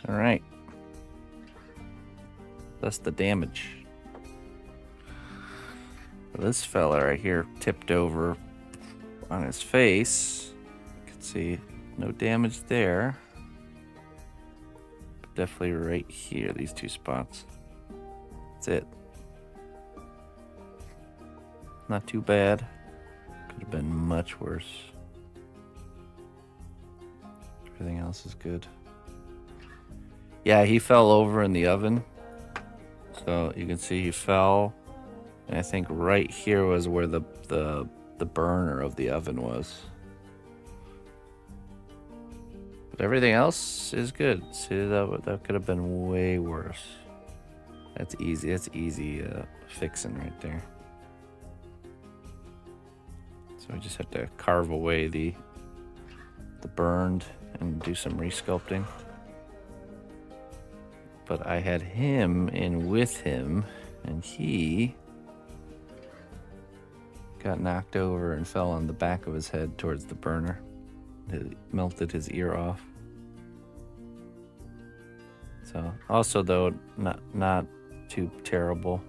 All right. That's the damage. This fella right here tipped over on his face. You can see no damage there. But definitely right here, these two spots. That's it. Not too bad. Could have been much worse. Everything else is good. Yeah, he fell over in the oven. So you can see he fell. And I think right here was where the burner of the oven was. But everything else is good. See, that could have been way worse. That's easy. That's easy fixing right there. So we just have to carve away the burned and do some resculpting. But I had him in with him, and he got knocked over and fell on the back of his head towards the burner. It melted his ear off. So also though, not too terrible.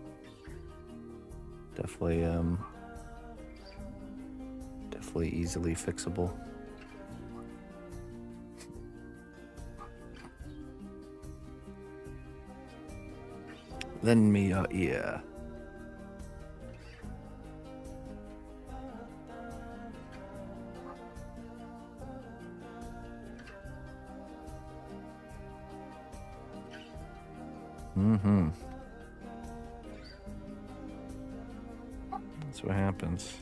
Definitely easily fixable. Lend me your ear. Mm-hmm. That's what happens.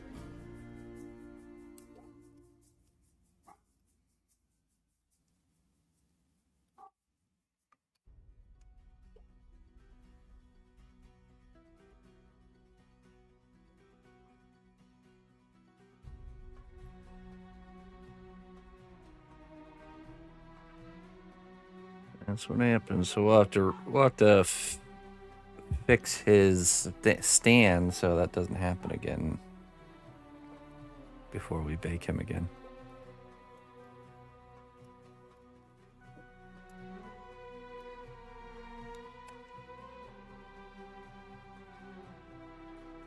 That's what happens. So we'll have to fix his stand so that doesn't happen again before we bake him again.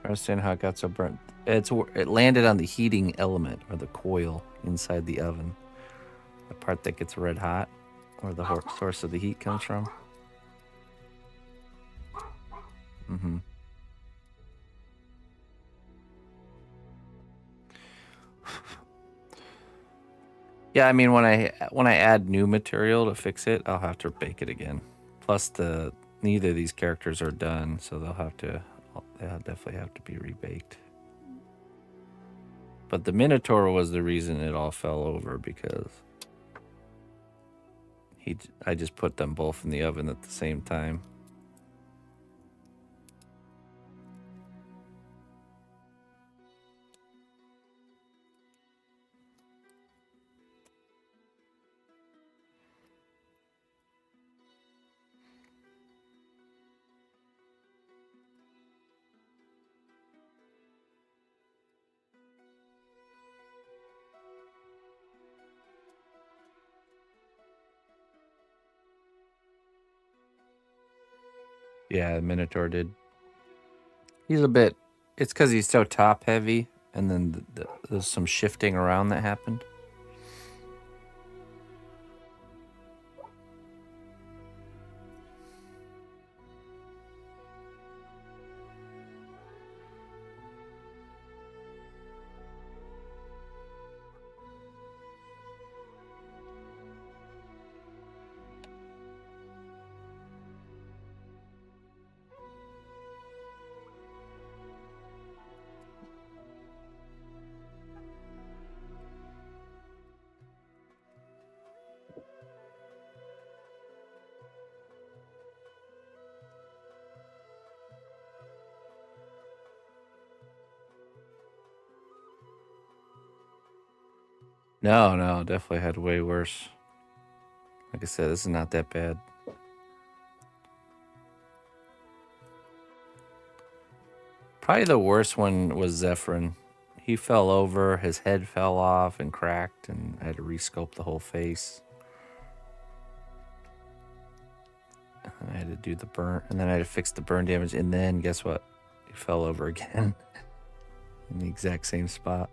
I understand how it got so burnt. It landed on the heating element or the coil inside the oven, the part that gets red hot, where the source of the heat comes from. Mm-hmm. Yeah, I mean when I add new material to fix it, I'll have to bake it again. Plus neither of these characters are done, so they'll definitely have to be rebaked. But the Minotaur was the reason it all fell over, because I just put them both in the oven at the same time. Yeah, the Minotaur did. He's a bit... It's because he's so top heavy, and then there's some shifting around that happened. No, definitely had way worse. Like I said, this is not that bad. Probably the worst one was Zephyrin. He fell over, his head fell off and cracked, and I had to resculpt the whole face. I had to do the burn, and then I had to fix the burn damage, and then guess what? He fell over again in the exact same spot.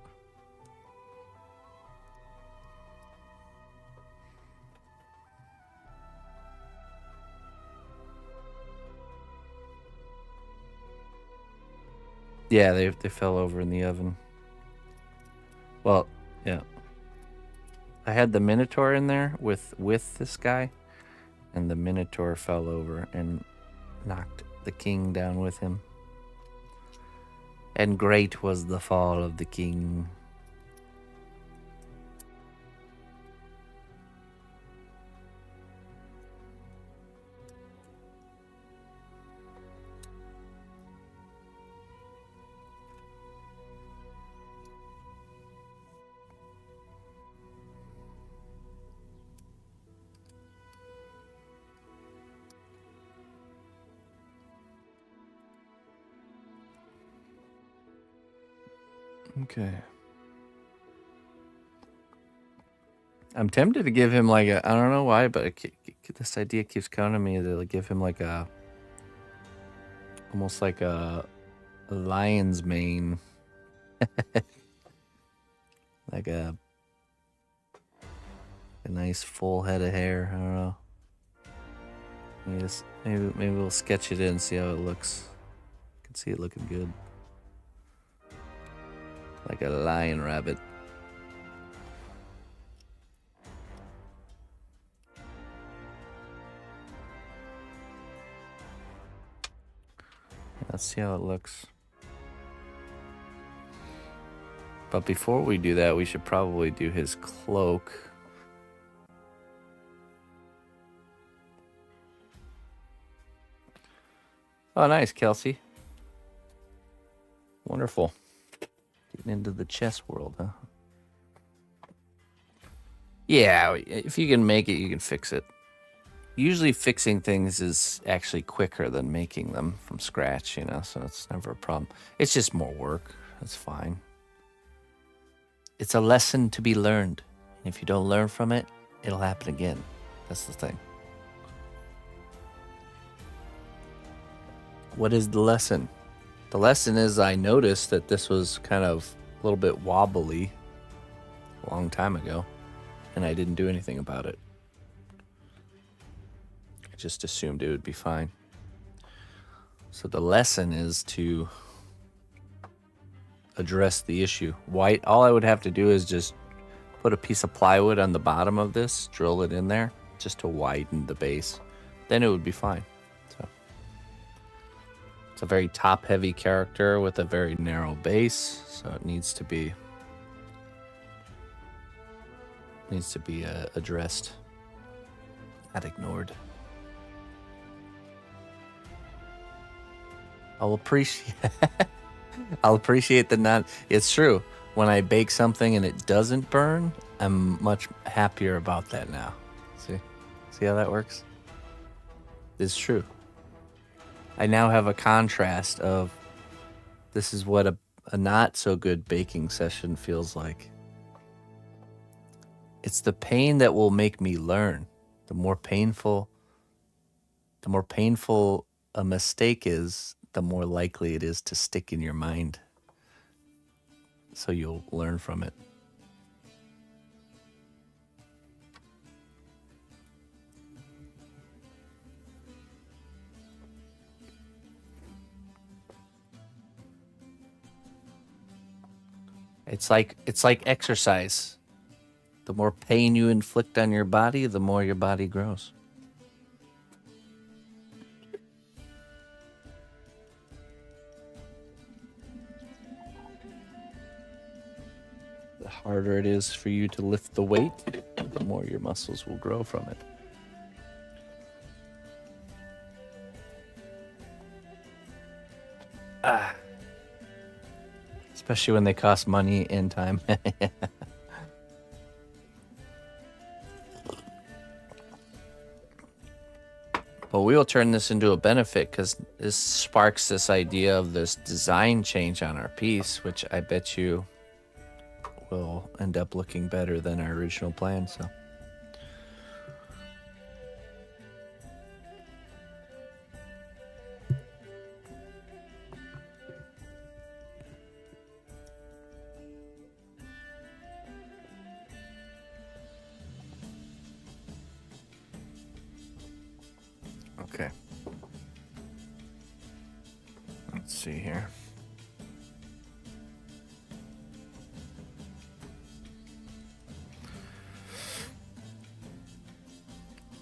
Yeah, they fell over in the oven. Well, yeah. I had the Minotaur in there with this guy, and the Minotaur fell over and knocked the king down with him. And great was the fall of the king. Okay. I'm tempted to give him like a, I don't know why, but this idea keeps coming to me to give him like a, almost like a lion's mane. Like a nice full head of hair. I don't know. Maybe we'll sketch it in and see how it looks. I can see it looking good. Like a lion rabbit. Let's see how it looks. But before we do that, we should probably do his cloak. Oh, nice, Kelsey. Wonderful. Getting into the chess world, huh? Yeah, if you can make it, you can fix it. Usually fixing things is actually quicker than making them from scratch, you know, so it's never a problem. It's just more work. That's fine. It's a lesson to be learned. And if you don't learn from it, it'll happen again. That's the thing. What is the lesson? The lesson is I noticed that this was kind of a little bit wobbly a long time ago, and I didn't do anything about it. I just assumed it would be fine. So the lesson is to address the issue. White, all I would have to do is just put a piece of plywood on the bottom of this, drill it in there, just to widen the base. Then it would be fine. So it's a very top-heavy character with a very narrow base, so it needs to be addressed, not ignored. I'll appreciate the not. It's true. When I bake something and it doesn't burn, I'm much happier about that now. See how that works? It's true. I now have a contrast of this is what a not so good baking session feels like. It's the pain that will make me learn. The more painful a mistake is, the more likely it is to stick in your mind. So you'll learn from it. It's like exercise. The more pain you inflict on your body, the more your body grows. The harder it is for you to lift the weight, the more your muscles will grow from it. Especially when they cost money and time. But we will turn this into a benefit because this sparks this idea of this design change on our piece, which I bet you will end up looking better than our original plan. So Okay. Let's see here.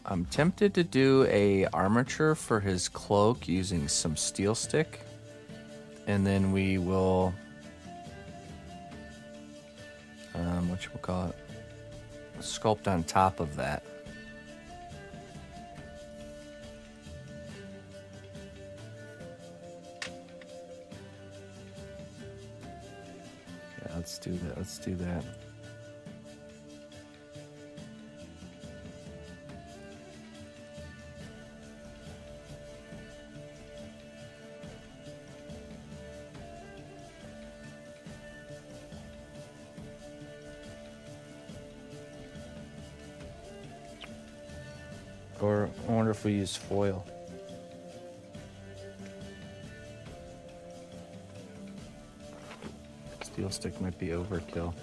I'm tempted to do a armature for his cloak using some steel stick, and then we will whatchamacallit, sculpt on top of that. Yeah, let's do that. Let's do that. Or I wonder if we use foil. Steel stick might be overkill.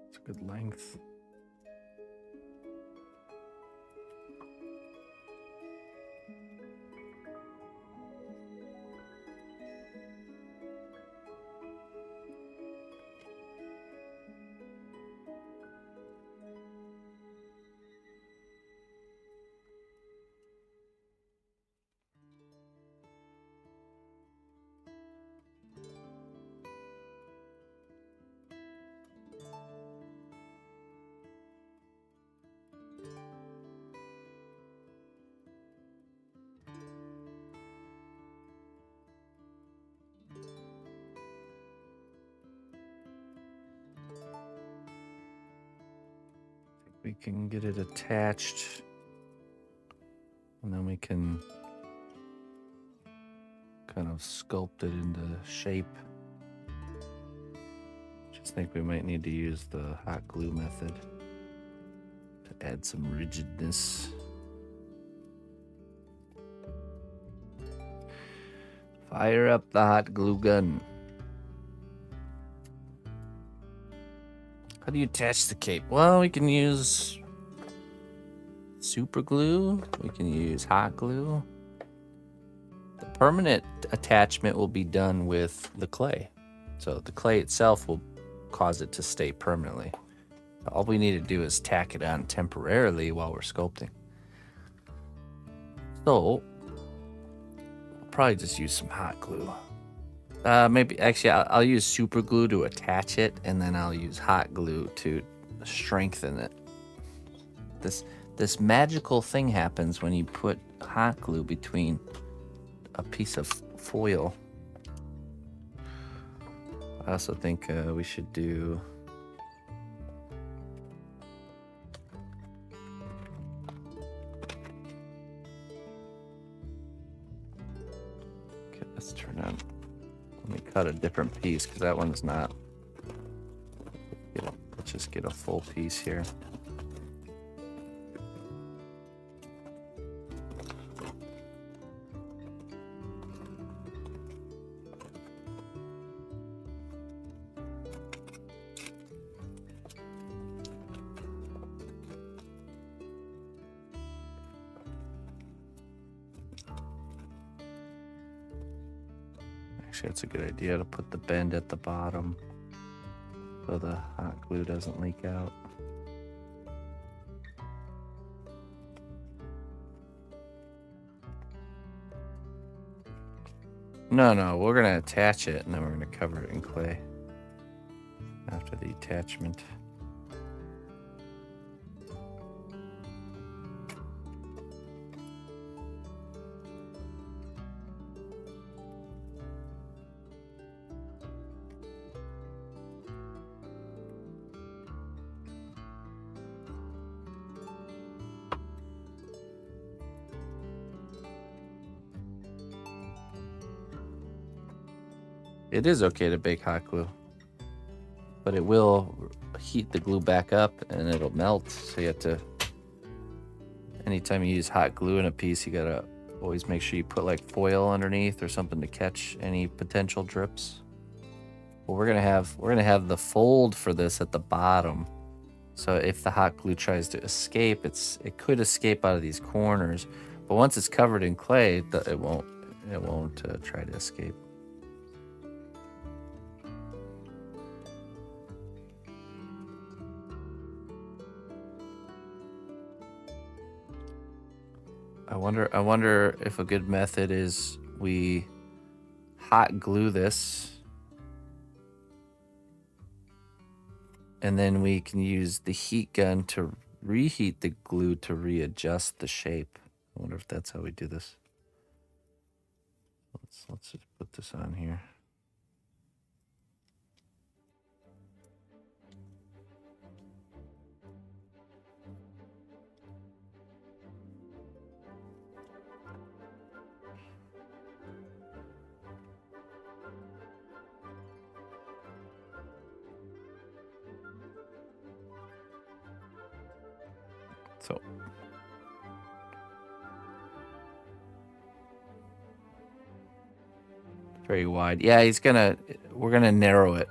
It's a good length. We can get it attached, and then we can kind of sculpt it into shape. Just think we might need to use the hot glue method to add some rigidness. Fire up the hot glue gun. How do you attach the cape? Well, we can use super glue. We can use hot glue. The permanent attachment will be done with the clay. So the clay itself will cause it to stay permanently. All we need to do is tack it on temporarily while we're sculpting. So, I'll probably just use some hot glue. Maybe, actually, I'll use super glue to attach it, and then I'll use hot glue to strengthen it. This magical thing happens when you put hot glue between a piece of foil. I also think we should do... Okay, let's turn on... Let me cut a different piece, because that one's not... Let's just get a full piece here. Actually, it's a good idea to put the bend at the bottom so the hot glue doesn't leak out. No, we're gonna attach it and then we're gonna cover it in clay after the attachment. It is okay to bake hot glue, but it will heat the glue back up and it'll melt. So you have to, anytime you use hot glue in a piece, you gotta always make sure you put like foil underneath or something to catch any potential drips. But we're gonna have the fold for this at the bottom. So if the hot glue tries to escape, it could escape out of these corners. But once it's covered in clay, it won't try to escape. I wonder if a good method is we hot glue this and then we can use the heat gun to reheat the glue to readjust the shape. I wonder if that's how we do this. Let's just put this on here. So very wide. Yeah, we're gonna narrow it.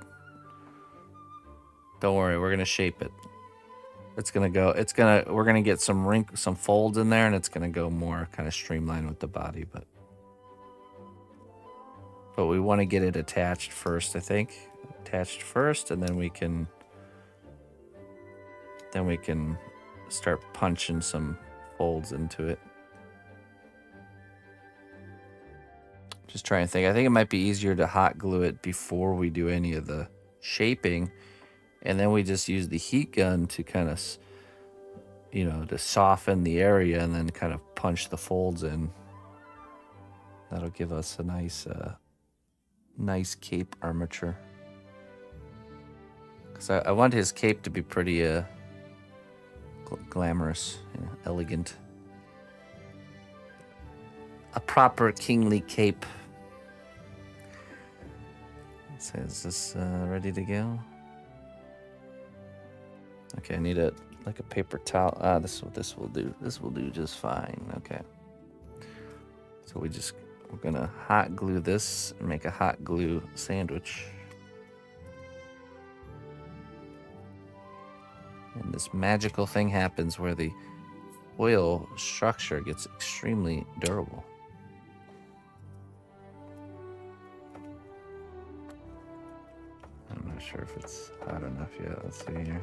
Don't worry, we're gonna shape it. We're gonna get some folds in there and it's gonna go more kind of streamlined with the body, but we want to get it attached first, I think. Attached first, and then we can start punching some folds into it. Just trying to think. I think it might be easier to hot glue it before we do any of the shaping, and then we just use the heat gun to kind of, to soften the area and then kind of punch the folds in. That'll give us a nice cape armature. Because I want his cape to be pretty glamorous, elegant. A proper kingly cape. So is this ready to go? Okay, I need a paper towel. This will do. This will do just fine. Okay. So we're gonna hot glue this and make a hot glue sandwich. And this magical thing happens where the foil structure gets extremely durable. I'm not sure if it's hot enough yet. Let's see here.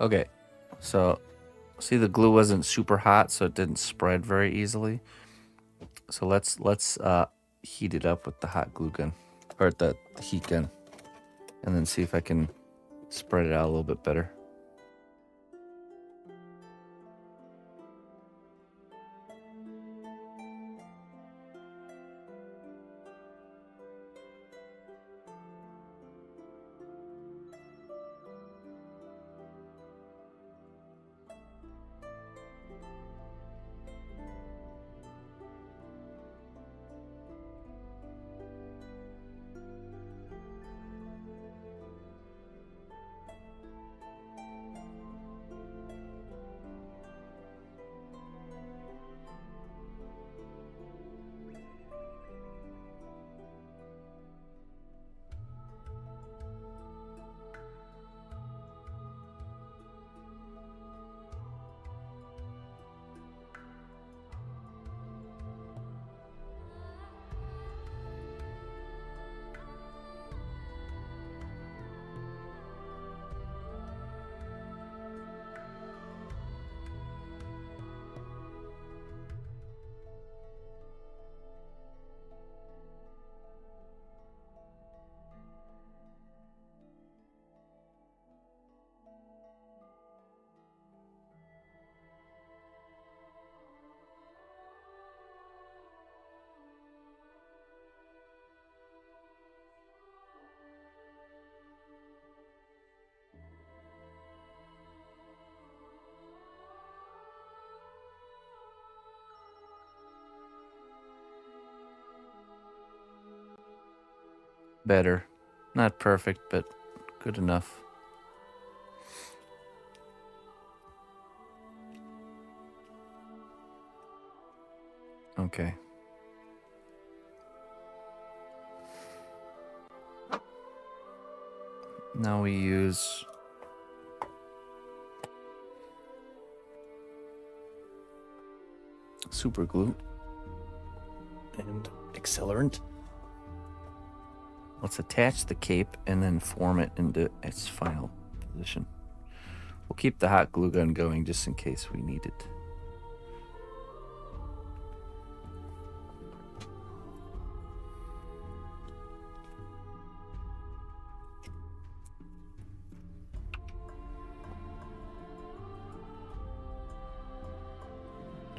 Okay, so see the glue wasn't super hot, so it didn't spread very easily. So let's heat it up with the hot glue gun, or the heat gun, and then see if I can spread it out a little bit better. Better. Not perfect, but good enough. Okay. Now we use super glue and accelerant. Let's attach the cape and then form it into its final position. We'll keep the hot glue gun going just in case we need it.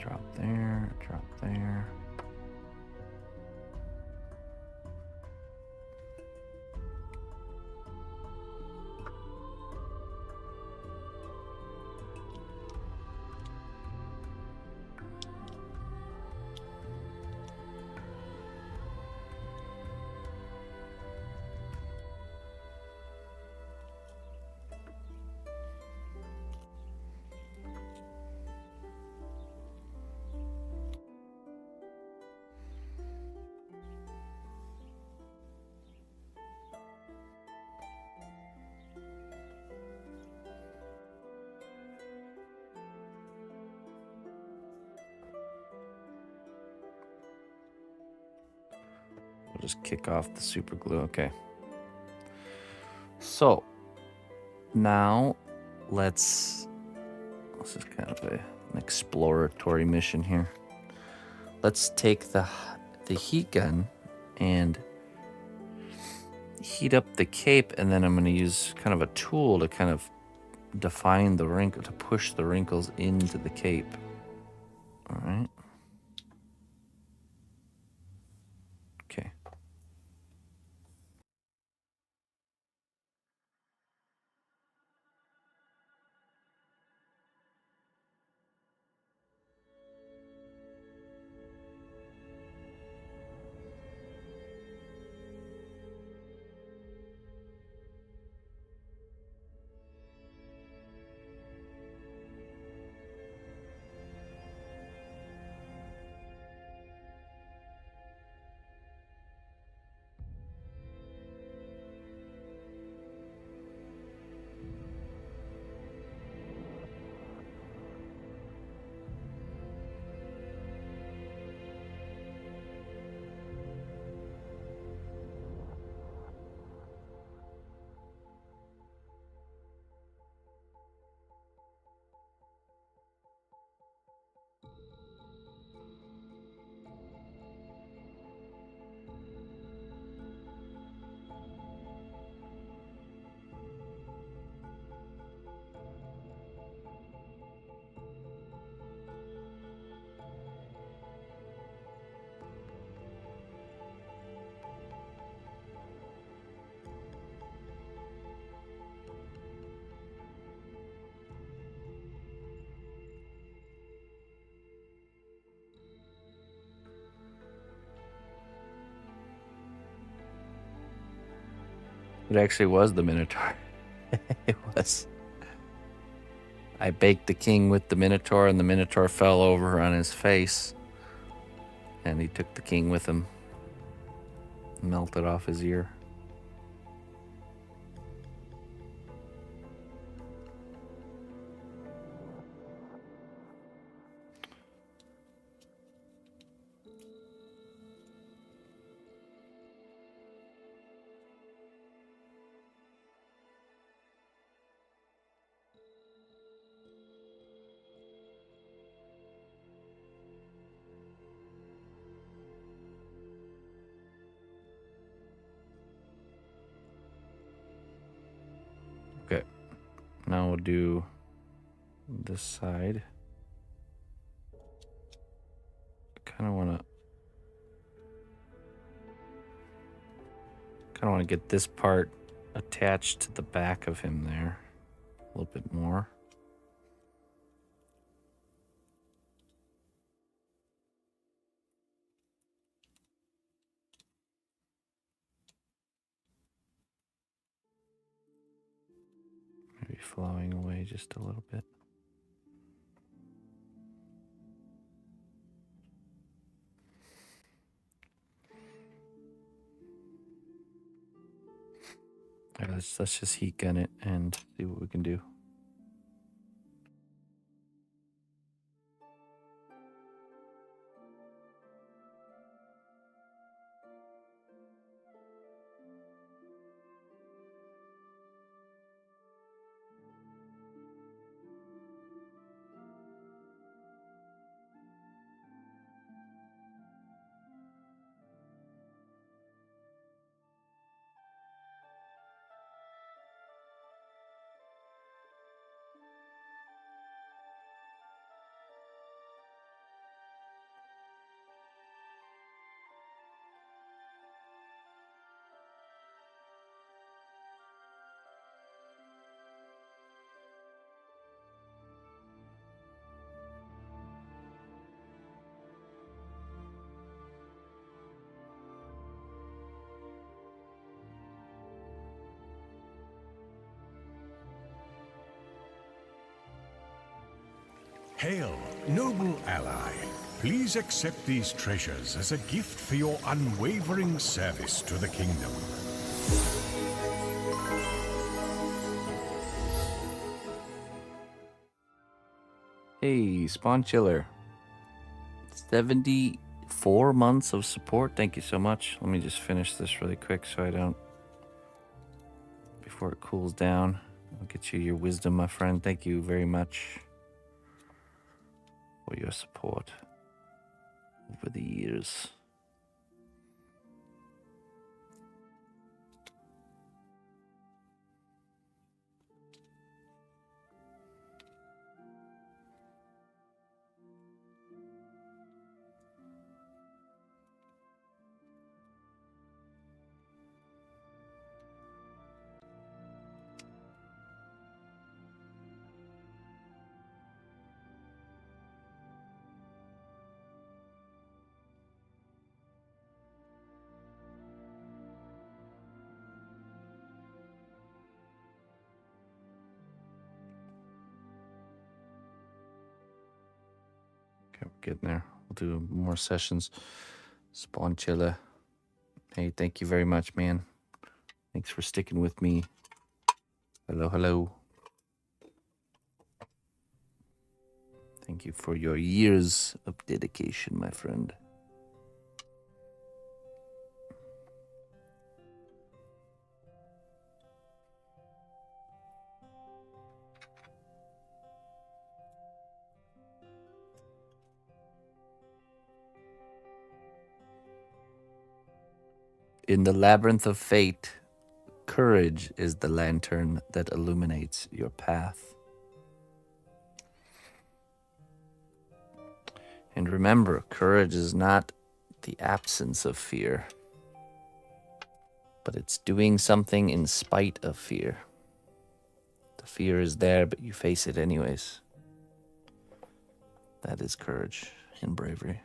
Drop there, drop there. We'll just kick off the super glue. Okay. So now this is kind of an exploratory mission here. Let's take the heat gun and heat up the cape, and then I'm going to use kind of a tool to kind of define the wrinkle, to push the wrinkles into the cape. All right. Okay. It actually was the Minotaur. It was. I baked the king with the Minotaur, and the Minotaur fell over on his face. And he took the king with him. Melted off his ear. Okay. Now we'll do this side. Kind of want to get this part attached to the back of him there a little bit more. Maybe flowing away just a little bit. All right, let's just heat gun it and see what we can do. Hail, noble ally. Please accept these treasures as a gift for your unwavering service to the kingdom. Hey, Spawn Chiller. 74 months of support. Thank you so much. Let me just finish this really quick so I don't... Before it cools down. I'll get you your wisdom, my friend. Thank you very much for your support over the years. Okay, we're getting there. We'll do more sessions. Spawn Chiller. Hey, thank you very much, man. Thanks for sticking with me. Hello, hello. Thank you for your years of dedication, my friend. In the labyrinth of fate, courage is the lantern that illuminates your path. And remember, courage is not the absence of fear, but it's doing something in spite of fear. The fear is there, but you face it anyways. That is courage and bravery.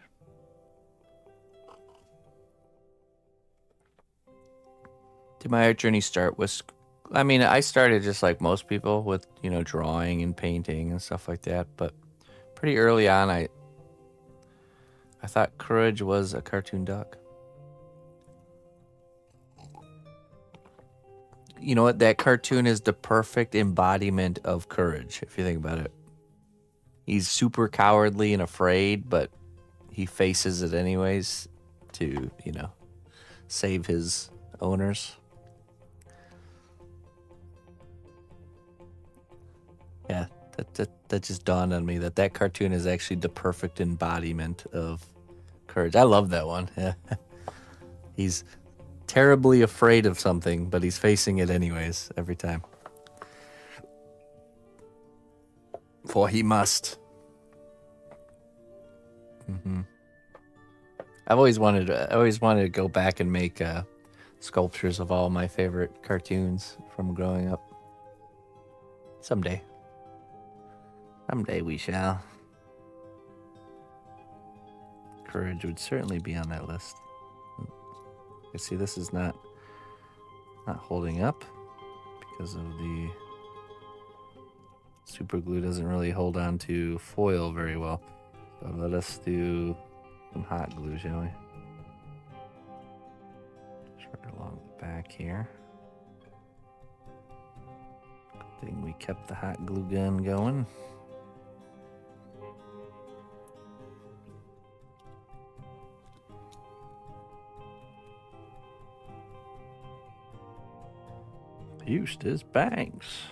my art journey start was, I mean, I started just like most people with, drawing and painting and stuff like that. But pretty early on, I thought Courage was a cartoon duck. You know what? That cartoon is the perfect embodiment of courage, if you think about it. He's super cowardly and afraid, but he faces it anyways to, save his owners. Yeah, that just dawned on me that cartoon is actually the perfect embodiment of courage. I love that one. Yeah. He's terribly afraid of something, but he's facing it anyways every time. For he must. I always wanted to go back and make sculptures of all my favorite cartoons from growing up. Someday we shall. Courage would certainly be on that list. You see, this is not holding up because of the super glue doesn't really hold on to foil very well. So let us do some hot glue, shall we? Just right along the back here. Good thing we kept the hot glue gun going. Eustace Banks.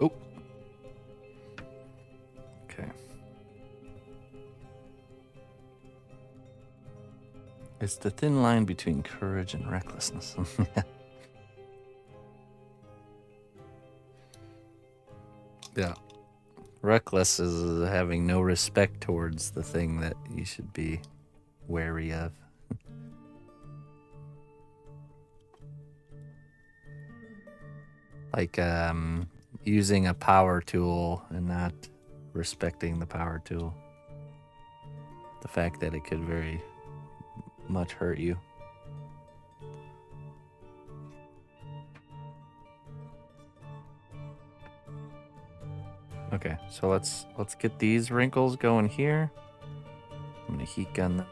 Oh. Okay. It's the thin line between courage and recklessness. Yeah. Reckless is having no respect towards the thing that you should be wary of. Like using a power tool and not respecting the power tool. The fact that it could very much hurt you. Okay, so let's get these wrinkles going here. I'm gonna heat gun them.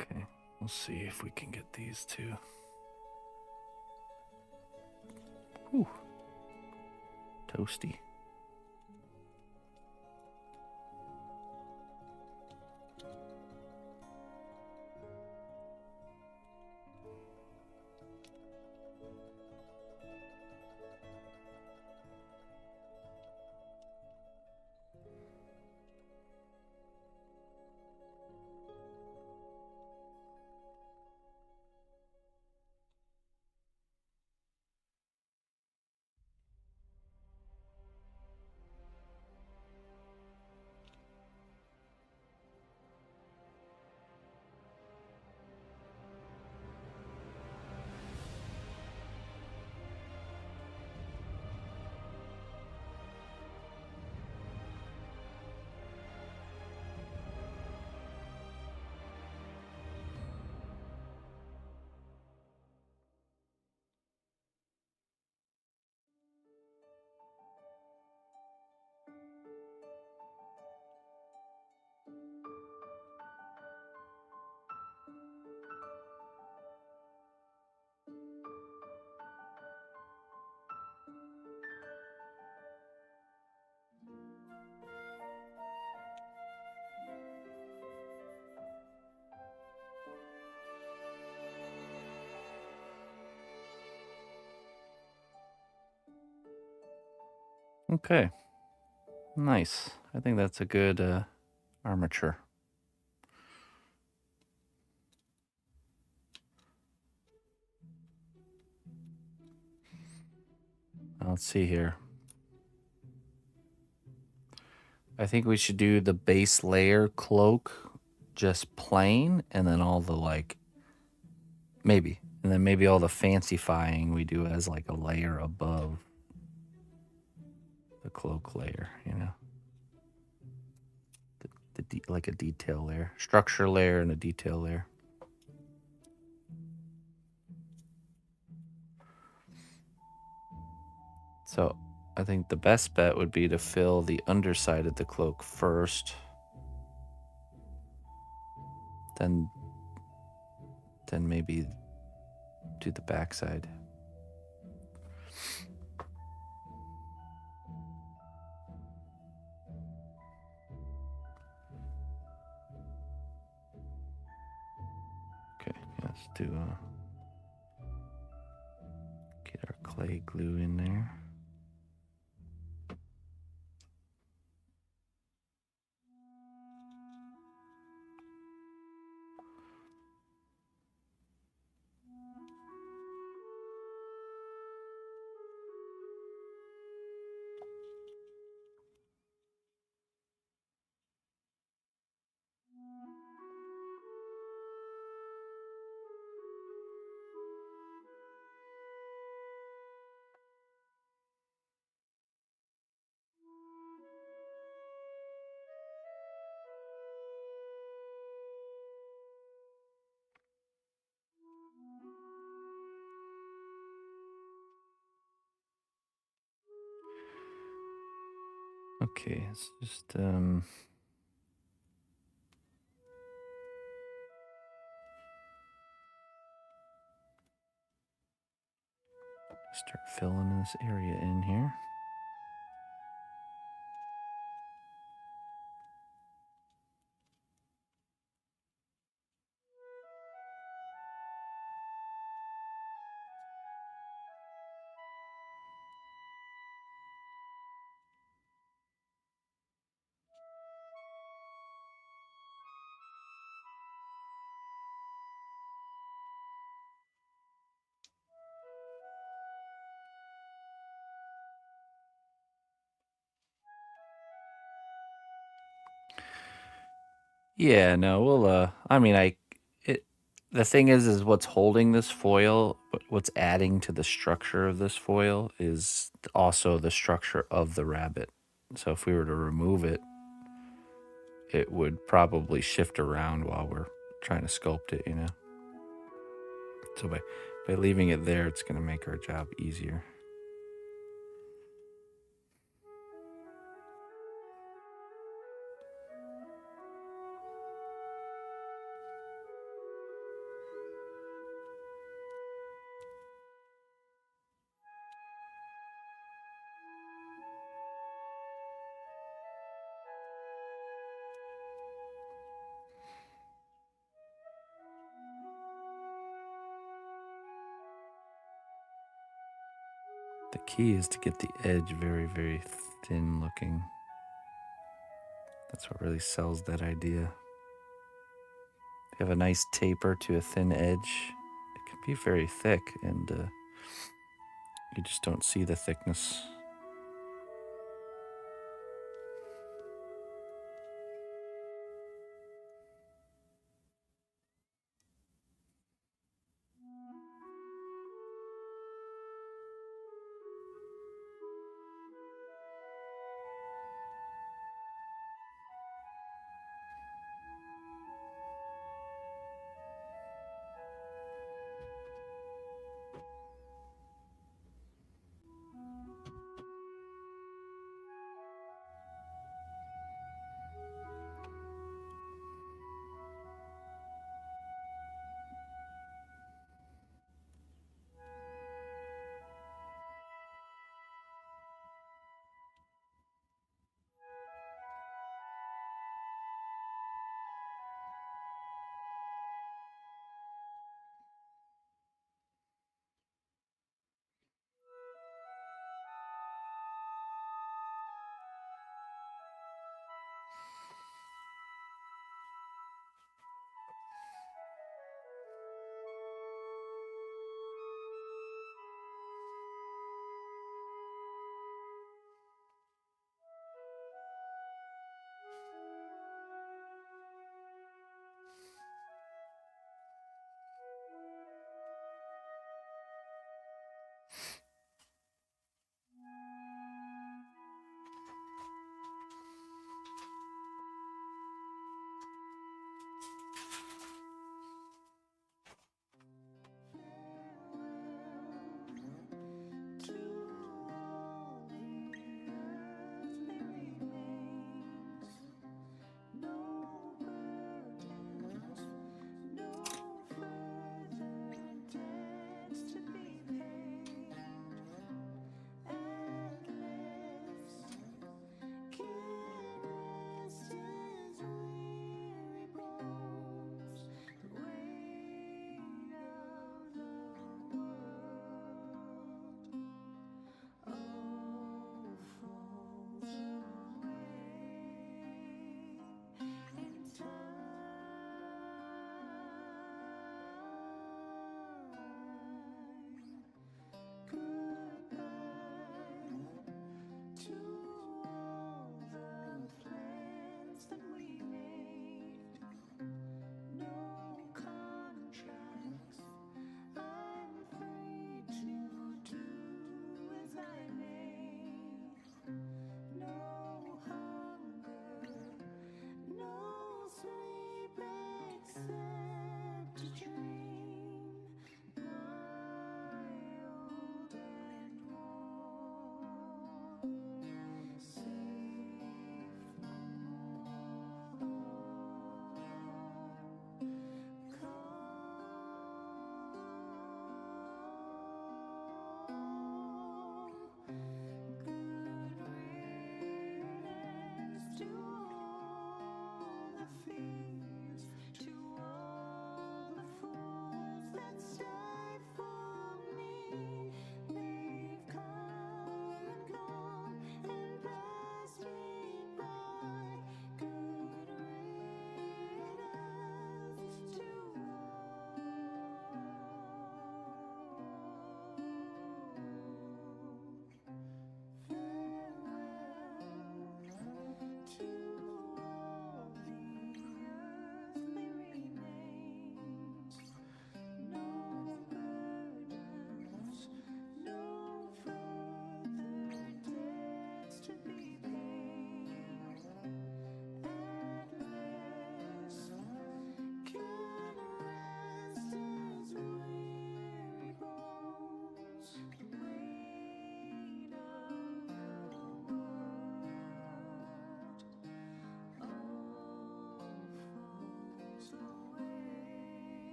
Okay, we'll see if we can get these two. Whew. Toasty. Okay. Nice. I think that's a good armature. Let's see here. I think we should do the base layer cloak just plain, and then all the like, maybe, and then maybe all the fancyfying we do as like a layer above the cloak layer, you know, like a detail layer, structure layer, and a detail layer. So I think the best bet would be to fill the underside of the cloak first, then maybe do the backside. Okay, yeah, let's do get our clay glue in there. Okay, it's just start filling this area in here. Yeah, no, we'll I mean the thing is what's holding this foil, what's adding to the structure of this foil is also the structure of the rabbit. So if we were to remove it, it would probably shift around while we're trying to sculpt it, you know. So by leaving it there, it's going to make our job easier. The key is to get the edge very, very thin looking. That's what really sells that idea. If you have a nice taper to a thin edge, it can be very thick, and you just don't see the thickness.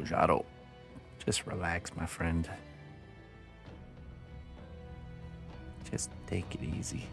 Mangiato. Just relax, my friend. Just take it easy.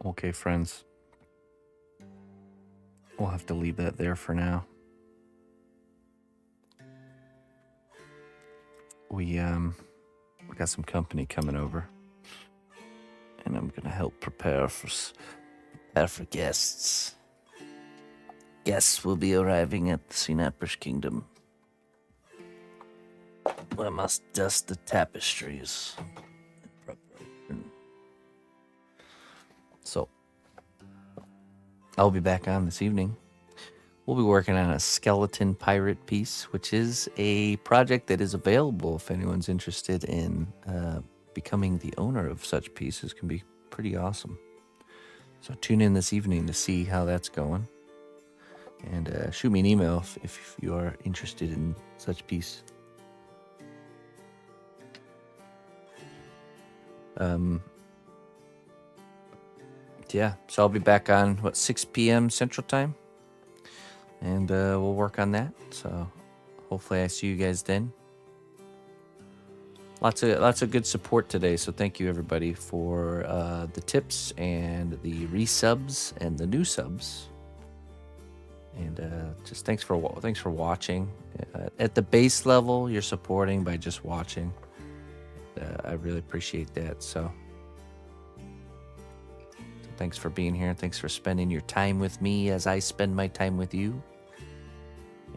Okay, friends. We'll have to leave that there for now. We got some company coming over, and I'm gonna help prepare for guests. Guests will be arriving at the cnotbusch kingdom. I must dust the tapestries in preparation. So, I'll be back on this evening. We'll be working on a skeleton pirate piece, which is a project that is available if anyone's interested in becoming the owner of such pieces. Can be pretty awesome. So tune in this evening to see how that's going. And shoot me an email if you are interested in such piece. Yeah, so I'll be back on 6 p.m. Central Time, and we'll work on that. So hopefully I see you guys then. Lots of good support today, so thank you everybody for the tips and the resubs and the new subs. And just thanks for watching. At the base level, you're supporting by just watching. I really appreciate that. So thanks for being here. Thanks for spending your time with me as I spend my time with you.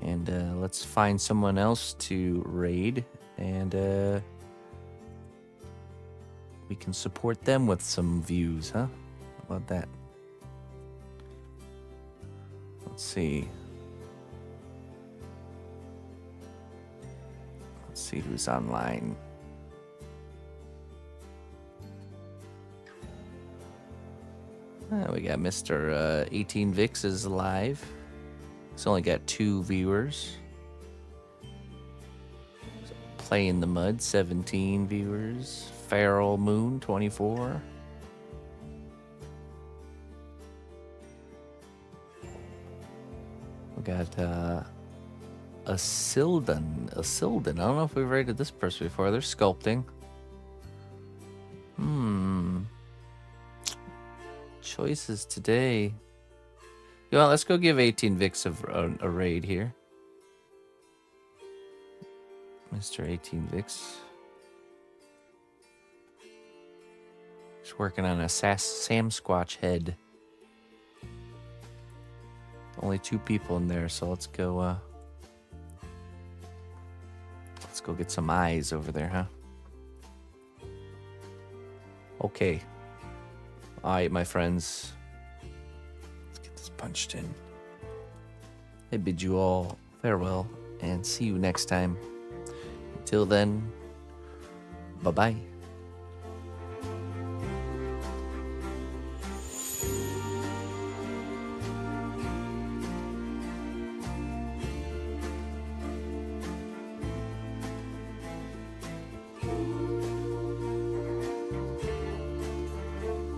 And let's find someone else to raid, and we can support them with some views, huh? How about that? Let's see. Let's see who's online. We got Mr. 18 Vix is live. He's only got 2 viewers. Play in the Mud, 17 viewers. Feral Moon, 24. We got Asildan. I don't know if we've rated this person before. They're sculpting. Choices today. You know, let's go give 18 Vix a raid here. Mr. 18 Vix. He's working on a Sam Squatch head. Only 2 people in there, so let's go get some eyes over there, huh? Okay. Alright, my friends. Let's get this punched in. I bid you all farewell and see you next time. Until then, bye-bye.